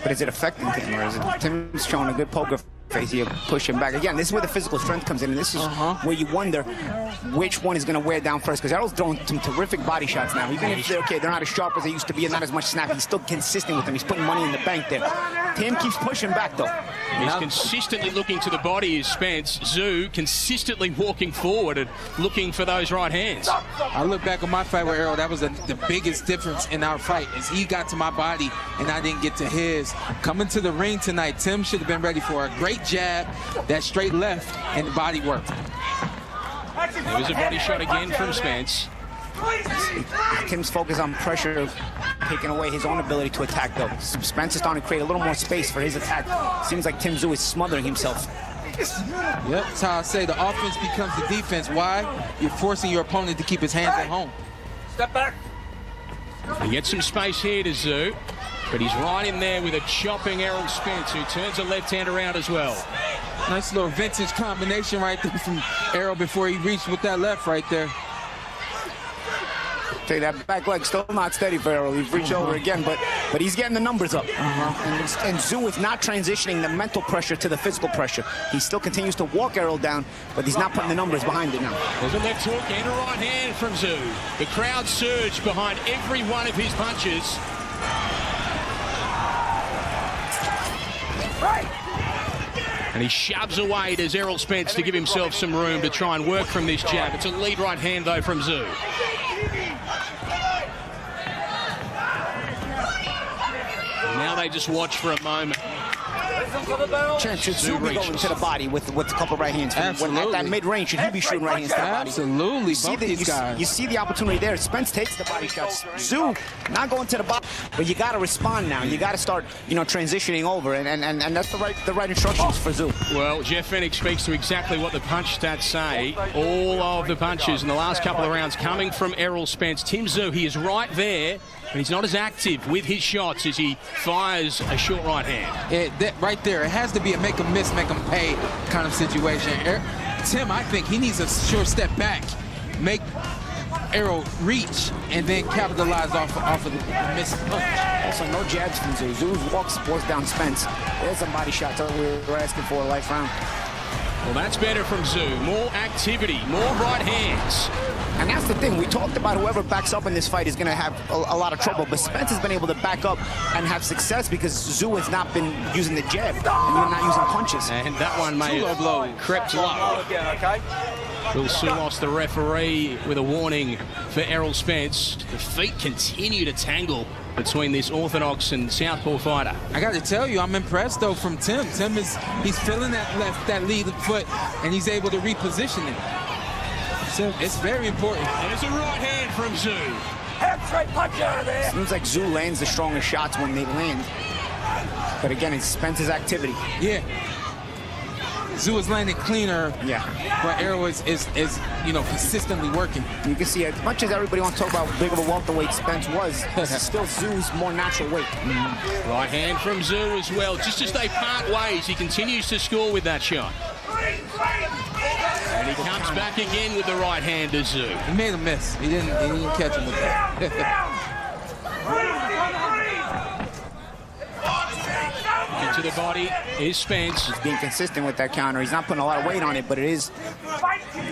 But is it affecting Tim, or is it Tim's showing a good poker face here, pushing back? Again, this is where the physical strength comes in, and this is where you wonder which one is going to wear down first, because Errol's throwing some terrific body shots now. Even if they're not as sharp as they used to be and not as much snap, he's still consistent with them. He's putting money in the bank there. Tim keeps pushing back, though. He's consistently looking to the body, is Spence. Zoo consistently walking forward and looking for those right hands. I look back on my fight with Errol, that was the biggest difference in our fight, is he got to my body and I didn't get to his. Coming to the ring tonight, Tim should have been ready for a great jab, that straight left, and the body work. There was a body shot again from Spence. Tim's focus on pressure, taking away his own ability to attack, though. Spence is starting to create a little more space for his attack. Seems like Tim Tszyu is smothering himself. Yep, that's how I say the offense becomes the defense. Why? You're forcing your opponent to keep his hands at home. Step back. He gets some space here to Tszyu, but he's right in there with a chopping Errol Spence, who turns a left hand around as well. Nice little vintage combination right there from Errol before he reached with that left right there. Take that back leg still not steady for Errol. He's reached over again, but he's getting the numbers up. And Tszyu is not transitioning the mental pressure to the physical pressure. He still continues to walk Errol down, but he's not putting the numbers behind it now. There's a left hook and a right hand from Tszyu. The crowd surged behind every one of his punches. And he shoves away to Errol Spence to give himself some room to try and work from this jab. It's a lead right hand, though, from Tszyu. Now they just watch for a moment. Should Tszyu be going to the body with a couple right hands? Absolutely. At that mid-range, should he be shooting right hands to the body? Absolutely. Both these guys. You see the opportunity there. Spence takes the body shots. Tszyu not going to the body, but you got to respond now. You got to start, transitioning over, and that's the right instructions for Tszyu. Well, Jeff Fenech speaks to exactly what the punch stats say. All of the punches in the last couple of rounds coming from Errol Spence. Tim Tszyu, he is right there, but he's not as active with his shots as he fires a short right hand. That right there, it has to be a make them miss, make them pay kind of situation. Tim, I think he needs a short step back, make Errol reach, and then capitalize off of the missed punch. Also, no jabs from Tszyu. Tszyu walks down Spence. There's some body shots that we were asking for a life round. Well, that's better from Tszyu. More activity, more right hands. And that's the thing. We talked about whoever backs up in this fight is going to have a lot of trouble. But Spence has been able to back up and have success because Tszyu has not been using the jab and not using punches. And that one may have crept low. Will Sulos, the referee, with a warning for Errol Spence. The feet continue to tangle between this orthodox and southpaw fighter. I got to tell you, I'm impressed though from Tim. He's feeling that lead foot, and he's able to reposition it. So it's very important. And it's a right hand from Tszyu. Head straight punch out of there. Seems like Tszyu lands the strongest shots when they land. But again, it's Spence's activity. Yeah. Tszyu is landing cleaner. Yeah. But Errol is consistently working. You can see, as much as everybody wants to talk about how big of a welterweight Spence was, this is still Tszyu's more natural weight. Right hand from Tszyu as well. Just as they part ways, he continues to score with that shot. And he comes back again with the right hand to Tszyu. He made a miss. He didn't catch him with that. Into the body is Spence. He's being consistent with that counter. He's not putting a lot of weight on it, but it is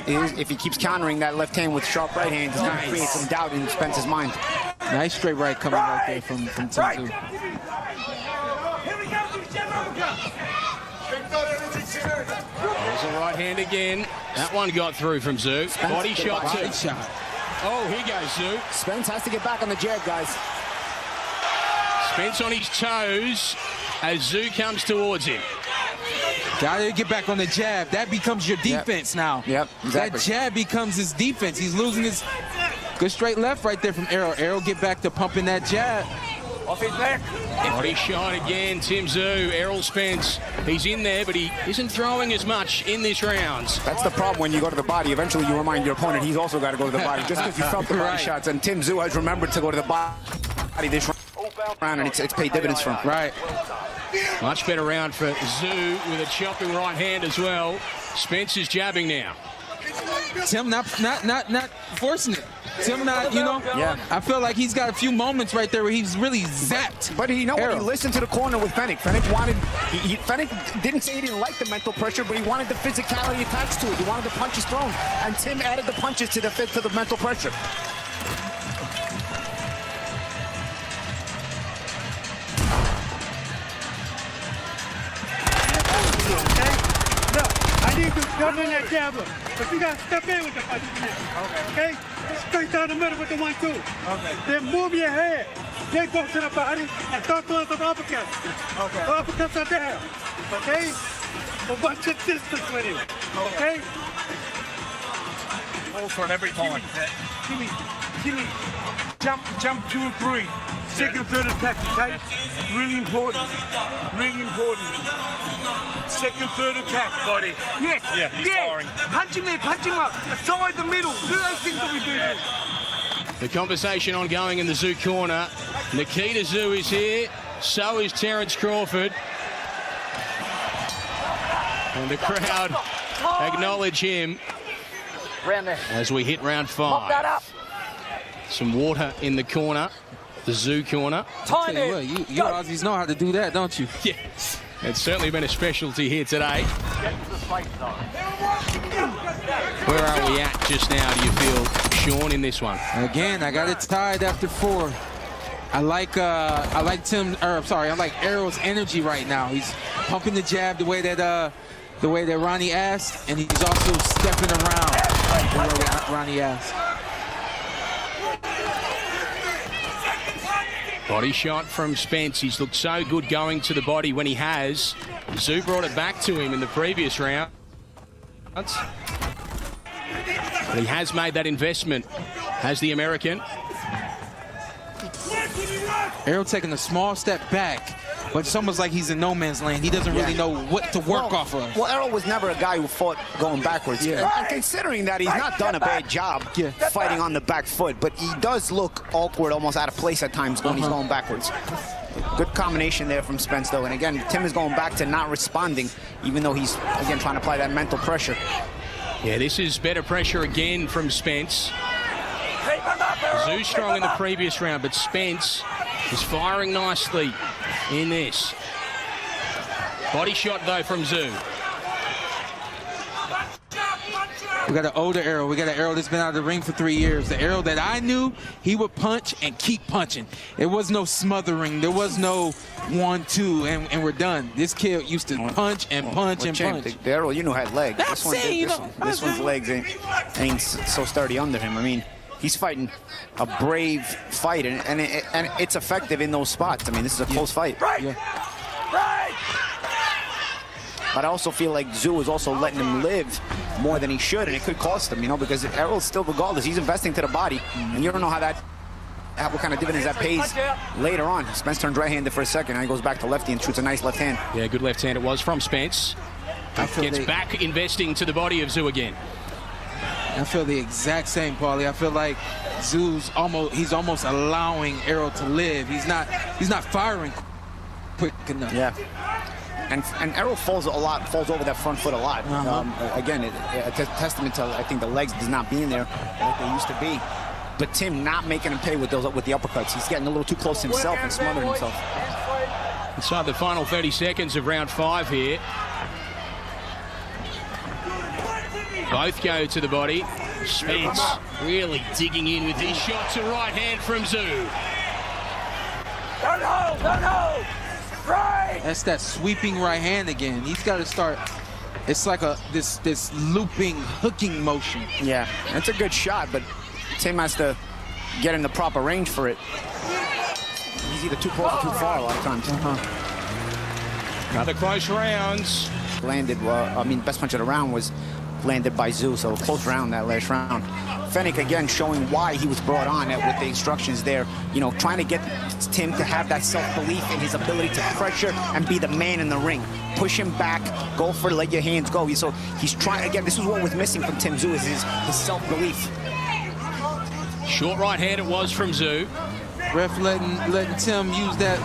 if he keeps countering that left hand with sharp right hand, it's going to create some doubt in Spence's mind. Nice straight right coming right there from Tim Tszyu. There's a right hand again. That one got through from Tszyu. Body shot too. Oh, here goes Tszyu. Spence has to get back on the jab, guys. Spence on his toes as Tszyu comes towards him. Gotta get back on the jab. That becomes your defense now. Yep, exactly. That jab becomes his defense. He's losing his good straight left right there from Errol. Errol get back to pumping that jab. Off his neck. Body shot again, Tim Tszyu. Errol Spence, he's in there, but he isn't throwing as much in this round. That's the problem when you go to the body. Eventually you remind your opponent he's also got to go to the body just because you felt the body shots. And Tim Tszyu has remembered to go to the body this round, and it's paid dividends for him. Right. Much better round for Tszyu with a chopping right hand as well. Spence is jabbing now. Tim not forcing it. Tim not, you know. Yeah. I feel like he's got a few moments right there where he's really zapped. But you know what? He Errol. listened to the corner with Fennec. Fennec didn't say he didn't like the mental pressure, but he wanted the physicality attached to it. He wanted the punches thrown, and Tim added the punches to the mental pressure. I need to come in that jabber, but you got to step in with the punch. Okay? Straight down the middle with the 1-2. Okay. Then move your head. Then go to the body and start throwing some uppercuts. Okay. The uppercuts are down. Okay? But watch your distance with him. Okay? Hold for every time. Jimmy, jump 2 and 3. Second, third attack, okay? Really important. Really important. Second, third attack, buddy. Yes. Yeah, he's firing. Punch him in, punch him up. Aside the middle. Do those things that we do. The conversation ongoing in the Zoo corner. Nikita Zoo is here. So is Terence Crawford. And the crowd acknowledge him as we hit round 5. Some water in the corner. The Zoo corner. Time it. You Aussies know how to do that, don't you? Yeah. It's certainly been a specialty here today. Where are we at just now, do you feel, Sean, in this one? Again, I got it tied after 4. I like Errol's energy right now. He's pumping the jab the way that Ronnie asked, and he's also stepping around the way that Ronnie asked. Body shot from Spence. He's looked so good going to the body when he has. Zoo brought it back to him in the previous round. But he has made that investment, has the American. Errol taking a small step back, but it's almost like he's in no man's land. He doesn't really know what to work off of. Well, Errol was never a guy who fought going backwards. Yeah. And considering that he's not done a bad job fighting on the back foot, but he does look awkward, almost out of place at times when he's going backwards. Good combination there from Spence, though. And again, Tim is going back to not responding, even though he's, again, trying to apply that mental pressure. Yeah, this is better pressure again from Spence. Zoo strong in the previous round, but Spence is firing nicely in this. Body shot, though, from Zoo. We got an older Errol. We got an Errol that's been out of the ring for 3 years. The Errol that I knew, he would punch and keep punching. There was no smothering. There was no 1-2 and we're done. This kid used to punch and punch and punch. The Errol, you know, had legs. This one's legs ain't so sturdy under him. I mean, he's fighting a brave fight, and it's effective in those spots. I mean, this is a close fight. Right. But I also feel like Zoo is also letting him live more than he should, and it could cost him, you know, because Errol's still, regardless, he's investing to the body, and you don't know what kind of dividends that pays later on. Spence turns right-handed for a second, and he goes back to lefty and shoots a nice left hand. Yeah, good left hand it was from Spence. Gets back investing to the body of Zoo again. I feel the exact same, Paulie. I feel like Zoo's almost allowing Errol to live. He's not firing quick enough. Yeah. And Errol falls over that front foot a lot. Again, a testament to, I think, the legs does not being there like they used to be. But Tim not making him pay with the uppercuts. He's getting a little too close to himself and smothering himself. Inside the final 30 seconds of round 5 here. Both go to the body. Spence really digging in with his shot to right hand from Zoo. Don't hold! Right! That's that sweeping right hand again. He's got to start. It's like this looping, hooking motion. Yeah, that's a good shot, but Tim has to get in the proper range for it. He's either too close or too far a lot of times. Another close rounds. Landed, best punch of the round was landed by Zoo, so close round that last round. Fennec again showing why he was brought on with the instructions there, you know, trying to get Tim to have that self-belief in his ability to pressure and be the man in the ring. Push him back, go for it, let your hands go. So he's trying, again, this is what was missing from Tim Zoo, is his self-belief. Short right hand it was from Zoo. Ref letting Tim use that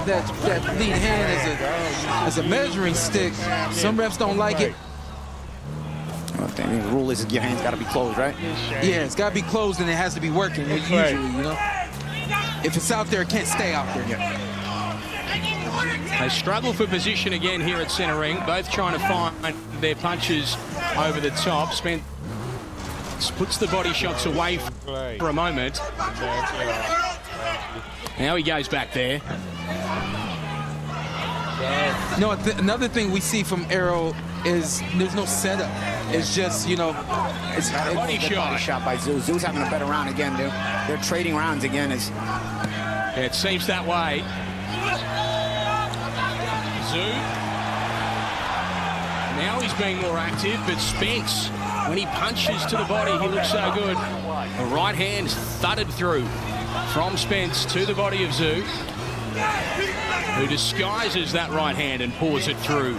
lead hand as a measuring stick. Some refs don't like it. I mean, the rule is your hand's got to be closed, right? Yeah, it's got to be closed and it has to be working. Usually, you know. If it's out there, it can't stay out there. They struggle for position again here at centre ring, both trying to find their punches over the top. Spence puts the body shots away for a moment. Now he goes back there. No, another thing we see from Errol is there's no setup. It's just, you know, it's body shot by Zoo. Zoo's having a better round again, dude. They're trading rounds again. Yeah, it seems that way. Zoo. Now he's being more active, but Spence, when he punches to the body, he looks so good. The right hand thudded through from Spence to the body of Zoo, who disguises that right hand and pours it through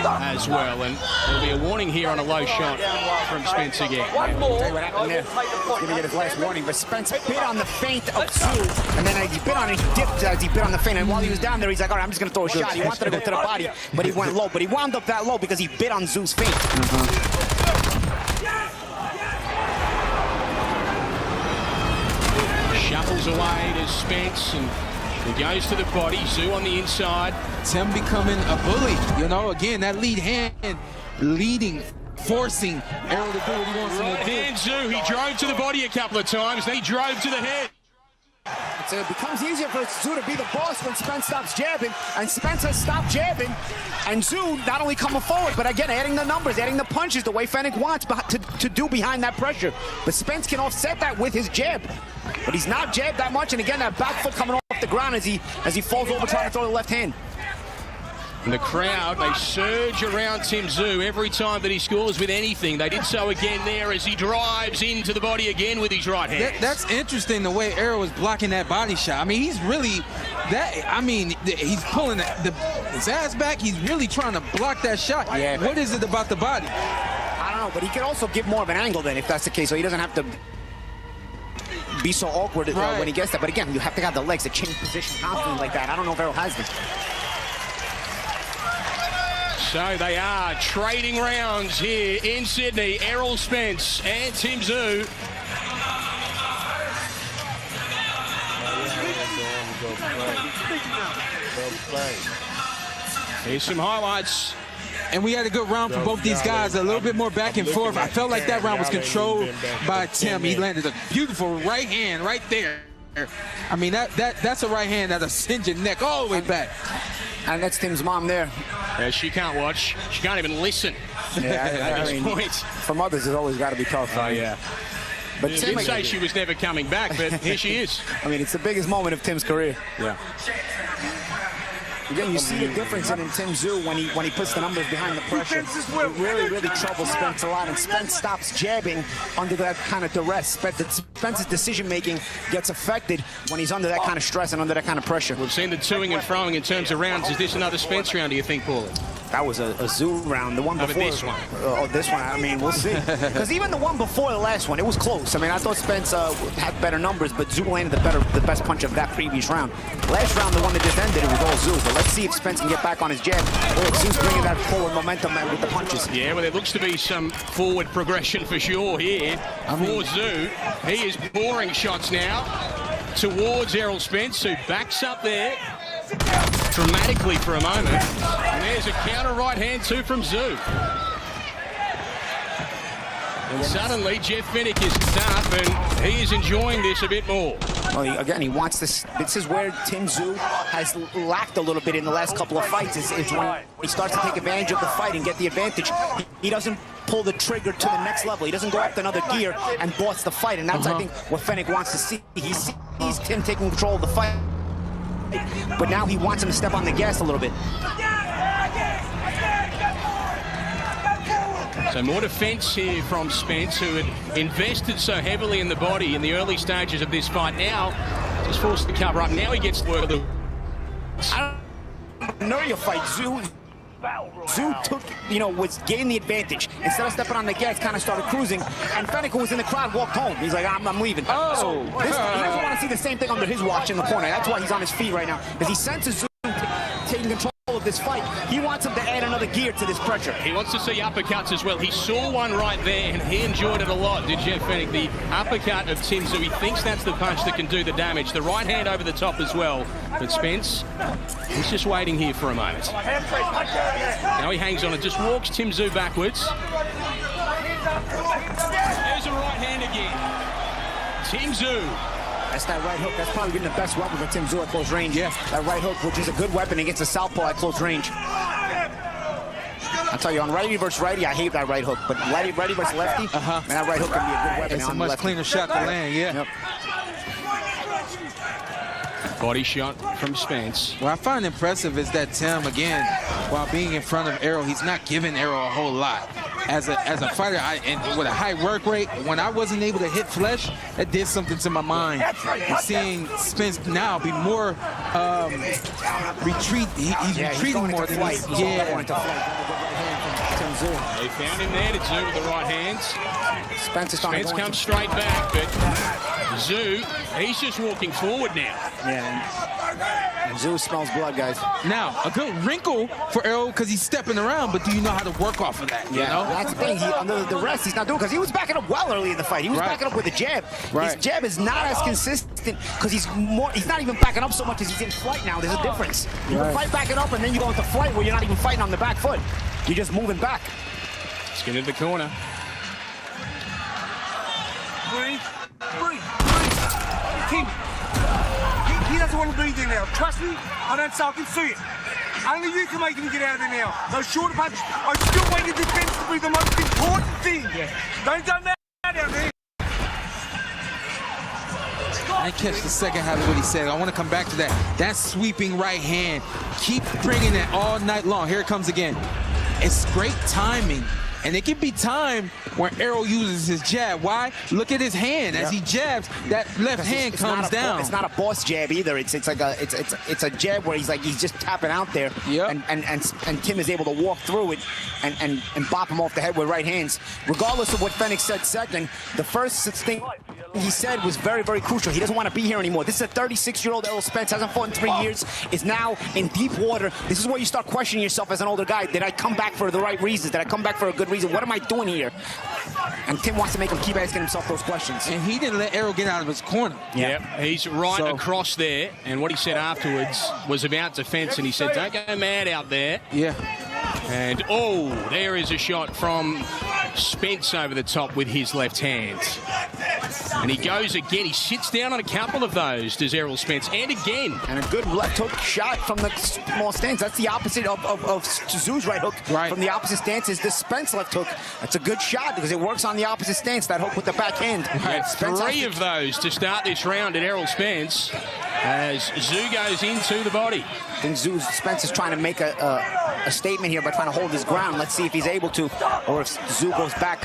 as well. And there'll be a warning here on a low shot from Spence again. One more. Tell you what happened there. Gonna get his last warning, but Spence bit on the feint of Zoo, and then as he bit on it, he dipped as he bit on the feint. And while he was down there, he's like, all right, I'm just gonna throw a shot. He wanted to go to the body, but he went low. But he wound up that low because he bit on Zoo's feint. Shuffles away to Spence and he goes to the body. Zoo on the inside. Tim becoming a bully. You know, again, that lead hand leading, forcing Errol to do what he wants him to do. And Zoo, he drove to the body a couple of times. Then he drove to the head. So it becomes easier for Zoo to be the boss when Spence stops jabbing, and Spence has stopped jabbing, and Zoo not only coming forward, but again adding the numbers, adding the punches the way Fennec wants to do behind that pressure. But Spence can offset that with his jab, but he's not jabbed that much, and again that back foot coming off the ground as he falls over trying to throw the left hand. And the crowd, they surge around Tim Zoo every time that he scores with anything. They did so again there as he drives into the body again with his right hand. That's interesting the way Errol was blocking that body shot. I mean, he's really he's pulling his ass back. He's really trying to block that shot. Yeah. What is it about the body? I don't know, but he could also give more of an angle then if that's the case, so he doesn't have to be so awkward when he gets that. But again, you have to have the legs to change position constantly like that. I don't know if Errol has them. So they are trading rounds here in Sydney. Errol Spence and Tim Zoo. Here's some highlights. And we had a good round for both these guys, a little bit more back and forth. I felt like that round was controlled by Tim. He landed a beautiful right hand right there. I mean, that's a right hand that'll send your neck all the way back. And that's Tim's mom there. Yeah, she can't watch. She can't even listen. Yeah, I mean, for mothers, it's always got to be tough. Oh, yeah. But She Tim did say she was never coming back, but here she is. I mean, it's the biggest moment of Tim's career. Yeah. Again, you see the difference in Tim Zoo when he puts the numbers behind the pressure. It really troubles Spence a lot, and Spence stops jabbing under that kind of duress. Spence's decision-making gets affected when he's under that kind of stress and under that kind of pressure. We've seen the toing and froing in terms of rounds. Is this another Spence round, do you think, Paulie? That was a Zoo round. The one before. This one. This one, I mean, we'll see. Because even the one before the last one, it was close. I mean, I thought Spence had better numbers, but Zoo landed the best punch of that previous round. Last round, the one that just ended, it was all Zoo. But let's see if Spence can get back on his jab, or if Zoo's bringing that forward momentum with the punches. Yeah, well, there looks to be some forward progression for sure here for Zoo. He is pouring shots now towards Errol Spence, who backs up there dramatically for a moment. And there's a counter right hand too from Zoo. And suddenly Jeff Fenech is up and he is enjoying this a bit more. Well, again, he wants this. This is where Tim Zoo has lacked a little bit in the last couple of fights. Is when he starts to take advantage of the fight and get the advantage. He doesn't pull the trigger to the next level. He doesn't go up to another gear and boss the fight. And that's, I think, what Fenech wants to see. He sees Tim taking control of the fight, but now he wants him to step on the gas a little bit. So more defense here from Spence, who had invested so heavily in the body in the early stages of this fight. Now, just forced to cover up. Now he gets to work of the... I don't know your fight. Zoo took, gained the advantage. Instead of stepping on the gas, kind of started cruising. And Fenech, who was in the crowd, walked home. He's like, I'm leaving. He doesn't want to see the same thing under his watch in the corner. That's why he's on his feet right now. Because he senses Zoo taking control of this fight. He wants him to add another gear to this pressure. He wants to see uppercuts as well. He saw one right there, and he enjoyed it a lot, did Jeff Fenech. The uppercut of Tim Tszyu, he thinks that's the punch that can do the damage. The right hand over the top as well. But Spence, he's just waiting here for a moment. Now he hangs on and just walks Tim Tszyu backwards. There's a right hand again. Tim Tszyu. That's that right hook. That's probably been the best weapon for Tim Tszyu at close range. Yeah. That right hook, which is a good weapon against a southpaw at close range. I'll tell you, on righty versus righty, I hate that right hook. But righty versus lefty, man, that right hook can be a good weapon. It's a much cleaner shot to land, yeah. Yep. Body shot from Spence. What I find impressive is that Tim, again, while being in front of Errol, he's not giving Errol a whole lot. As a fighter, and with a high work rate, when I wasn't able to hit flesh, that did something to my mind. And seeing Spence now be more retreat, he's retreating more than he's They found him there to Tszyu with the right hands. Spence comes straight back, but Tszyu, he's just walking forward now. Yeah. And Tszyu smells blood, guys. Now, a good wrinkle for Errol because he's stepping around, but do you know how to work off of that? Yeah, you know? that's the thing. Under the rest, he's not doing because he was backing up well early in the fight. He was backing up with a jab. His jab is not as consistent because he's not even backing up so much as he's in flight now. There's a difference. You can fight backing up and then you go into flight where you're not even fighting on the back foot. You're just moving back. Skin into the corner. Breathe. Keep. He doesn't want to bleed there now. Trust me, I can see it. Only you can make him get out of there now. Those shorter punches. I still want your defense to be the most important thing. Don't done that out there. I didn't catch the second half of what he said. I want to come back to that. That sweeping right hand. Keep bringing that all night long. Here it comes again. It's great timing. And it can be timed when Errol uses his jab. Why? Look at his hand as he jabs. That left hand comes down. It's not a boss jab either. It's like a jab where he's just tapping out there. And Tim is able to walk through it and bop him off the head with right hands. Regardless of what Fenech said second, the first thing he said was very, very crucial. He doesn't want to be here anymore. This is a 36-year-old Errol Spence, hasn't fought in 3 years, is now in deep water. This is where you start questioning yourself as an older guy. Did I come back for the right reasons? Did I come back for a good reason? What am I doing here? And Tim wants to make him keep asking himself those questions. And he didn't let Errol get out of his corner. Yep, he's right across there. And what he said afterwards was about defense. And he said, don't go mad out there. Yeah. And, there is a shot from Spence over the top with his left hand. And he goes again. He sits down on a couple of those, does Errol Spence. And again. And a good left hook shot from the small stance. That's the opposite of Tszyu's right hook. From the opposite stance is the Spence left hook. That's a good shot because it works on the opposite stance, that hook with the backhand. Three of those to start this round at Errol Spence as Tszyu goes into the body. I think Spence is trying to make a statement here by trying to hold his ground. Let's see if he's able to, or if Tszyu goes back,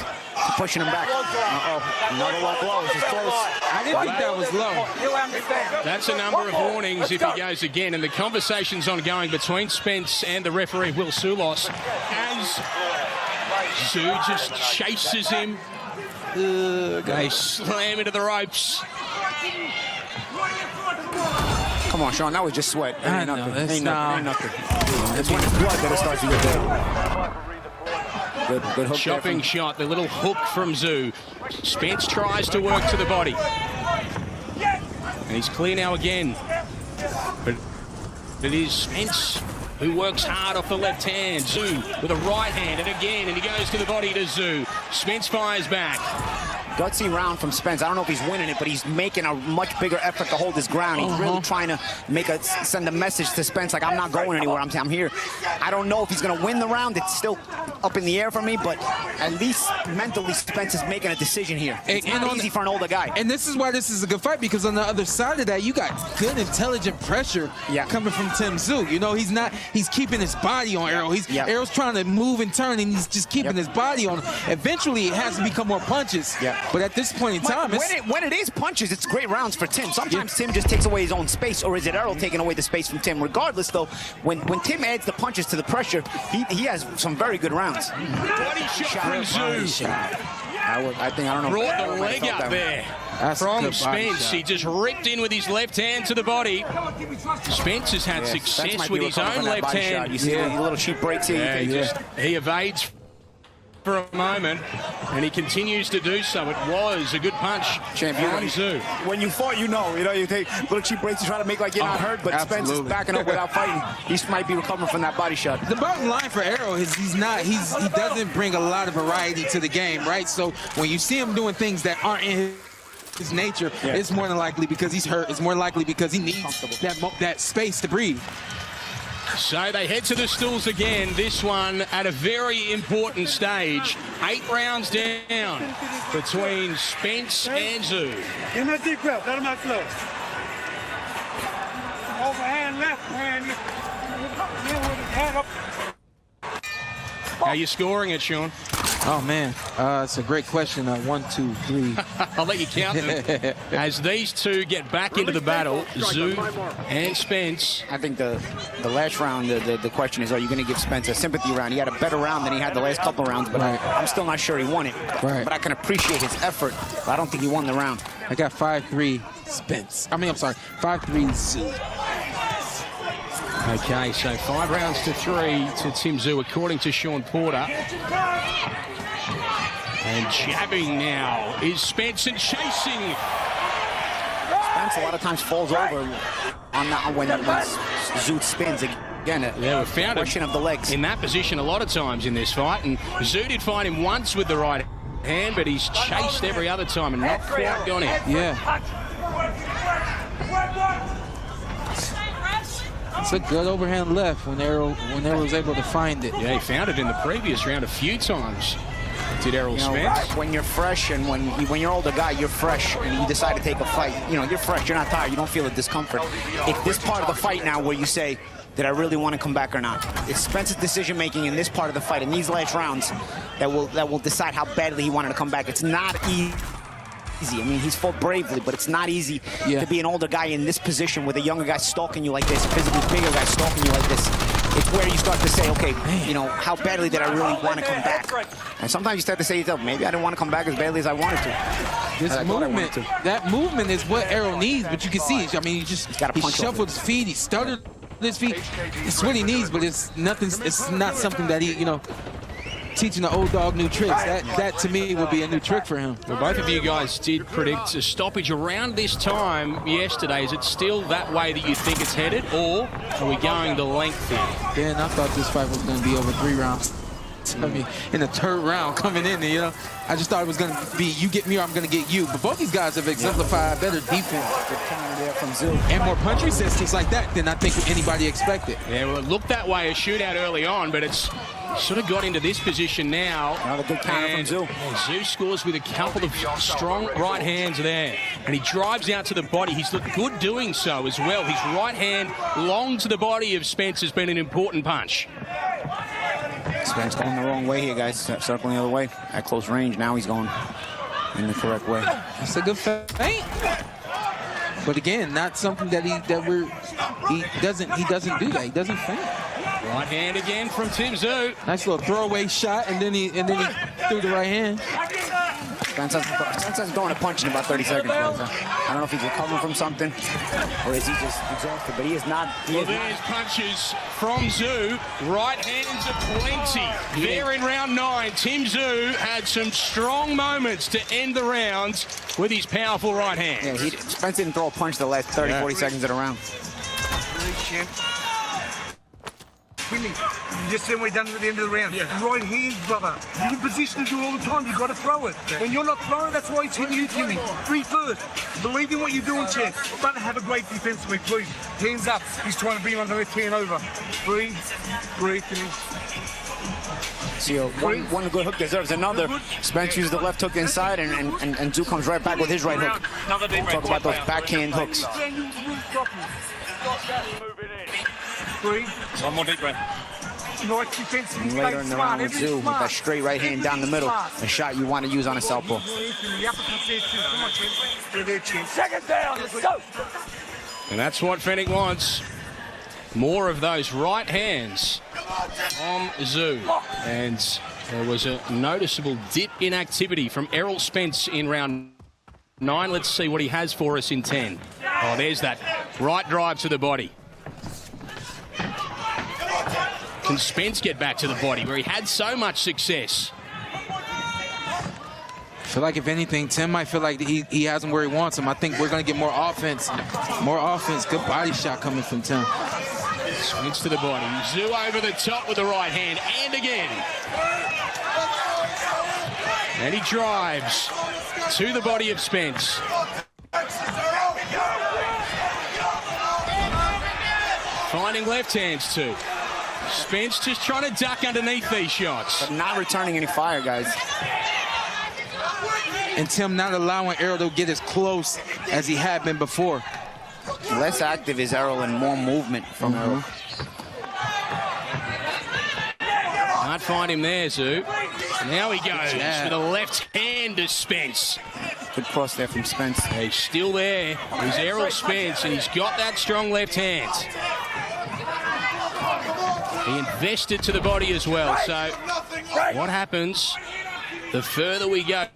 pushing him back. Another low blow. This is close. I didn't think that was low. That's a number of warnings if he goes again. And the conversation's ongoing between Spence and the referee, Will Sulos, as Tszyu just chases him. They slam into the ropes. Come on, Sean, that was just sweat. I know, Ain't nothing. It's when it's blood that it starts to get bad. Good hook. Chopping shot, the little hook from Tszyu. Spence tries to work to the body. And he's clear now again. But it is Spence who works hard off the left hand. Tszyu with a right hand, and again, and he goes to the body to Tszyu. Spence fires back. Gutsy round from Spence. I don't know if he's winning it, but he's making a much bigger effort to hold his ground. He's really trying to send a message to Spence like, I'm not going anywhere. I'm here. I don't know if he's going to win the round. It's still up in the air for me, but at least mentally Spence is making a decision here. It's not easy for an older guy. And this is why this is a good fight, because on the other side of that, you got good, intelligent pressure coming from Tim Tszyu. You know, he's keeping his body on Errol. Errol's trying to move and turn, and he's just keeping his body on him. Eventually, it has to become more punches. But at this point in time, when it is punches, it's great rounds for Tim. Sometimes Tim just takes away his own space, or is it Errol taking away the space from Tim? Regardless, though, when Tim adds the punches to the pressure, he has some very good rounds. Body shot from Tszyu. I don't know. Brought the leg up there. That's a from good body Spence. shot. He just ripped in with his left hand to the body. Spence has had Spence success might with be his recovering own from that left body hand. shot. You see the little cheap breaks here. He evades for a moment, and he continues to do so. It was a good punch from Zoo. When you fought, you take little cheap breaks to try to make like you're not hurt, but Spence is backing up without fighting. He might be recovering from that body shot. The bottom line for Errol is he doesn't bring a lot of variety to the game, right? So when you see him doing things that aren't in his nature, it's more than likely because he's hurt. It's more likely because he needs that space to breathe. So they head to the stools again, this one at a very important stage. 8 rounds down between Spence and Zoo. Give him a deep breath. Let him out slow. Overhand, left hand. With his hand up. How you scoring it, Sean? Oh, man. It's a great question. 1, 2, 3. I'll let you count them. As these two get back into the battle, Zoo and Spence. I think the last round, the question is, are you going to give Spence a sympathy round? He had a better round than he had the last couple rounds, but I'm still not sure he won it. But I can appreciate his effort, but I don't think he won the round. I got 5-3 Spence. I'm sorry, 5-3 Zoo. Okay, so 5 rounds to 3 to Tim Zoo, according to Sean Porter. And jabbing now is Spence and chasing. Spence a lot of times falls over on that when Zoo spins again. We found question of the legs in that position a lot of times in this fight, and Zoo did find him once with the right hand, but he's chased every other time and not quite gone in. Yeah. It's a good overhand left when Errol was able to find it. Yeah, he found it in the previous round a few times. Did Errol Spence? When you're fresh and when you're older guy, you're fresh and you decide to take a fight. You're fresh, you're not tired, you don't feel the discomfort. It's this part of the fight now where you say, did I really want to come back or not? It's Spence's decision making in this part of the fight, in these last rounds, that will decide how badly he wanted to come back. It's not easy. I mean, he's fought bravely, but it's not easy to be an older guy in this position with a younger guy stalking you like this, a physically bigger guy stalking you like this. It's where you start to say, okay, how badly did I really want to come back? And sometimes you start to say to yourself, maybe I didn't want to come back as badly as I wanted to. That movement is what Errol needs, but you can see, I mean, he shuffled his feet, he stuttered his feet. It's what he needs, but it's not something that he, teaching the old dog new tricks. That to me would be a new trick for him. Well, both of you guys did predict a stoppage around this time yesterday. Is it still that way that you think it's headed, or are we going the length here? Dan, I thought this fight was going to be over 3 rounds. I mean, in the 3rd round coming in, I just thought it was going to be you get me or I'm going to get you. But both these guys have exemplified better defense from Zoo and more punch resistance like that than I think anybody expected. Yeah, well, it looked that way, a shootout early on, but it's sort of got into this position now. Another good counter from Zoo. Zoo scores with a couple of strong right hands there. And he drives out to the body. He's looked good doing so as well. His right hand long to the body of Spence has been an important punch. Spence going the wrong way here, guys. Circling the other way. At close range, now he's going in the correct way. That's a good feint. But again, not something that he doesn't do that. He doesn't feint. Right hand again from Tim Zoo. Nice little throwaway shot, and then he threw the right hand. Spence hasn't thrown a punch in about 30 seconds. I don't know if he's recovering from something or is he just exhausted, but he is not. There's punches from Zoo. Right hands aplenty. There in round 9, Tim Zoo had some strong moments to end the round with his powerful right hand. Yeah, Spence didn't throw a punch the last 30, 40 seconds of the round. Just same way done at the end of the round. Right hand, brother. You're in position to do all the time. You've got to throw it. When you're not throwing, that's why he's hitting you, Timmy. 3 first. Believe in what you're doing, champ. But have a great defense for me, please. Hands up. He's trying to beat him on the left hand over. Breathe, Timmy. See, one good hook deserves another. Spence uses the left hook inside, and Zoo comes right back with his right hook. Talk about those backhand hooks. Breathe. One more deep breath. Nice defense. And later in the round with Zoo, with that straight right hand down the middle, a shot you want to use on a southpaw. Second down, let's go. And that's what Fenech wants. More of those right hands from Zoo. And there was a noticeable dip in activity from Errol Spence in round 9. Let's see what he has for us in 10. Oh, there's that right drive to the body. Can Spence get back to the body where he had so much success? I feel like if anything, Tim might feel like he has him where he wants him. I think we're going to get more offense. More offense. Good body shot coming from Tim. Spence to the body. Zoo over the top with the right hand. And again. And he drives to the body of Spence. Finding left hands too. Spence just trying to duck underneath these shots. But not returning any fire, guys. And Tim not allowing Errol to get as close as he had been before. Less active is Errol and more movement from Errol. Can't find him there, Zoo. Now he goes with a left hand to Spence. Good cross there from Spence. He's still there. He's Errol Spence, and he's got that strong left hand. He invested to the body as well. So what happens the further we go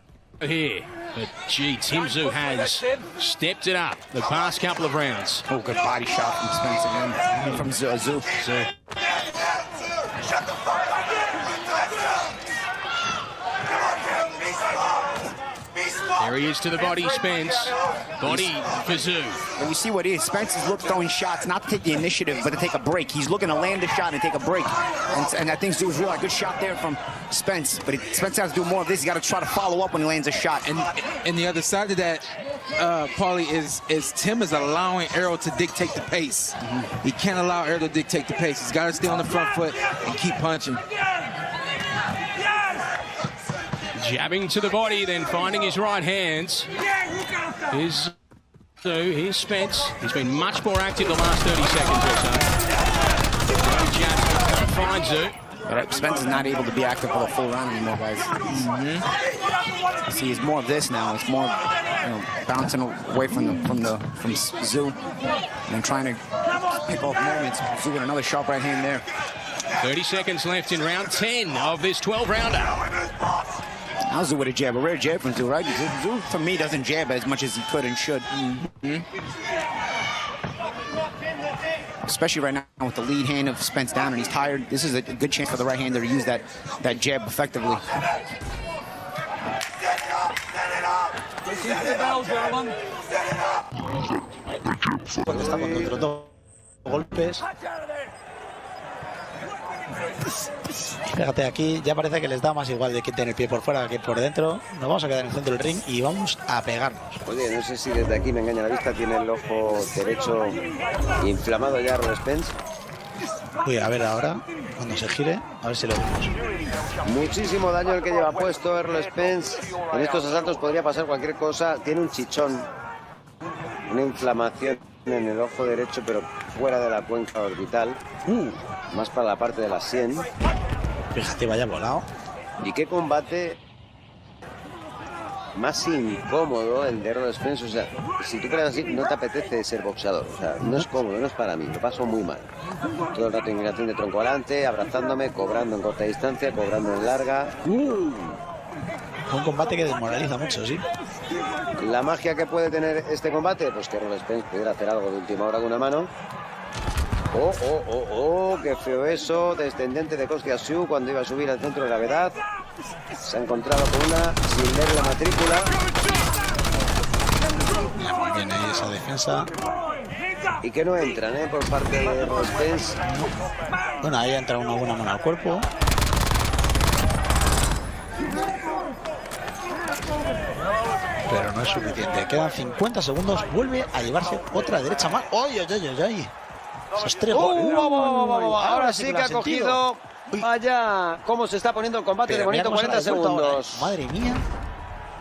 here? But gee, Tim Zoo has stepped it up the past couple of rounds. Oh, good body shot from Spence again. From Zoo. There he is to the body, Spence. Body for Zoo. And you see what it is. Spence is throwing shots, not to take the initiative, but to take a break. He's looking to land a shot and take a break. And I think Zoo's really good shot there from Spence. But Spence has to do more of this. He's got to try to follow up when he lands a shot. And the other side of that, Paulie, is Tim is allowing Errol to dictate the pace. He can't allow Errol to dictate the pace. He's got to stay on the front foot and keep punching. Jabbing to the body, then finding his right hands. Here's Spence. He's been much more active the last 30 seconds or so. No jabs, can't find Zoo. But Spence is not able to be active for the full round anymore, guys. See, it's more of this now. It's more, bouncing away from Zoo and trying to pick off moments. Zoo with another sharp right hand there. 30 seconds left in round 10 of this 12-rounder. Now Zoo with a jab, a rare jab from Zoo, right? Zoo, for me, doesn't jab as much as he could and should. Especially right now with the lead hand of Spence down and he's tired. This is a good chance for the right-hander to use that jab effectively. Fíjate, aquí ya parece que les da más igual de que tener el pie por fuera que por dentro. Nos vamos a quedar en el centro del ring y vamos a pegarnos. Oye, no sé si desde aquí me engaña la vista, tiene el ojo derecho inflamado ya, Errol Spence. Voy a ver ahora, cuando se gire, a ver si lo vemos. Muchísimo daño el que lleva puesto Errol Spence. En estos asaltos podría pasar cualquier cosa. Tiene un chichón, una inflamación en el ojo derecho, pero fuera de la cuenca orbital. Más para la parte de la sien. Fíjate, vaya volado. Y qué combate más incómodo el de Errol Spence. O sea, si tú crees así, no te apetece ser boxeador. O sea, no es cómodo, no es para mí. Lo paso muy mal. Todo el rato inclinación de tronco adelante, abrazándome, cobrando en corta distancia, cobrando en larga. Un combate que desmoraliza mucho, sí. La magia que puede tener este combate, pues que Errol Spence pudiera hacer algo de última hora con una mano. Oh, qué feo eso. Descendente de Kostia Tszyu cuando iba a subir al centro de gravedad. Se ha encontrado con una sin leer la matrícula. Muy bien ahí esa defensa. Y que no entran, por parte de Errol Spence. Bueno, ahí entra una buena mano al cuerpo. Pero no es suficiente. Quedan 50 segundos. Vuelve a llevarse otra derecha más. ¡Ay! Esos tres Ahora sí que ha cogido. Vaya, cómo se está poniendo el combate. Pero de bonito, 40 segundos. Madre mía.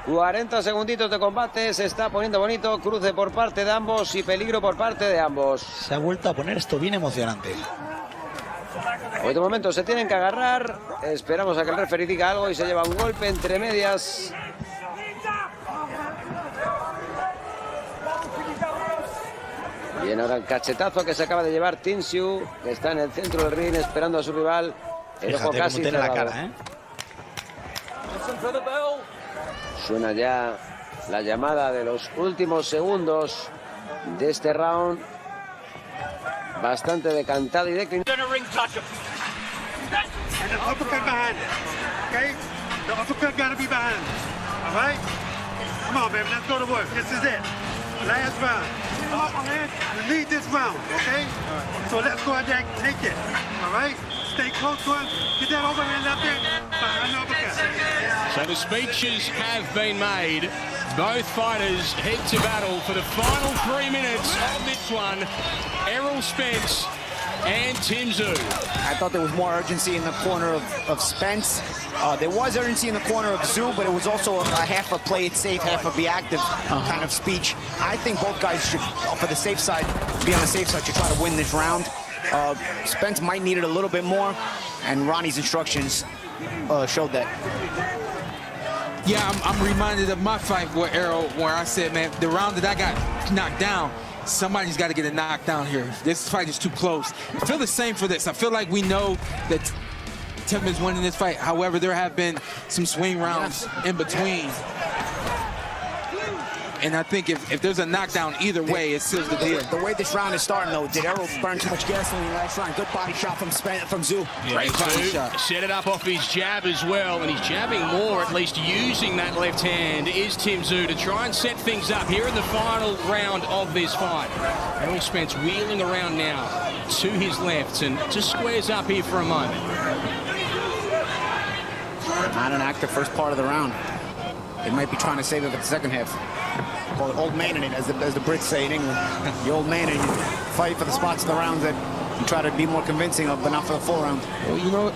40 segunditos de combate. Se está poniendo bonito. Cruce por parte de ambos y peligro por parte de ambos. Se ha vuelto a poner esto bien emocionante. Hoy de momento se tienen que agarrar. Esperamos a que el referee diga algo y se lleva un golpe entre medias. Bien, ahora el cachetazo que se acaba de llevar Tim Tszyu, que está en el centro del ring esperando a su rival. El ojo casi tiene la cerrado. cara, Suena ya la llamada de los últimos segundos de este round. Bastante decantado y declinado. And the uppercut behind it. Okay? The uppercut gotta be behind it. Alright? Come on, baby, let's go to work. This is it. Last round. Come on, my man. We need this round, okay? So let's go out there and take it. Alright? Stay close to him. Get that overhand up there. Behind the uppercut. So the speeches have been made. Both fighters head to battle for the final 3 minutes of this one. Errol Spence and Tim Tszyu. I thought there was more urgency in the corner of Spence. There was urgency in the corner of Tszyu, but it was also a half a play it safe, half a be active kind of speech. I think both guys should, for the safe side, be on the safe side to try to win this round. Spence might need it a little bit more, and Ronnie's instructions showed that. Yeah, I'm reminded of my fight with Errol, where I said, man, the round that I got knocked down, somebody's got to get a knockdown here. This fight is too close. I feel the same for this. I feel like we know that Tim is winning this fight. However, there have been some swing rounds in between. And I think if there's a knockdown either way, it seals the deal. The way this round is starting, though, did Errol burn too much gasoline last round? Good body shot from Tszyu. Great body shot. Set it up off his jab as well, and he's jabbing more, at least using that left hand, is Tim Tszyu to try and set things up here in the final round of this fight. Errol Spence wheeling around now to his left and just squares up here for a moment. Not an active first part of the round. They might be trying to save it for the second half. Call it old man in it, as the Brits say in England. The old man in it. Fight for the spots of the rounds that you try to be more convincing of, but not for the full round. Well, you know,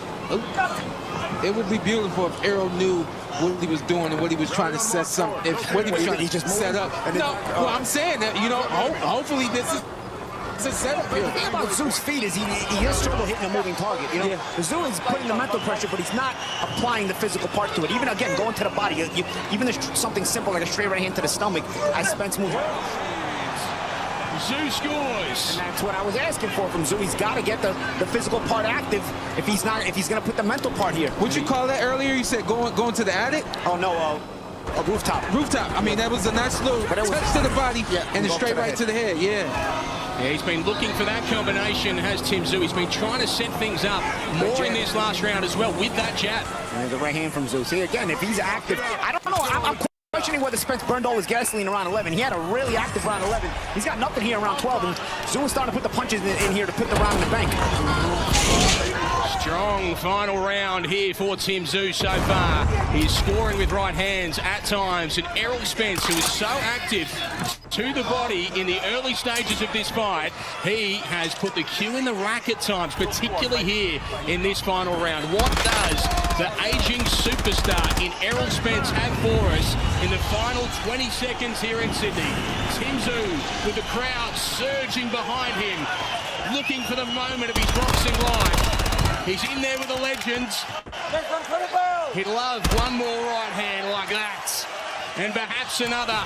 it would be beautiful if Errol knew what he was doing and what he was trying to set up. What he was trying to set up. No, well, I'm saying that, you know, hopefully this is a setup here. The thing about Tszyu's feet is he has trouble hitting a moving target. You know, Tszyu is putting the mental pressure, but he's not applying the physical part to it. Even again, going to the body, even something simple like a straight right hand to the stomach, as Spence moves. Tszyu scores. And that's what I was asking for from Tszyu. He's got to get the physical part active if he's going to put the mental part here. What'd you call that earlier? You said going to the attic? Oh no, a rooftop. Rooftop. I mean, that was a nice little touch to the body and a straight right to the head. Yeah, he's been looking for that combination, has Tim Tszyu. He's been trying to set things up more in this last round as well with that jab. And the right hand from Tszyu. See, again, if he's active, I don't know. I'm questioning whether Spence burned all his gasoline around 11. He had a really active round 11. He's got nothing here around 12. And Tszyu is starting to put the punches in here to put the round in the bank. Strong final round here for Tim Tszyu so far. He's scoring with right hands at times. And Errol Spence, who is so active to the body in the early stages of this fight, he has put the cue in the rack at times, particularly here in this final round. What does the aging superstar in Errol Spence have for us in the final 20 seconds here in Sydney? Tim Tszyu with the crowd surging behind him, looking for the moment of his boxing life. He's in there with the legends. He'd love one more right hand like that. And perhaps another.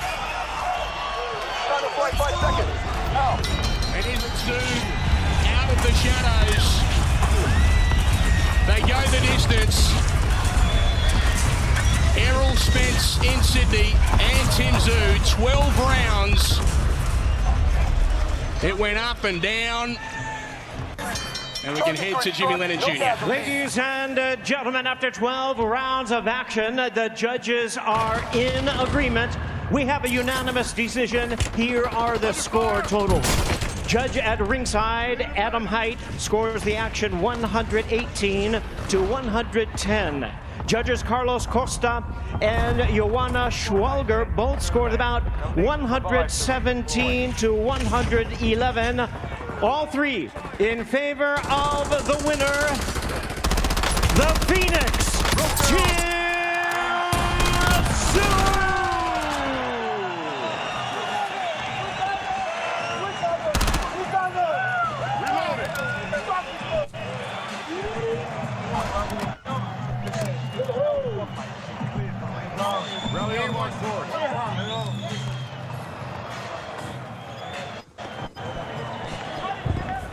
And in Tszyu, out of the shadows. They go the distance. Errol Spence in Sydney and Tim Tszyu, 12 rounds. It went up and down. And we can head to Jimmy Lennon Jr. Ladies and gentlemen, after 12 rounds of action, the judges are in agreement. We have a unanimous decision. Here are the score totals. Judge at ringside, Adam Hite, scores the action 118 to 110. Judges Carlos Costa and Joanna Schwalger both scored about 117 to 111. All three in favor of the winner, the Phoenix, Tim Tszyu.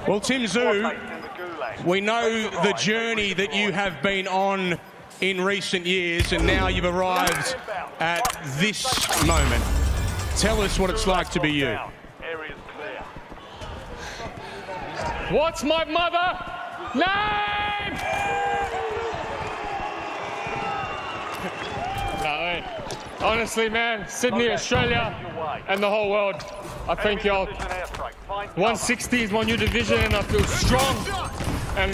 Well, Tim Tszyu, we know the journey that you have been on in recent years, and now you've arrived at this moment. Tell us what it's like to be you. What's my mother name? No, honestly, man, Sydney, Australia, and the whole world, I thank y'all. 160 is my new division, and I feel strong. And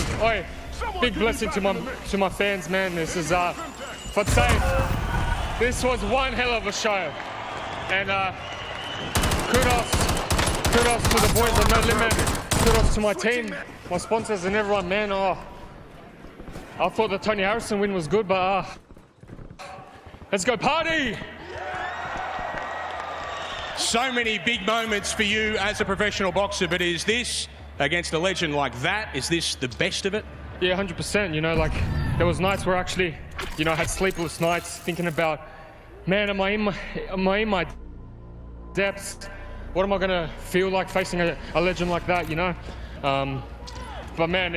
big blessing to my fans, man. This is for saying this was one hell of a show, and kudos to the boys at No Limit. Kudos to my team, my sponsors, and everyone, man. I thought the Tony Harrison win was good, but let's go party! So many big moments for you as a professional boxer, but is this, against a legend like that, is this the best of it? Yeah, 100%. You know, like, there was nights where actually, you know, I had sleepless nights thinking about, man, am I in my depths? What am I gonna feel like facing a legend like that, you know? But man,